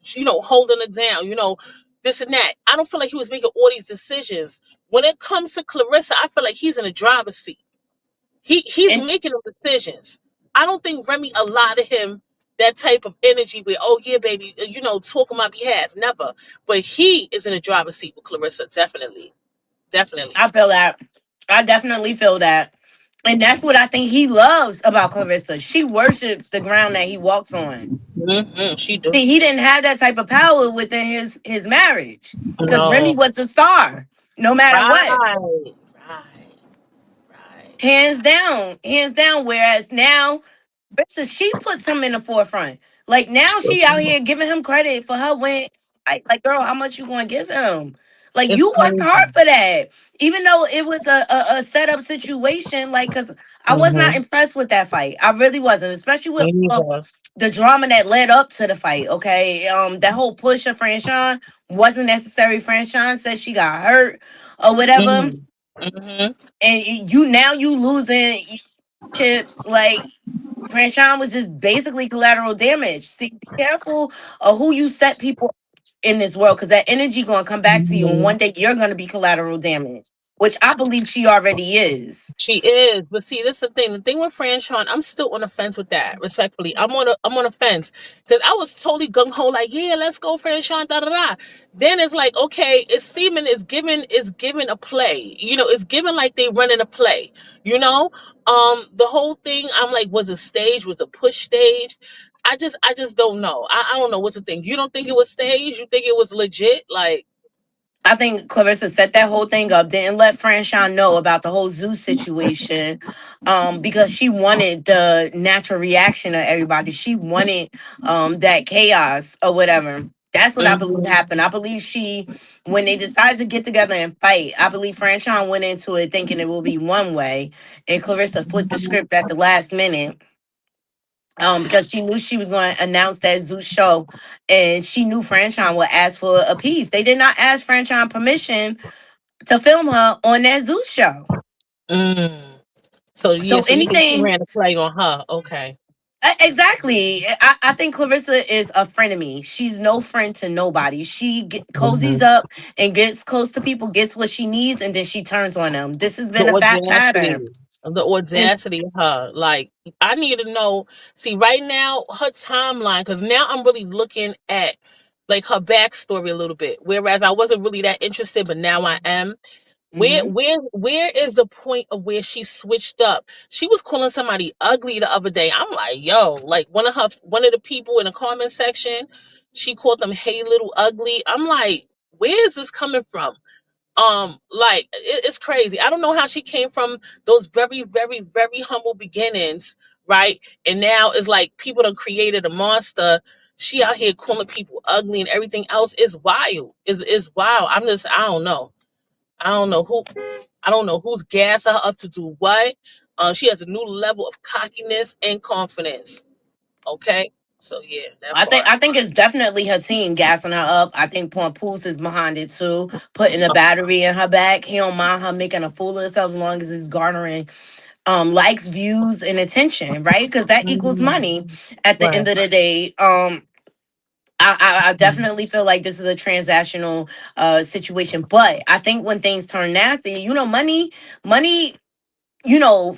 Speaker 12: holding her down, this and that. I don't feel like he was making all these decisions. When it comes to Clarissa, I feel like he's in the driver's seat. He's
Speaker 1: And
Speaker 12: making the decisions. I don't think Remy allotted him that type of energy where, oh yeah, baby, talk on my behalf. Never. But he is in the driver's seat with Clarissa. Definitely.
Speaker 1: I
Speaker 12: Definitely.
Speaker 1: feel that. I definitely feel that. And that's what I think he loves about Clarissa. She worships the ground that he walks on.
Speaker 12: She do.
Speaker 1: See, he didn't have that type of power within his marriage. Because Remy
Speaker 12: No.
Speaker 1: was the star, no matter what.
Speaker 12: Right. Right. Right.
Speaker 1: hands down. Whereas now, Brissa, she puts him in the forefront. Like now, she out here giving him credit for her win. Like, girl, how much you gonna give him? Like
Speaker 12: It's
Speaker 1: you worked
Speaker 12: crazy.
Speaker 1: hard for that, even though it was a setup situation. Like, cause I was not
Speaker 12: Mm-hmm.
Speaker 1: impressed with that fight. I really wasn't, especially with
Speaker 12: Me neither.
Speaker 1: the drama that led up to the fight. Okay, that whole push of Franchon wasn't necessary. Franchon said she got hurt or whatever,
Speaker 12: Mm. Mm-hmm.
Speaker 1: and you now you losing chips. Like Franchon was just basically collateral damage. See, be careful of who you set people in this world, because that energy gonna come back to you, and
Speaker 12: Mm-hmm.
Speaker 1: one day you're gonna be collateral damage, which I believe she already is.
Speaker 12: She is, but see, this is the thing. The thing with Franchon, I'm still on the fence with that. Respectfully, I'm on a fence because I was totally gung ho, like, yeah, let's go Franchon, da da da. Then it's like, okay, it's seeming is given a play. It's given like they running a play. The whole thing. I'm like, was it staged? Was it push stage? I just don't know. I don't know what's the thing. You don't think it was staged? You think it was legit? Like,
Speaker 1: I think Clarissa set that whole thing up, didn't let Franchon know about the whole Zeus situation, because she wanted the natural reaction of everybody. She wanted that chaos or whatever. That's what I believe
Speaker 12: mm-hmm,
Speaker 1: happened. I believe when they decided to get together and fight, I believe Franchon went into it thinking it will be one way, and Clarissa flipped the script at the last minute. Because she knew she was going to announce that Zeus show, and she knew Franchon would ask for a piece. They did not ask Franchon permission to film her on that Zeus show.
Speaker 12: mm. So yeah,
Speaker 1: So
Speaker 12: so you think she
Speaker 1: anything,
Speaker 12: ran a play on her? Okay.
Speaker 1: exactly. I think Clarissa is a friend of me. She's no friend to nobody. She cozies
Speaker 12: Mhm.
Speaker 1: up and gets close to people, gets what she needs, and then she turns on them. This has
Speaker 12: The
Speaker 1: been a fact pattern.
Speaker 12: audacity, the
Speaker 1: And
Speaker 12: audacity of her. Like, I need to know. See, right now, her timeline, because now I'm really looking at like her backstory a little bit. Whereas I wasn't really that interested, but now I am. Where,
Speaker 1: mhm.
Speaker 12: where, where is the point of where she switched up? She was calling somebody ugly the other day. I'm like, yo, like one of the people in the comment section, she called them, "Hey, little ugly." I'm like, where is this coming from? Like it's crazy. I don't know how she came from those very, very, very humble beginnings, right? And now it's like people done created a monster. She out here calling people ugly and everything else. Is wild. Is wild. I don't know. I don't know who I don't know who's gassing her up to do what. She has a new level of cockiness and confidence. Okay. So yeah, that part.
Speaker 1: I think it's definitely her team gassing her up. I think Papoose is behind it too, putting a battery in her back. He don't mind her making a fool of herself as long as it's garnering likes, views, and attention, right? Because that equals
Speaker 12: Mhm.
Speaker 1: money at the
Speaker 12: Right.
Speaker 1: end of the day. I definitely feel like this is a transactional situation, but I think when things turn nasty, money, you know,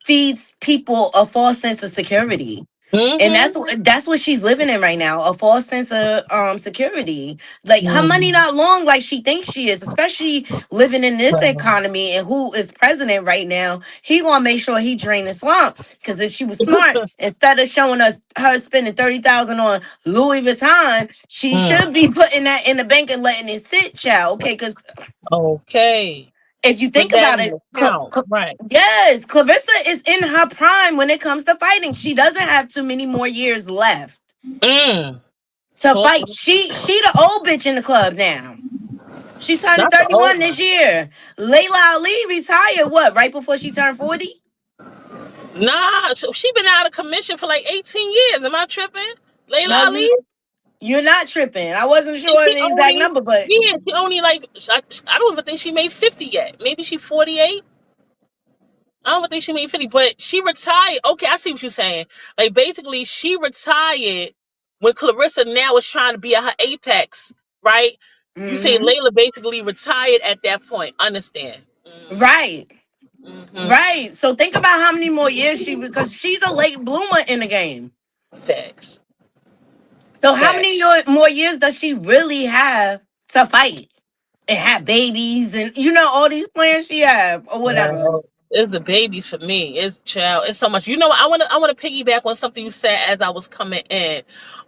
Speaker 1: feeds people a false sense of security. And
Speaker 12: Mm-hmm.
Speaker 1: that's what she's living in right now, a false sense of security. Like her money
Speaker 12: Mm-hmm.
Speaker 1: not long like she thinks she is, especially living in this economy, and who is president right now, he gonna make sure he drain the swamp. Because if she was smart, instead of showing us her spending 30,000 on Louis Vuitton, she
Speaker 12: Mm.
Speaker 1: should be putting that in the bank and letting it sit, child. Okay, because
Speaker 12: Okay.
Speaker 1: if you
Speaker 12: Put
Speaker 1: think
Speaker 12: that
Speaker 1: about
Speaker 12: in
Speaker 1: it,
Speaker 12: the count. Right.
Speaker 1: yes, Clarissa is in her prime when it comes to fighting. She doesn't have too many more years left
Speaker 12: Mm.
Speaker 1: to
Speaker 12: Talk
Speaker 1: fight.
Speaker 12: about
Speaker 1: She the old bitch in the club now. She turning
Speaker 12: not the old
Speaker 1: 31
Speaker 12: one.
Speaker 1: this year. Layla Ali retired what, right before she turned 40?
Speaker 12: Nah, so she been out of commission for like 18 years. Am I tripping?
Speaker 1: No,
Speaker 12: Layla Ali?
Speaker 1: you're not tripping. I wasn't
Speaker 12: She,
Speaker 1: sure of
Speaker 12: she
Speaker 1: the exact
Speaker 12: only,
Speaker 1: number, but
Speaker 12: yeah, she only like, I don't even think she made 50 yet. Maybe she 48. I don't think she made 50, but she retired. Okay, I see what you're saying. Like, basically, she retired when Clarissa now is trying to be at her apex, right? You say
Speaker 1: mhm.
Speaker 12: Layla basically retired at that point. Understand?
Speaker 1: Right.
Speaker 12: Mm-hmm.
Speaker 1: Right. So think about how many more years because she's a late bloomer in the game.
Speaker 12: Facts.
Speaker 1: So how
Speaker 12: Facts.
Speaker 1: many more years does she really have to fight and have babies and all these plans she have or whatever?
Speaker 12: Well, it's the babies for me. It's child. It's so much. You know, I wanna piggyback on something you said as I was coming in.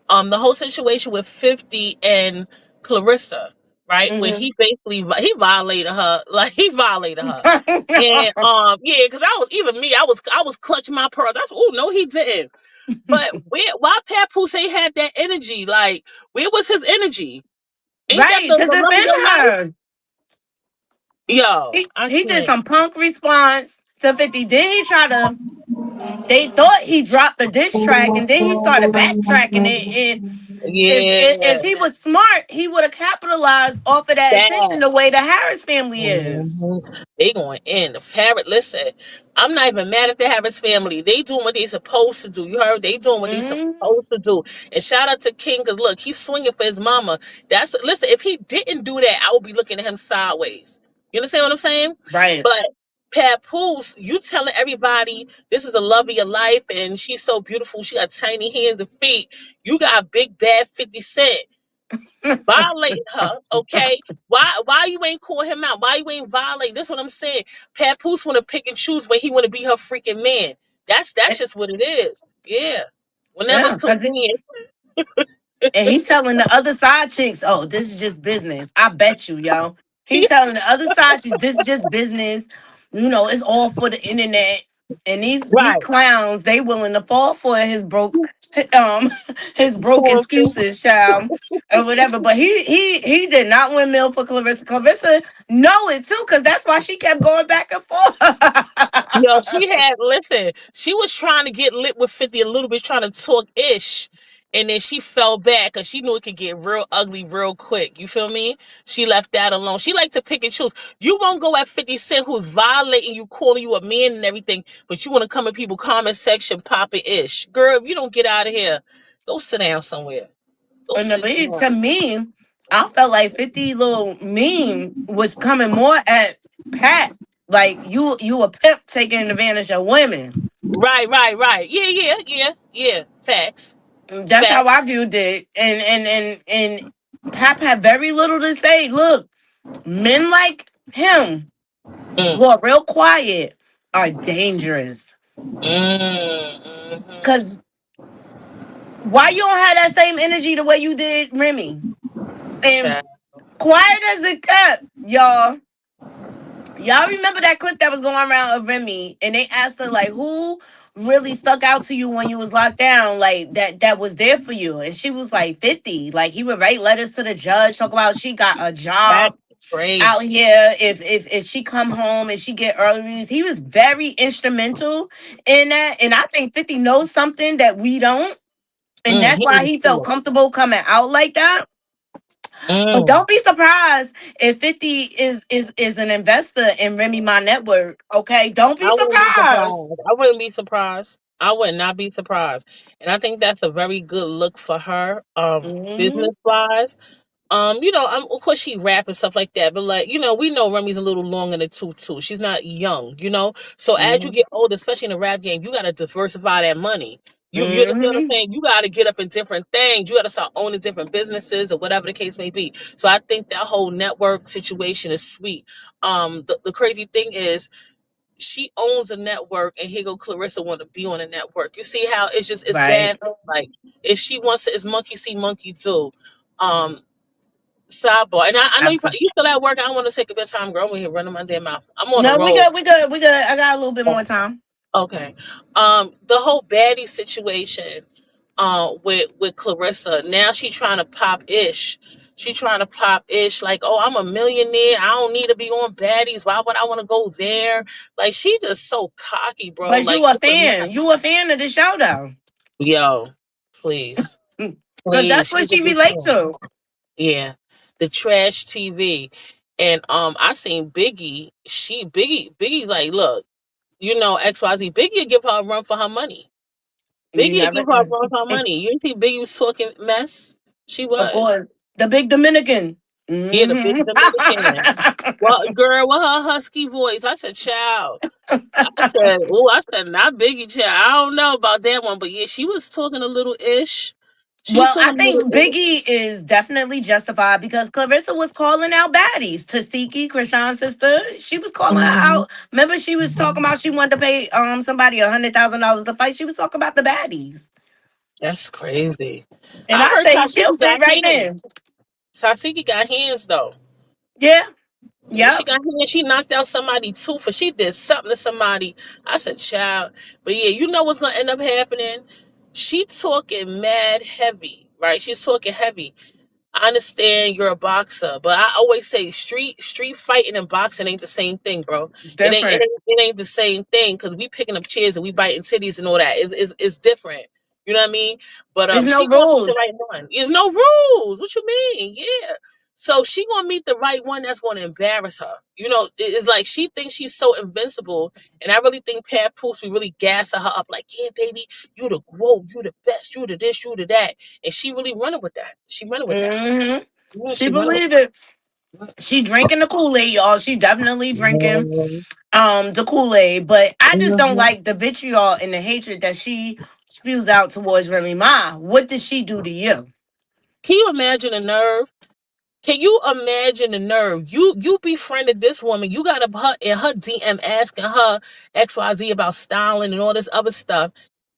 Speaker 12: The whole situation with 50 and Clarissa, right? Where
Speaker 1: Hmm.
Speaker 12: he basically he violated her, like he violated her. And yeah, because I was even me, I was clutching my pearls. That's oh no, he didn't. But why Papoose ain't had that energy? Like, where was his energy? Ain't that
Speaker 1: Right, to
Speaker 12: the love of
Speaker 1: defend
Speaker 12: your life?
Speaker 1: her.
Speaker 12: Yo,
Speaker 1: He,
Speaker 12: I
Speaker 1: he did
Speaker 12: can't.
Speaker 1: some punk response to 50. Then he tried to, they thought he dropped the diss track and then he started backtracking it. And if
Speaker 12: Yeah,
Speaker 1: he was smart, he would have capitalized off of that
Speaker 12: that.
Speaker 1: attention the way the Harris family is.
Speaker 12: Mhm. They going in the Harris. Listen, I'm not even mad at the Harris family. They doing what they supposed to do. You heard? They doing what they
Speaker 1: Mm,
Speaker 12: supposed to do. And shout out to King, because look, he's swinging for his mama. That's listen. If he didn't do that, I would be looking at him sideways. You understand what I'm saying?
Speaker 1: right.
Speaker 12: But Papoose, you telling everybody this is the love of your life, and she's so beautiful. She got tiny hands and feet. You got big bad 50 Cent violating her, okay? Why you ain't call him out? Why you ain't violate? That's what I'm saying. Papoose wanna pick and choose when he wanna be her freaking man. That's just what it is. Yeah. Whenever it's
Speaker 1: Yeah,
Speaker 12: convenient.
Speaker 1: and he's telling the other side chicks, "Oh, this is just business." I bet you, yo. He's telling the other side chicks, "This is just business." You know, it's all for the internet. And these
Speaker 12: Right.
Speaker 1: clowns, they willing to fall for um his broke
Speaker 12: Poetry.
Speaker 1: excuses, child, or whatever. But he did not win Mill for Clarissa. Clarissa know it too, because that's why she kept going back and
Speaker 12: Yo,
Speaker 1: forth.
Speaker 12: she had listen. She was trying to get lit with 50 a little bit, trying to talk ish, and then she fell back because she knew it could get real ugly real quick. You feel me? She left that alone. She like to pick and choose. You won't go at 50 Cent, who's violating you, calling you a man and everything, but you want to come in people comment section popping ish. Girl, if you don't get out of here, go sit down somewhere. Go
Speaker 1: And
Speaker 12: sit down.
Speaker 1: to me, I felt like 50 little mean was coming more at Pat. Like you a pimp taking advantage of women.
Speaker 12: Right, right, right. Yeah, yeah, yeah, yeah. Facts,
Speaker 1: That's how
Speaker 12: facts.
Speaker 1: I viewed it. And Pap had very little to say. Look, men like him
Speaker 12: Mm,
Speaker 1: who are real quiet are dangerous.
Speaker 12: mm-hmm.
Speaker 1: Cause why you don't have that same energy the way you did Remy? And
Speaker 12: Child.
Speaker 1: quiet as it kept, y'all. Y'all remember that clip that was going around of Remy, and they asked her like, "Who really stuck out to you when you was locked down? Like that was there for you?" And she was like, 50. Like he would write letters to the judge, talk about she got a
Speaker 12: That's
Speaker 1: job out
Speaker 12: crazy.
Speaker 1: here. If she come home and she get early release, he was very instrumental in that. And I think 50 knows something that we don't, and that's
Speaker 12: He
Speaker 1: why
Speaker 12: need to
Speaker 1: he
Speaker 12: see
Speaker 1: felt comfortable coming out like that.
Speaker 12: it.
Speaker 1: But don't be surprised if 50 is an investor in Remy My Network. Okay, don't be
Speaker 12: I wouldn't be
Speaker 1: surprised.
Speaker 12: surprised. I wouldn't be surprised. I would not be surprised. And I think that's a very good look for her,
Speaker 1: Hmm.
Speaker 12: business wise. Of course she rap and stuff like that, but like, we know Remy's a little long in the tooth too. She's not young. So as you
Speaker 1: Hmm.
Speaker 12: get older, especially in the rap game, you gotta diversify that money. You understand what I'm
Speaker 1: Hmm.
Speaker 12: saying? You gotta get up in different things. You gotta start owning different businesses or whatever the case may be. So I think that whole network situation is sweet. The crazy thing is she owns a network and here go Clarissa want to be on a network. You see how it's
Speaker 1: Right.
Speaker 12: bad? Like if she wants to, it's monkey see monkey do. Um Sidebar, and I know
Speaker 1: Absolutely.
Speaker 12: you still at work. I don't want to take a bit of time, girl. I'm here running my damn mouth. I'm on a
Speaker 1: No, we
Speaker 12: roll.
Speaker 1: good. We good. We good. I got a little bit more time.
Speaker 12: Okay. The whole baddie situation, with Clarissa. Now she trying to pop ish. She trying to pop ish like, oh, I'm a millionaire. I don't need to be on baddies. Why would I want to go there? Like she just so cocky, bro.
Speaker 1: But
Speaker 12: Like
Speaker 1: you a
Speaker 12: you would not.
Speaker 1: fan. You a fan of the show though.
Speaker 12: Yo, please,
Speaker 1: Because
Speaker 12: please.
Speaker 1: that's what
Speaker 12: She's a
Speaker 1: she
Speaker 12: big
Speaker 1: relates
Speaker 12: fan.
Speaker 1: to.
Speaker 12: Yeah, the trash TV, and I seen Biggie. Biggie like, look, XYZ. Biggie give her a run for her money.
Speaker 1: You
Speaker 12: Biggie
Speaker 1: never.
Speaker 12: give her a run for her money. You didn't think Biggie was talking mess? She
Speaker 1: Of
Speaker 12: was.
Speaker 1: course. The big Dominican.
Speaker 12: Yeah, the big
Speaker 1: Hmm.
Speaker 12: Dominican. Well, girl, with her husky voice, I said, "Child." I said, not Biggie, child. I don't know about that one, but yeah, she was talking a little ish. She was
Speaker 1: Well, I
Speaker 12: talking a little
Speaker 1: think
Speaker 12: ish.
Speaker 1: Biggie is definitely justified because Clarissa was calling out baddies. Tasiki, Krishan's sister, she was calling her out. Remember, she was talking about she wanted to pay somebody $100,000 to fight. She was talking about the baddies,
Speaker 12: That's crazy.
Speaker 1: and
Speaker 12: I
Speaker 1: I
Speaker 12: heard
Speaker 1: say she'll
Speaker 12: Tatiana
Speaker 1: fit
Speaker 12: got
Speaker 1: right
Speaker 12: hands.
Speaker 1: in.
Speaker 12: Tasiki got hands though.
Speaker 1: Yeah.
Speaker 12: Yeah, she
Speaker 1: Yep.
Speaker 12: got hands. She knocked out somebody tooth, or she did something to somebody. I said, child. But yeah, you know what's gonna end up happening? She talking mad heavy, right? She's talking heavy. I understand you're a boxer, but I always say street fighting and boxing ain't the same thing, bro. It ain't it
Speaker 1: Different.
Speaker 12: ain't, it ain't the same thing because we picking up chairs and we biting titties and all that. It's different. You know what I mean? But
Speaker 1: There's no
Speaker 12: she gonna meet the
Speaker 1: rules.
Speaker 12: right one. There's no rules. What you mean? Yeah. So she gonna meet the right one that's gonna embarrass her. You know, it's like she thinks she's so invincible, and I really think Pat Poose be really gassing her up, like, yeah, baby, you the whoa, you the best, you the this, you the that, and she really running with that. She running with that.
Speaker 1: Hmm.
Speaker 12: Yeah,
Speaker 1: She
Speaker 12: she running with
Speaker 1: believed it. She drinking the Kool-Aid, y'all. She definitely drinking
Speaker 12: that.
Speaker 1: the Kool-Aid. But I just don't
Speaker 12: Mhm.
Speaker 1: like the vitriol and the hatred that she spews out towards Remy Ma. What did she do to you?
Speaker 12: Can you imagine the nerve? Can you imagine the nerve? You befriended this woman. You got up her in her DM asking her XYZ about styling and all this other stuff.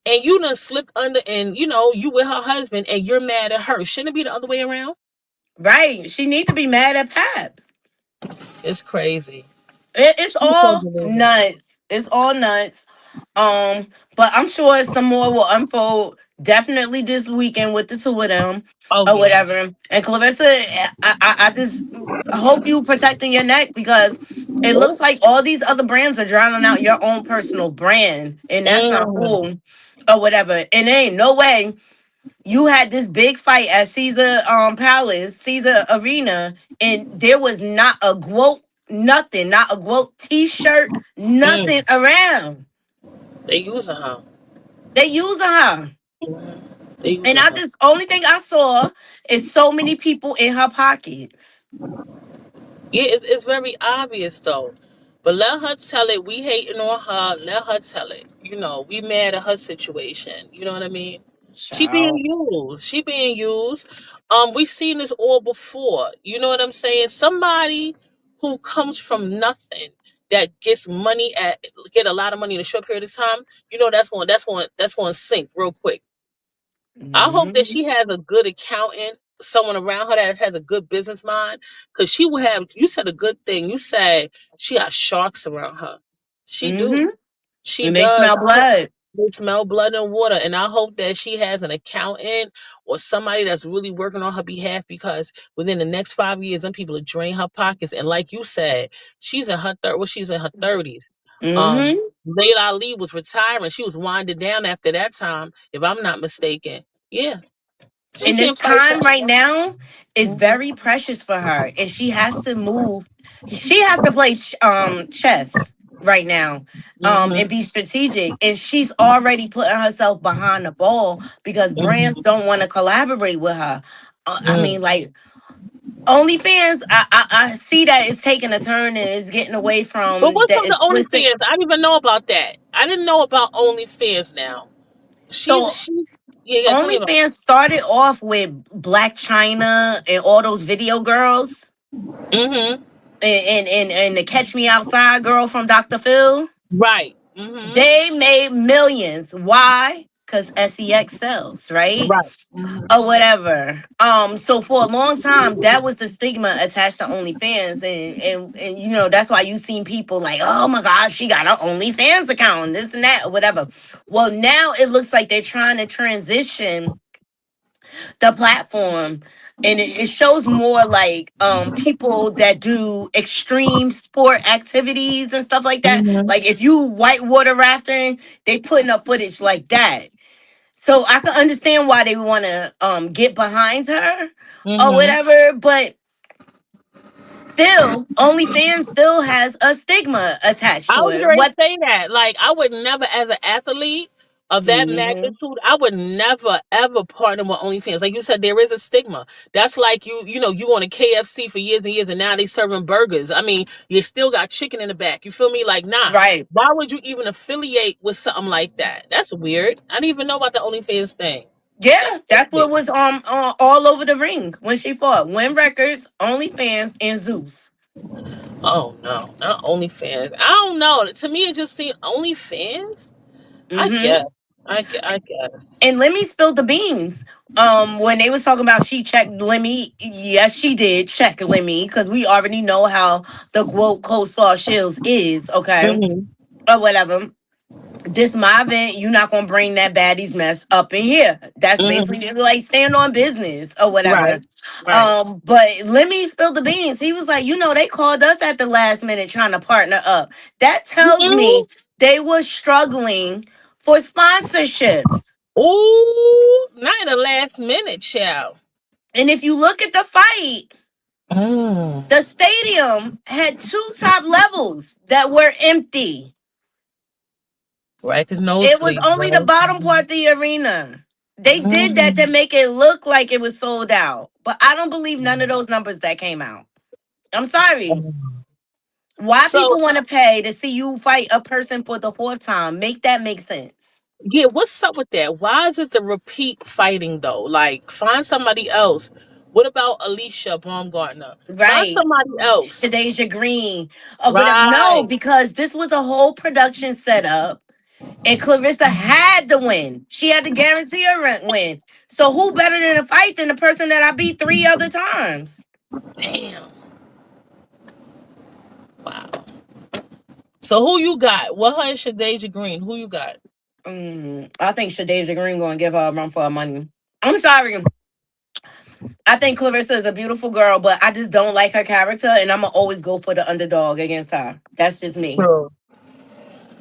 Speaker 12: And you done slipped under and you with her husband and you're mad at her. Shouldn't it be the other way around?
Speaker 1: Right. She need to be mad at Pap.
Speaker 12: It's crazy.
Speaker 1: It's
Speaker 12: She's so
Speaker 1: all
Speaker 12: delusional.
Speaker 1: nuts. It's all nuts. Um, but I'm sure some more will unfold definitely this weekend with the two of them
Speaker 12: Oh
Speaker 1: or
Speaker 12: yeah.
Speaker 1: whatever. And Clarissa, I just hope you protecting your neck because it looks like all these other brands are drowning out your own personal brand, and that's not
Speaker 12: Mm,
Speaker 1: cool or whatever. And there ain't no way you had this big fight at Caesar Palace, Caesar Arena, and there was not a quote, nothing, not a quote t-shirt,
Speaker 12: mm.
Speaker 1: nothing around.
Speaker 12: They using her.
Speaker 1: They using her.
Speaker 12: They
Speaker 1: And
Speaker 12: using
Speaker 1: I
Speaker 12: her.
Speaker 1: just only thing I saw is so many people in her pockets.
Speaker 12: Yeah, it's very obvious though. But let her tell it. We hating on her. Let her tell it. We mad at her situation. You know what I mean? She being
Speaker 1: Child.
Speaker 12: used. She being used. We seen this all before. You know what I'm saying? Somebody who comes from nothing that get a lot of money in a short period of time. That's going to sink real quick. I hope that
Speaker 1: Mm-hmm.
Speaker 12: she has a good accountant, someone around her that has a good business mind, because she will have. You said a good thing. You said she has sharks around her. She do.
Speaker 1: Mm-hmm.
Speaker 12: She
Speaker 1: And they
Speaker 12: does.
Speaker 1: smell blood.
Speaker 12: They smell blood and water, and I hope that she has an accountant or somebody that's really working on her behalf. Because within the next 5 years, them people will drain her pockets. And like you said, she's in her third. Well, she's in her 30s.
Speaker 1: Mm-hmm.
Speaker 12: Layla Ali was retiring. She was winding down after that time, if I'm not mistaken. Yeah, she
Speaker 1: And this
Speaker 12: can't fight
Speaker 1: time right
Speaker 12: forever.
Speaker 1: now is
Speaker 12: Mhm.
Speaker 1: very precious for her, and she has to move. She has to play chess right now, and
Speaker 12: Mhm.
Speaker 1: be strategic. And she's already putting herself behind the ball because brands
Speaker 12: Mhm.
Speaker 1: don't want to collaborate with her. I
Speaker 12: Mm.
Speaker 1: mean, like OnlyFans, I see that it's taking a turn and it's getting away
Speaker 12: But
Speaker 1: from
Speaker 12: what's
Speaker 1: the
Speaker 12: up with
Speaker 1: explicit.
Speaker 12: OnlyFans? I didn't even know about that. I didn't know about OnlyFans now. She's
Speaker 1: So
Speaker 12: she. Yeah, yeah. Tell me about.
Speaker 1: OnlyFans started off with Black China and all those video girls
Speaker 12: Mhm.
Speaker 1: and the Catch Me Outside girl from Dr. Phil.
Speaker 12: Right. Mhm.
Speaker 1: They made millions. Why? Because SEX sells, right?
Speaker 12: Right. Mhm.
Speaker 1: Or whatever. So for a long time, that was the stigma attached to OnlyFans, and that's why you seen people like, oh my gosh, she got an OnlyFans account, and this and that, or whatever. Well, now it looks like they're trying to transition the platform, and it shows more like people that do extreme sport activities and stuff like that.
Speaker 12: Mhm.
Speaker 1: Like if you whitewater rafting, they putting up footage like that. So I can understand why they want to get behind her or
Speaker 12: Mhm.
Speaker 1: whatever, but still OnlyFans still has a stigma attached
Speaker 12: I
Speaker 1: to
Speaker 12: was
Speaker 1: it.
Speaker 12: going to
Speaker 1: What?
Speaker 12: say that. Like, I would never, as an athlete of that
Speaker 1: Mhm.
Speaker 12: magnitude, I would never ever partner with OnlyFans. Like you said, there is a stigma. That's like you on a KFC for years and years, and now they serving burgers. I mean, you still got chicken in the back. You feel me? Like, nah.
Speaker 1: Right.
Speaker 12: Why would you even affiliate with something like that? That's weird. I didn't even know about the OnlyFans thing.
Speaker 1: Yeah,
Speaker 12: That's
Speaker 1: that's
Speaker 12: weird.
Speaker 1: what was all over the ring when she fought. Win Records, OnlyFans, and Zeus.
Speaker 12: Oh no, not OnlyFans. I don't know. To me, it just seemed OnlyFans. I
Speaker 1: Mm-hmm.
Speaker 12: guess. I get it.
Speaker 1: And Lemmy spilled the beans. When they was talking about she checked Lemmy, yes, she did check Lemmy because we already know how the quote coleslaw shills is, okay,
Speaker 12: Mm-hmm.
Speaker 1: or whatever. This my event, you're not gonna bring that baddies mess up in here. That's
Speaker 12: Mm-hmm.
Speaker 1: basically like stand on business or
Speaker 12: Right.
Speaker 1: whatever.
Speaker 12: Right.
Speaker 1: But let me spill the beans. He was like, they called us at the last minute trying to partner up. That tells me
Speaker 12: Mm-hmm.
Speaker 1: they were struggling for sponsorships.
Speaker 12: Ooh, not in the last minute, child.
Speaker 1: And if you look at the fight,
Speaker 12: Mm.
Speaker 1: the stadium had two top levels that were empty.
Speaker 12: Right, the
Speaker 1: It was
Speaker 12: nosebleed,
Speaker 1: only the
Speaker 12: right?
Speaker 1: bottom part of the arena. They did that to
Speaker 12: Mm.
Speaker 1: make it look like it was sold out. But I don't believe none of those numbers that came out. I'm sorry. Why
Speaker 12: So
Speaker 1: people want to pay to see you fight a person for the fourth time? Make that make sense.
Speaker 12: yeah, what's up with that? Why is it the repeat fighting though? Like, find somebody else. What about Alicia Baumgartner? Find
Speaker 1: Right.
Speaker 12: somebody else.
Speaker 1: Shadeja Green. Or whatever. No,
Speaker 12: Right.
Speaker 1: because this was a whole production setup. And Clarissa had to win. She had to guarantee a win. So who better than a fight than the person that I beat three other times?
Speaker 12: Damn. Wow. So who you got? What her and Shadeja Green? Who you got?
Speaker 1: I think Shadeja Green going to give her a run for her money. I'm sorry. I think Clarissa is a beautiful girl, but I just don't like her character, and I'm gonna always go for the underdog against her. That's just me.
Speaker 12: True.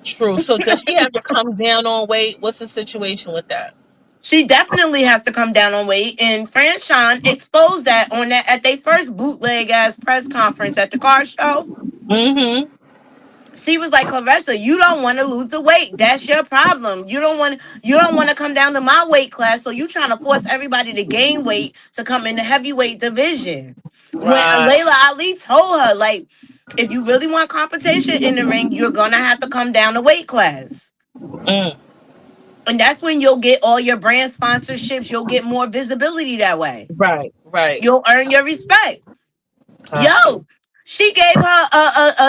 Speaker 12: True. So does she have to come down on weight? What's the situation with that?
Speaker 1: She definitely has to come down on weight, and Franchon exposed that on that at their first bootleg ass press conference at the car show.
Speaker 12: Mm-hmm.
Speaker 1: She was like, Clarissa, you don't want to lose the weight. That's your problem. You don't want to come down to my weight class. So you trying to force everybody to gain weight to come in the heavyweight division. When
Speaker 12: Right.
Speaker 1: Layla Ali told her, like, if you really want competition in the ring, you're gonna have to come down a weight class.
Speaker 12: Mm.
Speaker 1: And that's when you'll get all your brand sponsorships. You'll get more visibility that way.
Speaker 12: Right. Right.
Speaker 1: You'll earn your respect.
Speaker 12: Copy.
Speaker 1: Yo, she gave her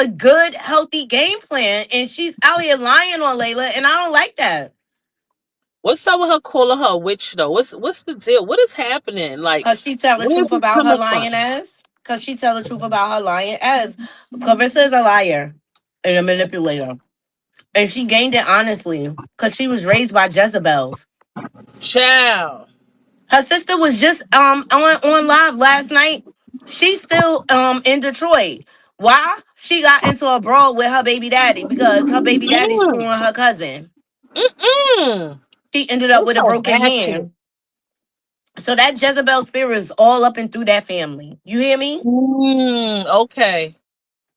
Speaker 1: a good, healthy game plan, and she's out here lying on Layla, and I don't like that.
Speaker 12: What's up with her calling her a witch though? What's the deal? What is happening? Like,
Speaker 1: Cause she tell the
Speaker 12: where is
Speaker 1: truth
Speaker 12: this
Speaker 1: about her
Speaker 12: coming
Speaker 1: lying
Speaker 12: from?
Speaker 1: ass. Cause she tell the truth about her lying ass. Clarissa is a liar and a manipulator, and she gained it honestly, cause she was raised by Jezebels.
Speaker 12: Child.
Speaker 1: Her sister was just on live last night. She's still in Detroit. Why? She got into a brawl with her baby daddy because her baby daddy screwing
Speaker 12: Mm.
Speaker 1: her cousin.
Speaker 12: Mm-mm.
Speaker 1: She ended up
Speaker 12: That's
Speaker 1: with a
Speaker 12: so
Speaker 1: broken
Speaker 12: ratchet.
Speaker 1: hand. So that Jezebel spirit is all up and through that family. You hear me?
Speaker 12: Okay.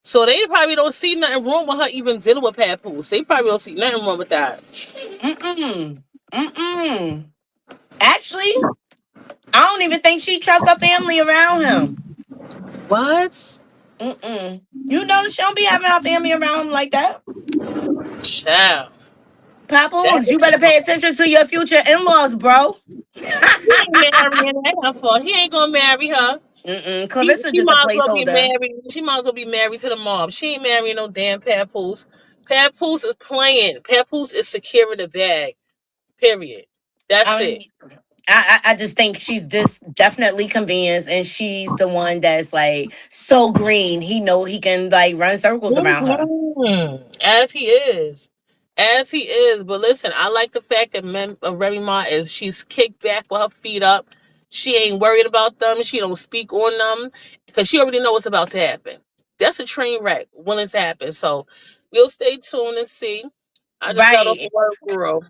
Speaker 12: So they probably don't see nothing wrong with her even dealing with papoose. They probably don't see nothing wrong with that.
Speaker 1: Mm-mm. Mm-mm. Actually, I don't even think she trusts her family around him.
Speaker 12: What?
Speaker 1: Mm-mm. You notice she don't be having her family around him like that.
Speaker 12: Child. That
Speaker 1: Papoose,
Speaker 12: is
Speaker 1: you better pay attention to your future in-laws, bro.
Speaker 12: he ain't marrying her for. He ain't gonna marry her.
Speaker 1: Mm-mm.
Speaker 12: She,
Speaker 1: Clarissa
Speaker 12: she
Speaker 1: just a
Speaker 12: might as well be
Speaker 1: placeholder.
Speaker 12: married. She might as well be married to the mom. She ain't marrying no damn papoose. Papoose is playing. Papoose is securing the bag. Period. That's
Speaker 1: I
Speaker 12: it.
Speaker 1: mean, I just think she's this definitely convinced, and she's the one that's like so green. He know he can like run circles around her.
Speaker 12: As he is. As he is. But listen, I like the fact that Remy Ma is she's kicked back with her feet up. She ain't worried about them. She don't speak on them. Because she already know what's about to happen. That's a train wreck when it's happened. So we'll stay tuned and see. I just got off
Speaker 1: Right.
Speaker 12: the work, girl.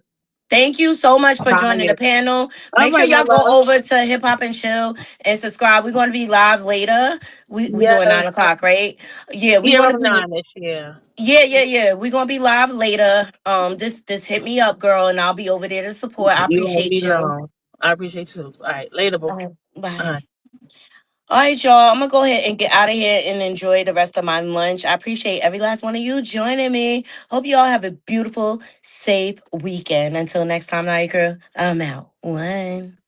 Speaker 1: Thank you so much for joining the
Speaker 12: Tired.
Speaker 1: panel.
Speaker 12: All
Speaker 1: Make sure
Speaker 12: right, my
Speaker 1: y'all go
Speaker 12: love.
Speaker 1: over to Hip Hop and Chill and subscribe. We're going to be live later. We
Speaker 12: Yes.
Speaker 1: doing 9 o'clock, right? Yeah, we're
Speaker 12: Yeah,
Speaker 1: going to
Speaker 12: around
Speaker 1: be.
Speaker 12: nine this year.
Speaker 1: Yeah. We're gonna be live later. Just hit me up, girl, and I'll be over there to support. I
Speaker 12: You
Speaker 1: appreciate
Speaker 12: already
Speaker 1: you.
Speaker 12: know. I appreciate you. All right, later, boo.
Speaker 1: All right,
Speaker 12: All
Speaker 1: bye.
Speaker 12: right.
Speaker 1: All right, y'all. I'm gonna go ahead and get out of here and enjoy the rest of my lunch. I appreciate every last one of you joining me. Hope you all have a beautiful, safe weekend. Until next time, night crew. I'm out. One.